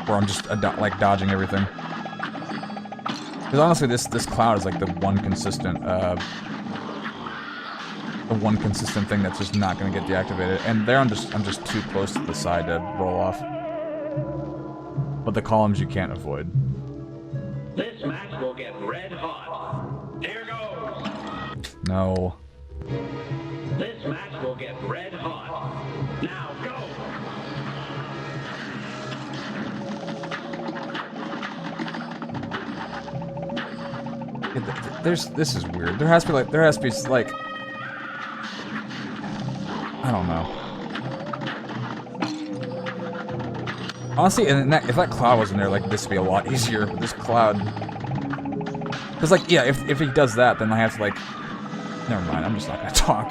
Where I'm just like dodging everything. Because honestly, this cloud is like the one consistent thing that's just not going to get deactivated. And there I'm just too close to the side to roll off. But the columns you can't avoid. This match will get red hot. Here goes. No. This match will get red hot. Now go. This is weird. There has to be like I don't know. Honestly, and if that cloud wasn't there, like, this would be a lot easier. But this cloud, because, like, yeah, if he does that, then I have to, like, never mind. I'm just not gonna talk.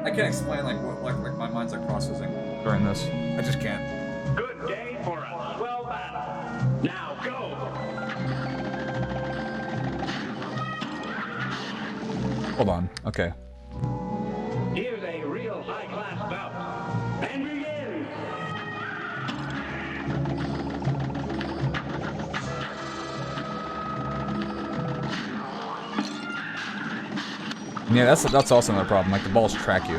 I can't explain like what my mind's like processing during this. I just can't. Good day for a swell battle. Now go. Hold on. Okay. Here's a real high-class bout. And begin. Yeah, that's also another problem. Like, the balls track you.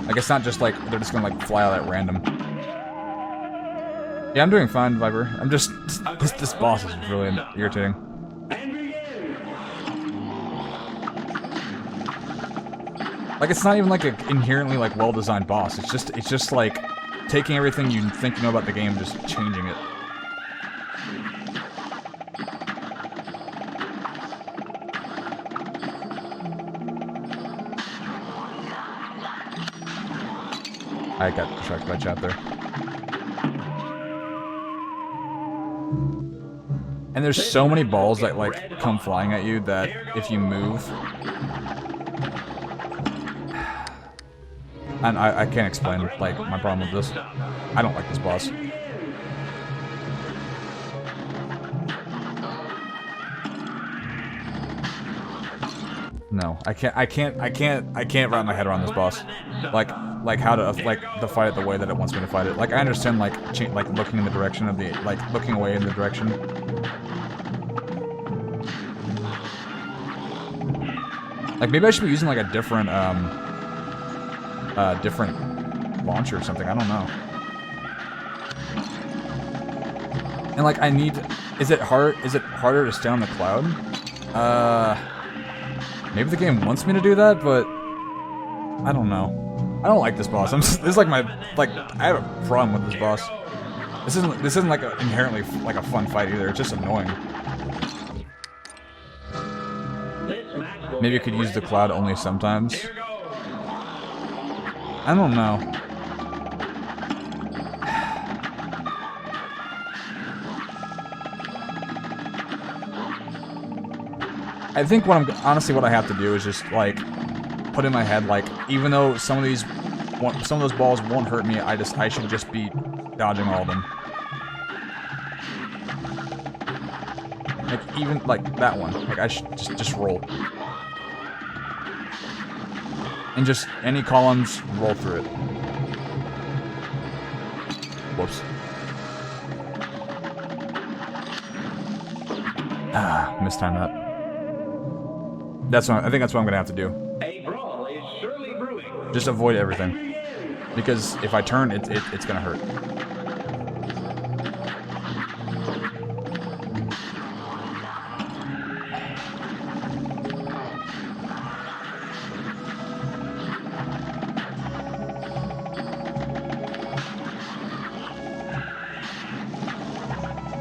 Like, it's not just like they're just gonna like fly out at random. Yeah, I'm doing fine, Viper. I'm just this boss is really irritating. Like, it's not even like an inherently like well-designed boss. It's just like taking everything you think you know about the game, just changing it. I got distracted by chat there. And there's so many balls that like come flying at you that if you move, and I can't explain like my problem with this. I don't like this boss. No, I can't wrap my head around this boss. Like how to to fight it the way that it wants me to fight it. Like, I understand like looking in the direction of the looking away in the direction. Like, maybe I should be using like a different different launcher or something. I don't know. And like, is it harder to stay on the cloud? Maybe the game wants me to do that, but I don't know. I don't like this boss. This is like I have a problem with this boss. This isn't like inherently like a fun fight either. It's just annoying. Maybe you could use the cloud only sometimes. I don't know. I think honestly what I have to do is just like put in my head like even though some of those balls won't hurt me, I should just be dodging all of them. Like even like that one, like I should just roll. And just any columns, roll through it. Whoops. Ah, mistimed that. I think that's what I'm gonna have to do. A brawl is surely brewing. Just avoid everything. Because if I turn, it's gonna hurt.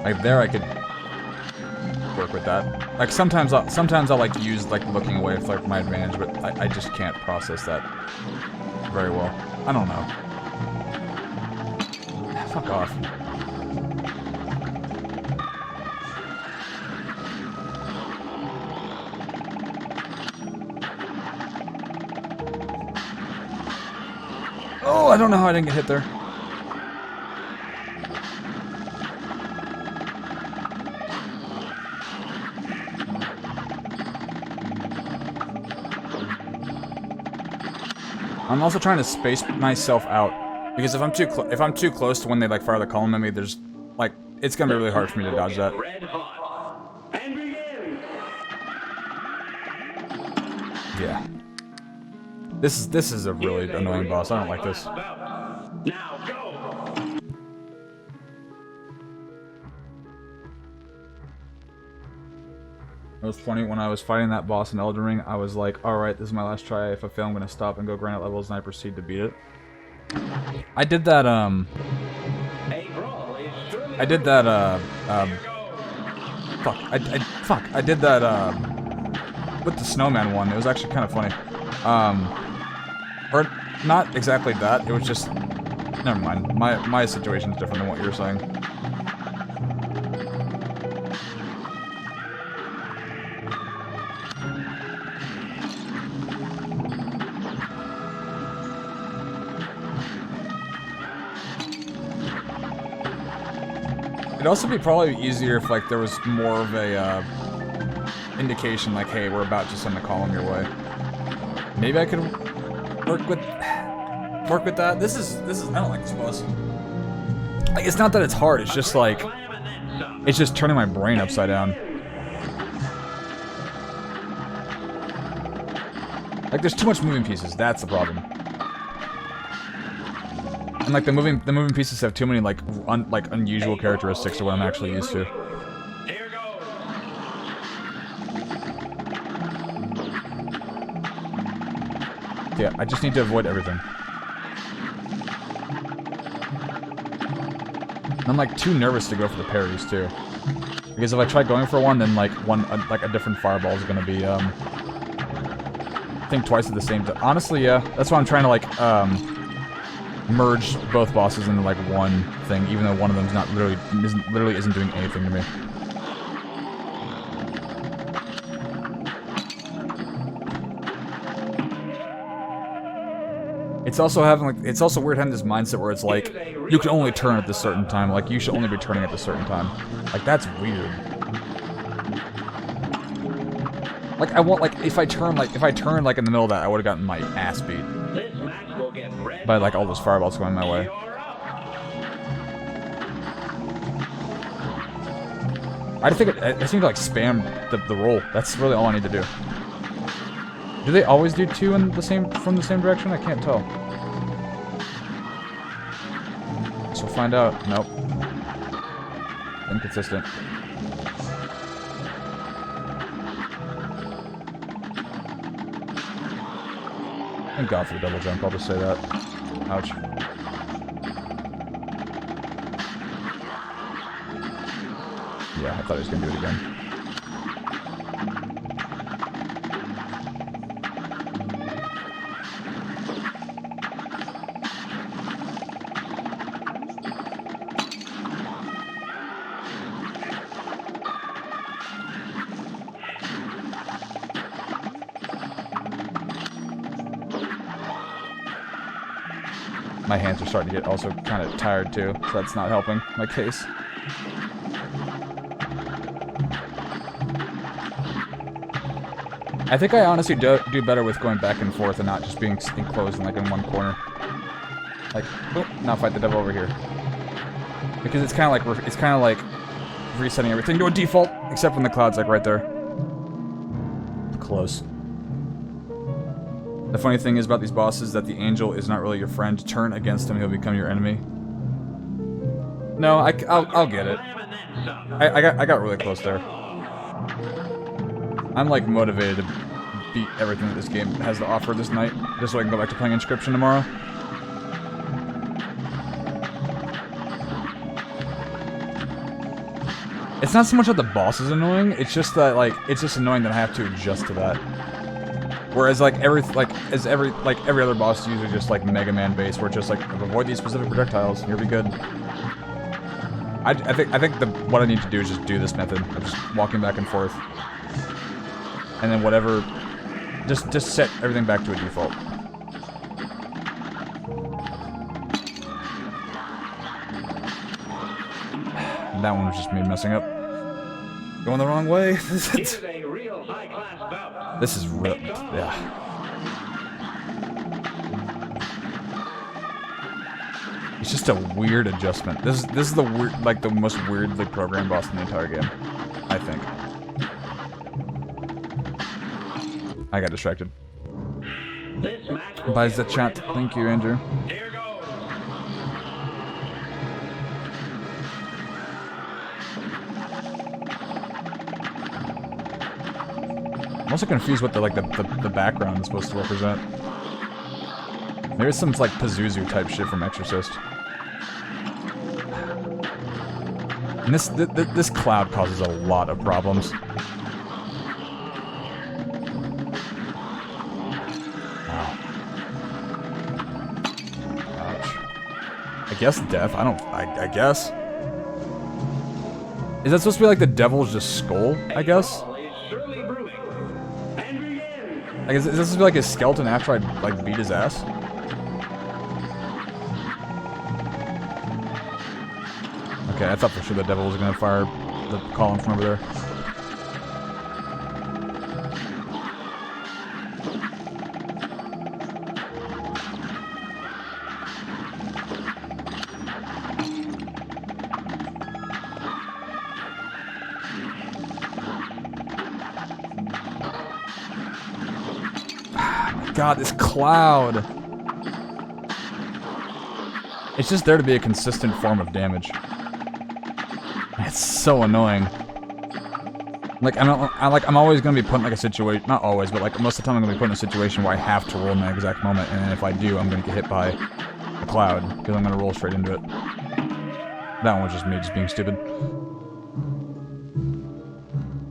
Like there I could work with that. Like sometimes I'll like use like looking away for like my advantage, but I just can't process that very well. I don't know. Fuck off. Oh, I don't know how I didn't get hit there. I'm also trying to space myself out because if I'm too close to when they like fire the column at me, there's like it's gonna be really hard for me to dodge that. Red hot. And begin. Yeah. This is a really annoying boss. I don't like this. Now go. It was funny when I was fighting that boss in Elden Ring. I was like, all right, this is my last try. If I fail, I'm gonna stop and go grind out levels, and I proceed to beat it. I did that. Fuck. I did that. With the snowman one. It was actually kind of funny. Or not exactly that. It was just. Never mind. My situation's different than what you were saying. It'd also be probably easier if like there was more of a indication like, hey, we're about to send a column your way. Maybe I could work with that. This is I don't like this boss. Like it's not that it's hard, it's just like it's just turning my brain upside down. Like there's too much moving pieces, that's the problem. And like the moving pieces have too many like unusual characteristics to what I'm actually used to. Here goes. Yeah, I just need to avoid everything. And I'm like too nervous to go for the parries too, because if I try going for one, then like a different fireball is gonna be think twice at the same time. Honestly, yeah, that's why I'm trying to like merge both bosses into like one thing, even though one of them's not literally isn't doing anything to me. It's also weird having this mindset where it's like you can only turn at this certain time, like you should only be turning at this certain time. Like that's weird. Like I want if I turn like in the middle of that, I would have gotten my ass beat. This match will get red By like all those fireballs going my way. I just need to like spam the roll. That's really all I need to do. Do they always do two from the same direction? I can't tell. So we'll find out. Nope. Inconsistent. Thank God for the double jump, I'll just say that. Ouch. Yeah, I thought he was gonna do it again. My hands are starting to get also kind of tired too, so that's not helping my case. I think I honestly do better with going back and forth and not just being enclosed in like in one corner. Like, oh, now fight the devil over here. Because it's kind of like resetting everything to a default, except when the cloud's like right there. Close. The funny thing is about these bosses is that the angel is not really your friend. Turn against him, he'll become your enemy. No, I'll get it. I got really close there. I'm like motivated to beat everything that this game has to offer this night, just so I can go back to playing Inscription tomorrow. It's not so much that the boss is annoying, it's just that like it's just annoying that I have to adjust to that. Whereas like every other boss is usually just like Mega Man based, where it's just like avoid these specific projectiles and you'll be good. I think what I need to do is just do this method of just walking back and forth. And then whatever, just set everything back to a default. That one was just me messing up. Going the wrong way. This is real, yeah. It's just a weird adjustment. This is the weird, like the most weirdly programmed boss in the entire game, I think. I got distracted. Buys the chat. Thank you, Andrew. Here goes. I'm also confused what the background is supposed to represent. Maybe it's some like Pazuzu type shit from Exorcist. And this cloud causes a lot of problems. I guess death. I guess. Is that supposed to be like the devil's just skull? I guess. Like, is this supposed to be like his skeleton after I like beat his ass? Okay, I thought for sure the devil was gonna fire the column from over there. God, this cloud. It's just there to be a consistent form of damage. It's so annoying. Like I'm always gonna be put in like a situation, not always, but like most of the time I'm gonna be put in a situation where I have to roll in that exact moment, and if I do, I'm gonna get hit by a cloud because I'm gonna roll straight into it. That one was just me just being stupid.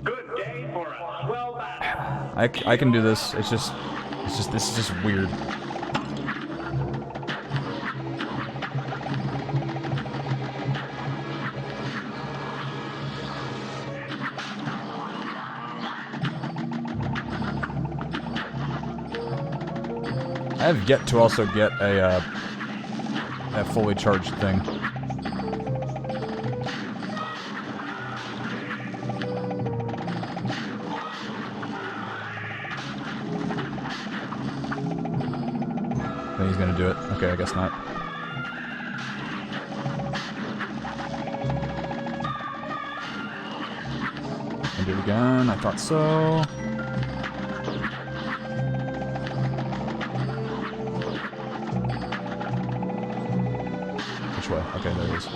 Good day for a swell battle. I can do this. This is just weird. I have yet to also get a fully charged thing. I think he's gonna do it. Okay, I guess not. Can do it again. I thought so. Which way? Okay, there it is.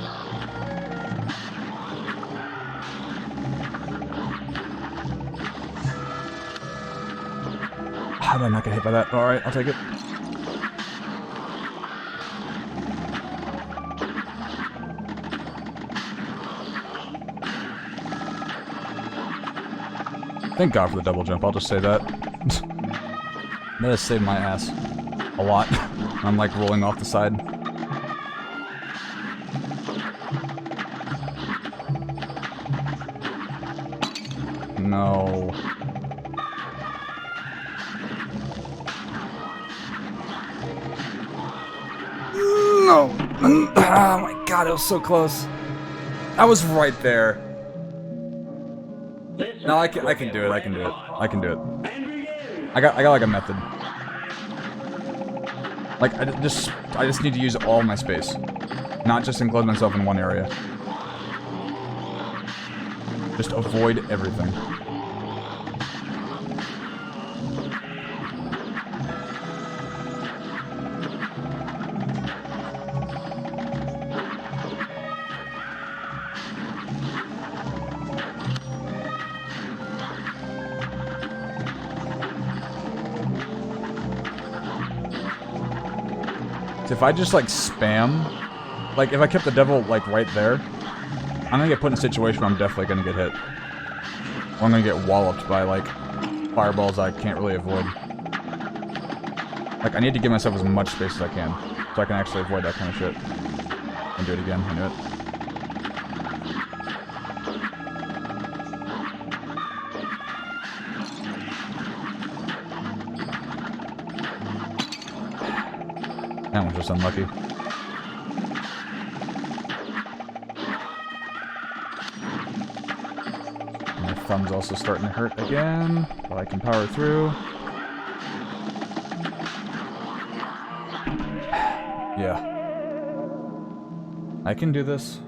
How did I not get hit by that? Alright, I'll take it. Thank God for the double jump, I'll just say that. That has saved my ass. A lot. I'm like rolling off the side. No. No! Oh my god, it was so close. I was right there. No, I can do it. I can do it. I can do it. I got like a method. Like I just need to use all my space, not just enclose myself in one area. Just avoid everything. If I just like spam, like if I kept the devil like right there, I'm gonna get put in a situation where I'm definitely gonna get hit. Or I'm gonna get walloped by like fireballs I can't really avoid. Like I need to give myself as much space as I can, so I can actually avoid that kind of shit. And do it again, I knew it. That one's just unlucky. My thumb's also starting to hurt again, but I can power through. Yeah. I can do this.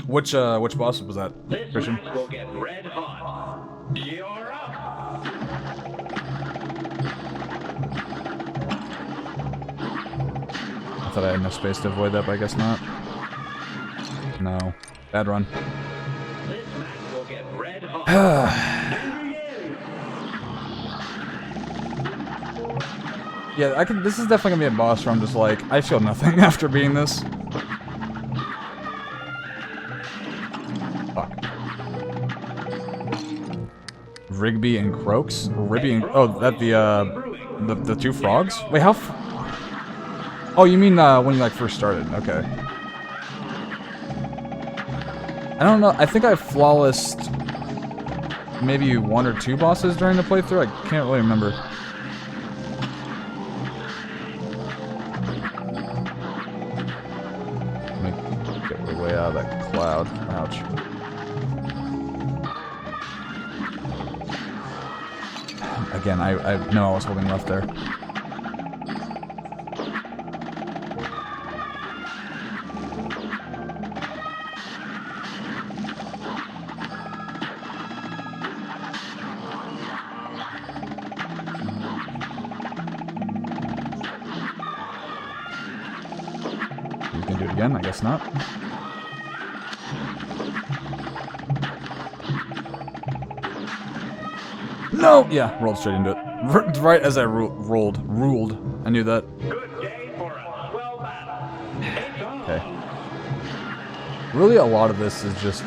Which boss was that, Christian? This match will get red hot. You're up. I thought I had enough space to avoid that, but I guess not. No. Bad run. This match will get red hot. Yeah, I can. This is definitely gonna be a boss where I'm just like, I feel nothing after beating this. Fuck. Rigby and Croaks? Rigby and that the two frogs? Wait, how? Oh, you mean when you like first started? Okay. I don't know. I think I flawlessed maybe 1 or 2 bosses during the playthrough. I can't really remember. Let me get way out of that cloud. Ouch. Again, I know I was holding left there. You can do it again, I guess not. No! Yeah, rolled straight into it. Right as I ruled. I knew that. Good day for a swell battle. It's on. Okay. Really, a lot of this is just,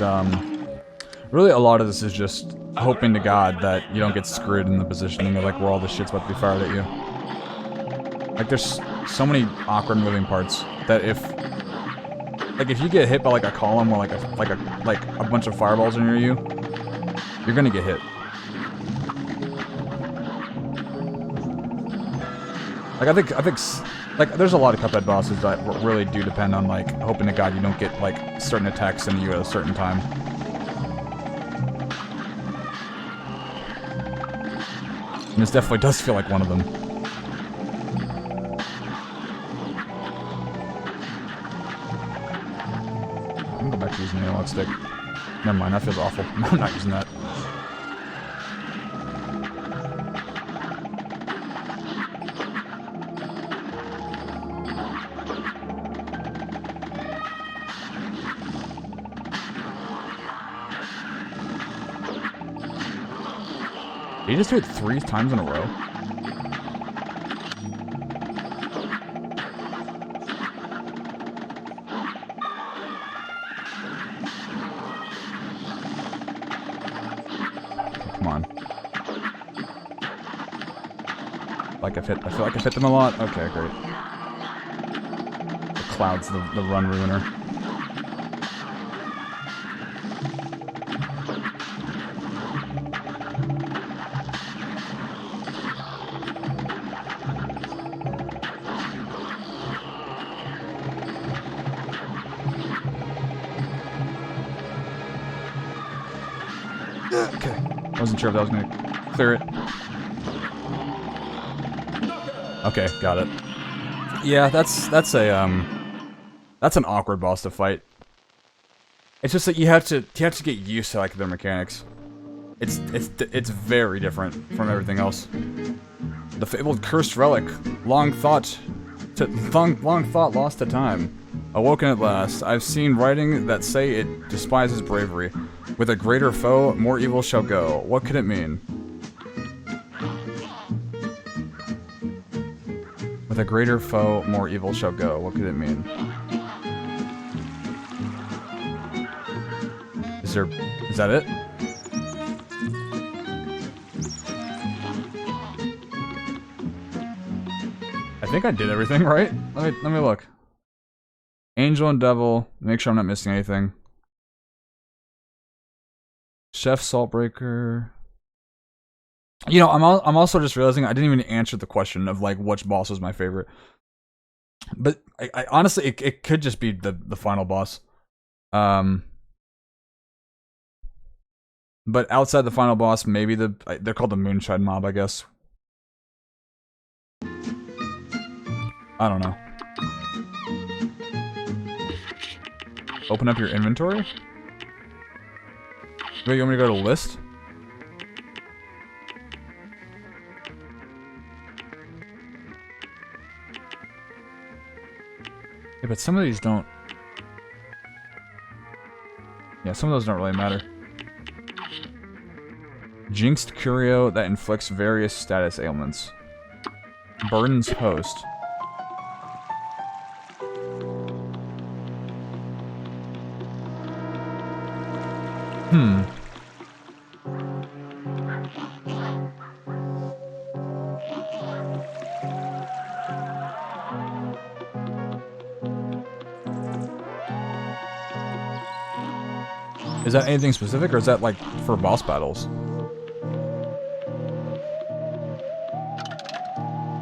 hoping to God that you don't get screwed in the positioning of, like, where all the shit's about to be fired at you. Like, there's so many awkward moving parts that if you get hit by, like, a column or, like a bunch of fireballs near you, you're gonna get hit. Like, I think, like, there's a lot of Cuphead bosses that really do depend on, like, hoping to God you don't get, like, certain attacks in you at a certain time. And this definitely does feel like one of them. I'm gonna go back to using the analog stick. Never mind, that feels awful. I'm not using that. Did you just do it 3 times in a row? Come on. I feel like I've hit them a lot. Okay, great. The cloud's the run ruiner. Okay. Wasn't sure if that was gonna clear it. Okay, got it. Yeah, that's an awkward boss to fight. It's just that you have to get used to like their mechanics. It's very different from everything else. The fabled cursed relic, long thought lost to time. Awoken at last, I've seen writing that say it despises bravery. With a greater foe, more evil shall go. What could it mean? With a greater foe, more evil shall go. What could it mean? Is that it? I think I did everything right. Let me look. Angel and Devil. Make sure I'm not missing anything. Chef Saltbreaker. You know, I'm also just realizing I didn't even answer the question of like which boss was my favorite. But I honestly, it could just be the final boss. But outside the final boss, maybe they're called the Moonshine Mob, I guess. I don't know. Open up your inventory? Wait, you want me to go to list? Yeah, but some of these don't... Yeah, some of those don't really matter. Jinxed Curio that inflicts various status ailments. Burdens host. Is that anything specific, or is that like for boss battles?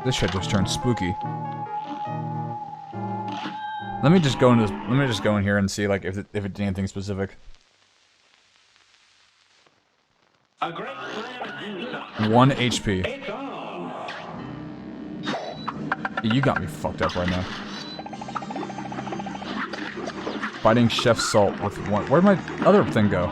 This shit just turned spooky. Let me just go in here and see like if it did anything specific. A great plan. 1 HP. It's on. You got me fucked up right now. Fighting Chef Salt with one. Where'd my other thing go?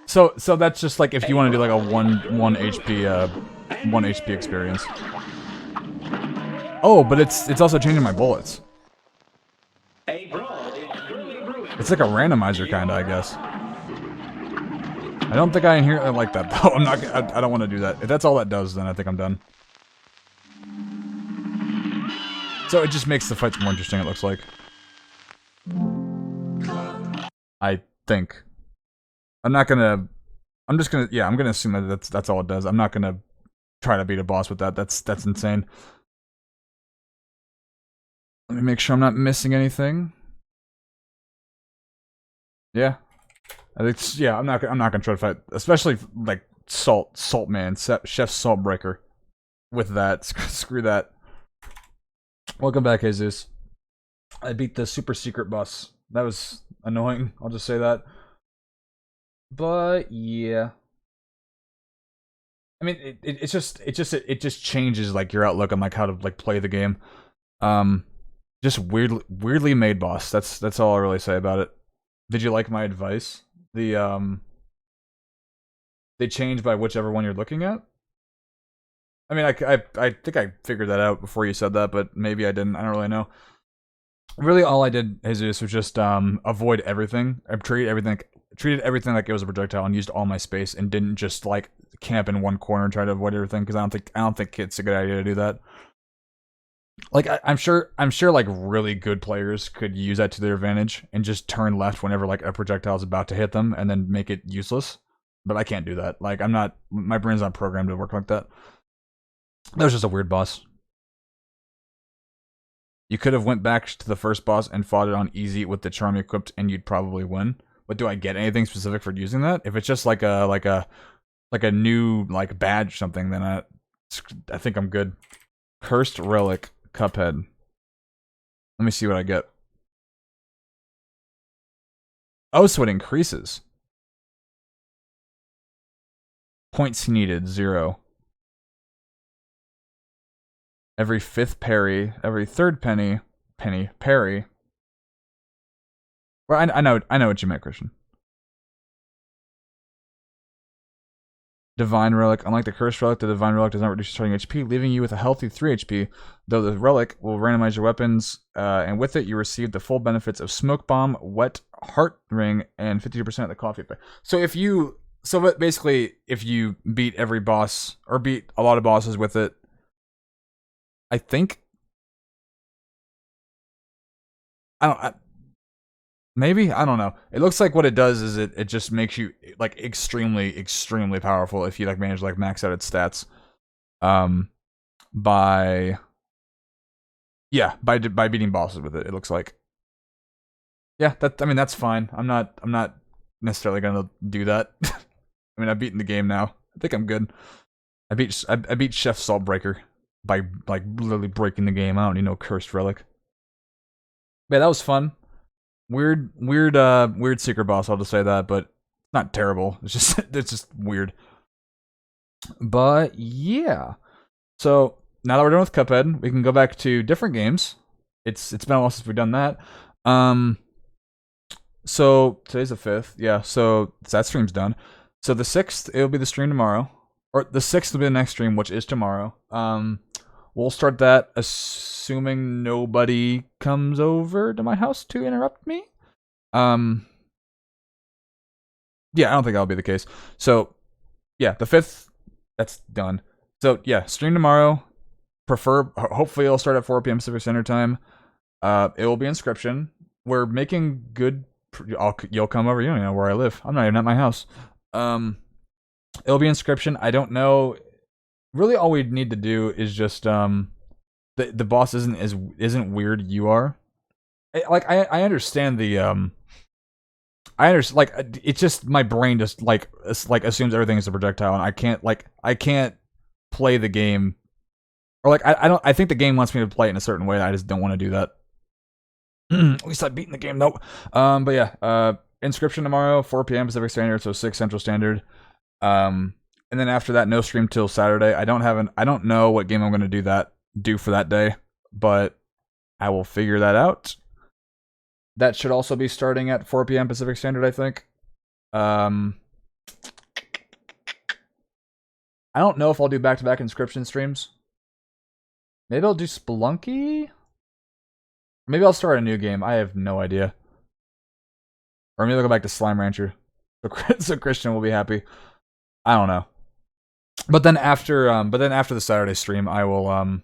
So that's just like if you want to do like a 1 HP experience. Oh, but it's also changing my bullets. A brawl is truly brewing. It's like a randomizer kinda, I guess. I don't think I inherently like that though. I don't want to do that. If that's all that does, then I think I'm done. So it just makes the fights more interesting, it looks like. I think. I'm just gonna assume that that's all it does. I'm not gonna try to beat a boss with that. That's insane. Let me make sure I'm not missing anything. Yeah. I think, yeah, I'm not gonna try to fight, especially like Salt Man, Chef Saltbreaker. With that, screw that. Welcome back, Jesus. I beat the super secret boss. That was annoying. I'll just say that. But yeah, I mean, it just changes like your outlook on like how to like play the game. Just weirdly made boss. That's all I really say about it. Did you like my advice? They change by whichever one you're looking at. I mean, I think I figured that out before you said that, but maybe I didn't. I don't really know. Really, all I did, Jesus, was just avoid everything. I treated everything like it was a projectile and used all my space and didn't just like camp in one corner and try to avoid everything because I don't think it's a good idea to do that. Like I'm sure like really good players could use that to their advantage and just turn left whenever like a projectile is about to hit them and then make it useless. But I can't do that. Like my brain's not programmed to work like that. That was just a weird boss. You could have went back to the first boss and fought it on easy with the charm equipped and you'd probably win. But do I get anything specific for using that? If it's just like a new like badge or something, then I think I'm good. Cursed Relic, Cuphead. Let me see what I get. Oh, so it increases. Points needed, 0. Every 5th parry, every 3rd parry. Well, I know what you meant, Christian. Divine Relic. Unlike the Cursed Relic, the Divine Relic does not reduce your starting HP, leaving you with a healthy 3 HP, though the Relic will randomize your weapons, and with it, you receive the full benefits of Smoke Bomb, Wet Heart Ring, and 52% of the coffee effect. So basically, if you beat every boss, or beat a lot of bosses with it, I think... Maybe? I don't know. It looks like what it does is it just makes you like extremely, extremely powerful if you like manage to like max out its stats. By beating bosses with it, it looks like. Yeah, that's fine. I'm not necessarily gonna do that. I mean, I've beaten the game now. I think I'm good. I beat Chef Saltbreaker by like literally breaking the game. I don't need no Cursed Relic. Yeah, that was fun. Weird secret boss, I'll just say that, but not terrible. It's just weird. But yeah. So now that we're done with Cuphead, we can go back to different games. It's been a while since we've done that. So today's the 5th, yeah, so that stream's done. So the 6th, it'll be the stream tomorrow. Or the 6th will be the next stream, which is tomorrow. We'll start that assuming nobody comes over to my house to interrupt me. Yeah, I don't think that'll be the case. So, yeah, the 5th, that's done. So, yeah, stream tomorrow. Hopefully it'll start at 4 p.m. Pacific Standard Time. It will be Inscription. We're making good... You'll come over, you don't even know where I live. I'm not even at my house. It'll be Inscription. I don't know... Really, all we need to do is just the boss isn't weird. You are, I understand the I understand, like, it's just my brain just like assumes everything is a projectile, and I can't play the game, or like I think the game wants me to play it in a certain way. And I just don't want to do that. At least I've beaten the game. Nope. But yeah, Inscription tomorrow, 4 p.m. Pacific Standard, so 6 Central Standard. And then after that, no stream till Saturday. I don't know what game I'm gonna do for that day, but I will figure that out. That should also be starting at 4 p.m. Pacific Standard, I think. I don't know if I'll do back-to-back Inscription streams. Maybe I'll do Spelunky? Maybe I'll start a new game. I have no idea. Or maybe I'll go back to Slime Rancher. So Christian will be happy. I don't know. But then after the Saturday stream, I'll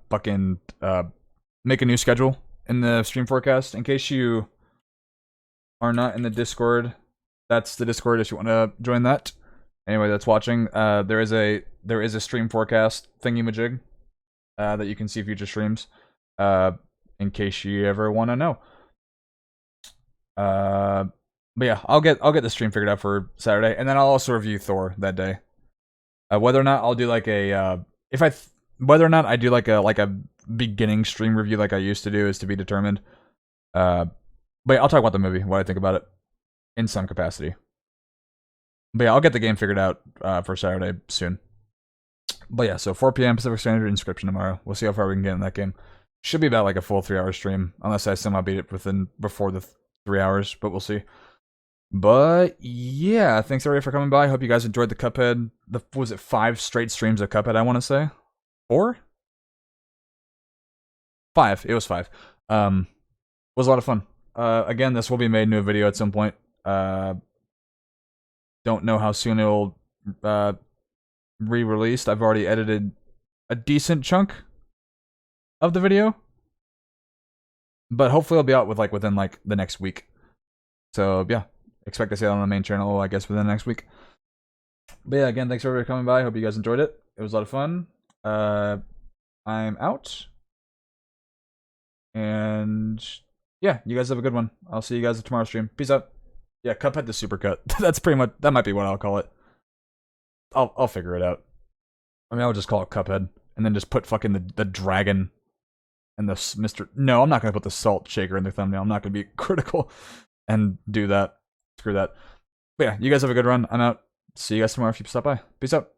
fucking make a new schedule in the stream forecast. In case you are not in the Discord, that's the Discord if you want to join that. Anyway, that's watching. There is a stream forecast thingy-majig that you can see future streams. In case you ever want to know. But yeah, I'll get the stream figured out for Saturday, and then I'll also review Thor that day. Whether or not I'll do like a whether or not I do like a beginning stream review like I used to do is to be determined. But yeah, I'll talk about the movie, what I think about it, in some capacity. But yeah, I'll get the game figured out for Saturday soon. But yeah, so 4 p.m. Pacific Standard, Inscription tomorrow. We'll see how far we can get in that game. Should be about like a full 3-hour stream, unless I somehow beat it before the 3 hours, but we'll see. But yeah, thanks everybody for coming by. Hope you guys enjoyed the Cuphead. Was it 5 straight streams of Cuphead, I want to say? 4? 5. It was 5. Was a lot of fun. Again, this will be made into a video at some point. Don't know how soon it'll re-released. I've already edited a decent chunk of the video, but hopefully it'll be out within the next week. So yeah, expect to see it on the main channel, I guess, within the next week. But yeah, again, thanks everybody for coming by. Hope you guys enjoyed it. It was a lot of fun. I'm out, and yeah, you guys have a good one. I'll see you guys at tomorrow's stream. Peace out. Yeah, Cuphead the Supercut. That's pretty much, that might be what I'll call it. I'll figure it out. I mean, I'll just call it Cuphead, and then just put fucking the dragon and the Mr. No, I'm not gonna put the salt shaker in the thumbnail. I'm not gonna be critical and do that. Screw that. But yeah, you guys have a good run. I'm out. See you guys tomorrow if you stop by. Peace out.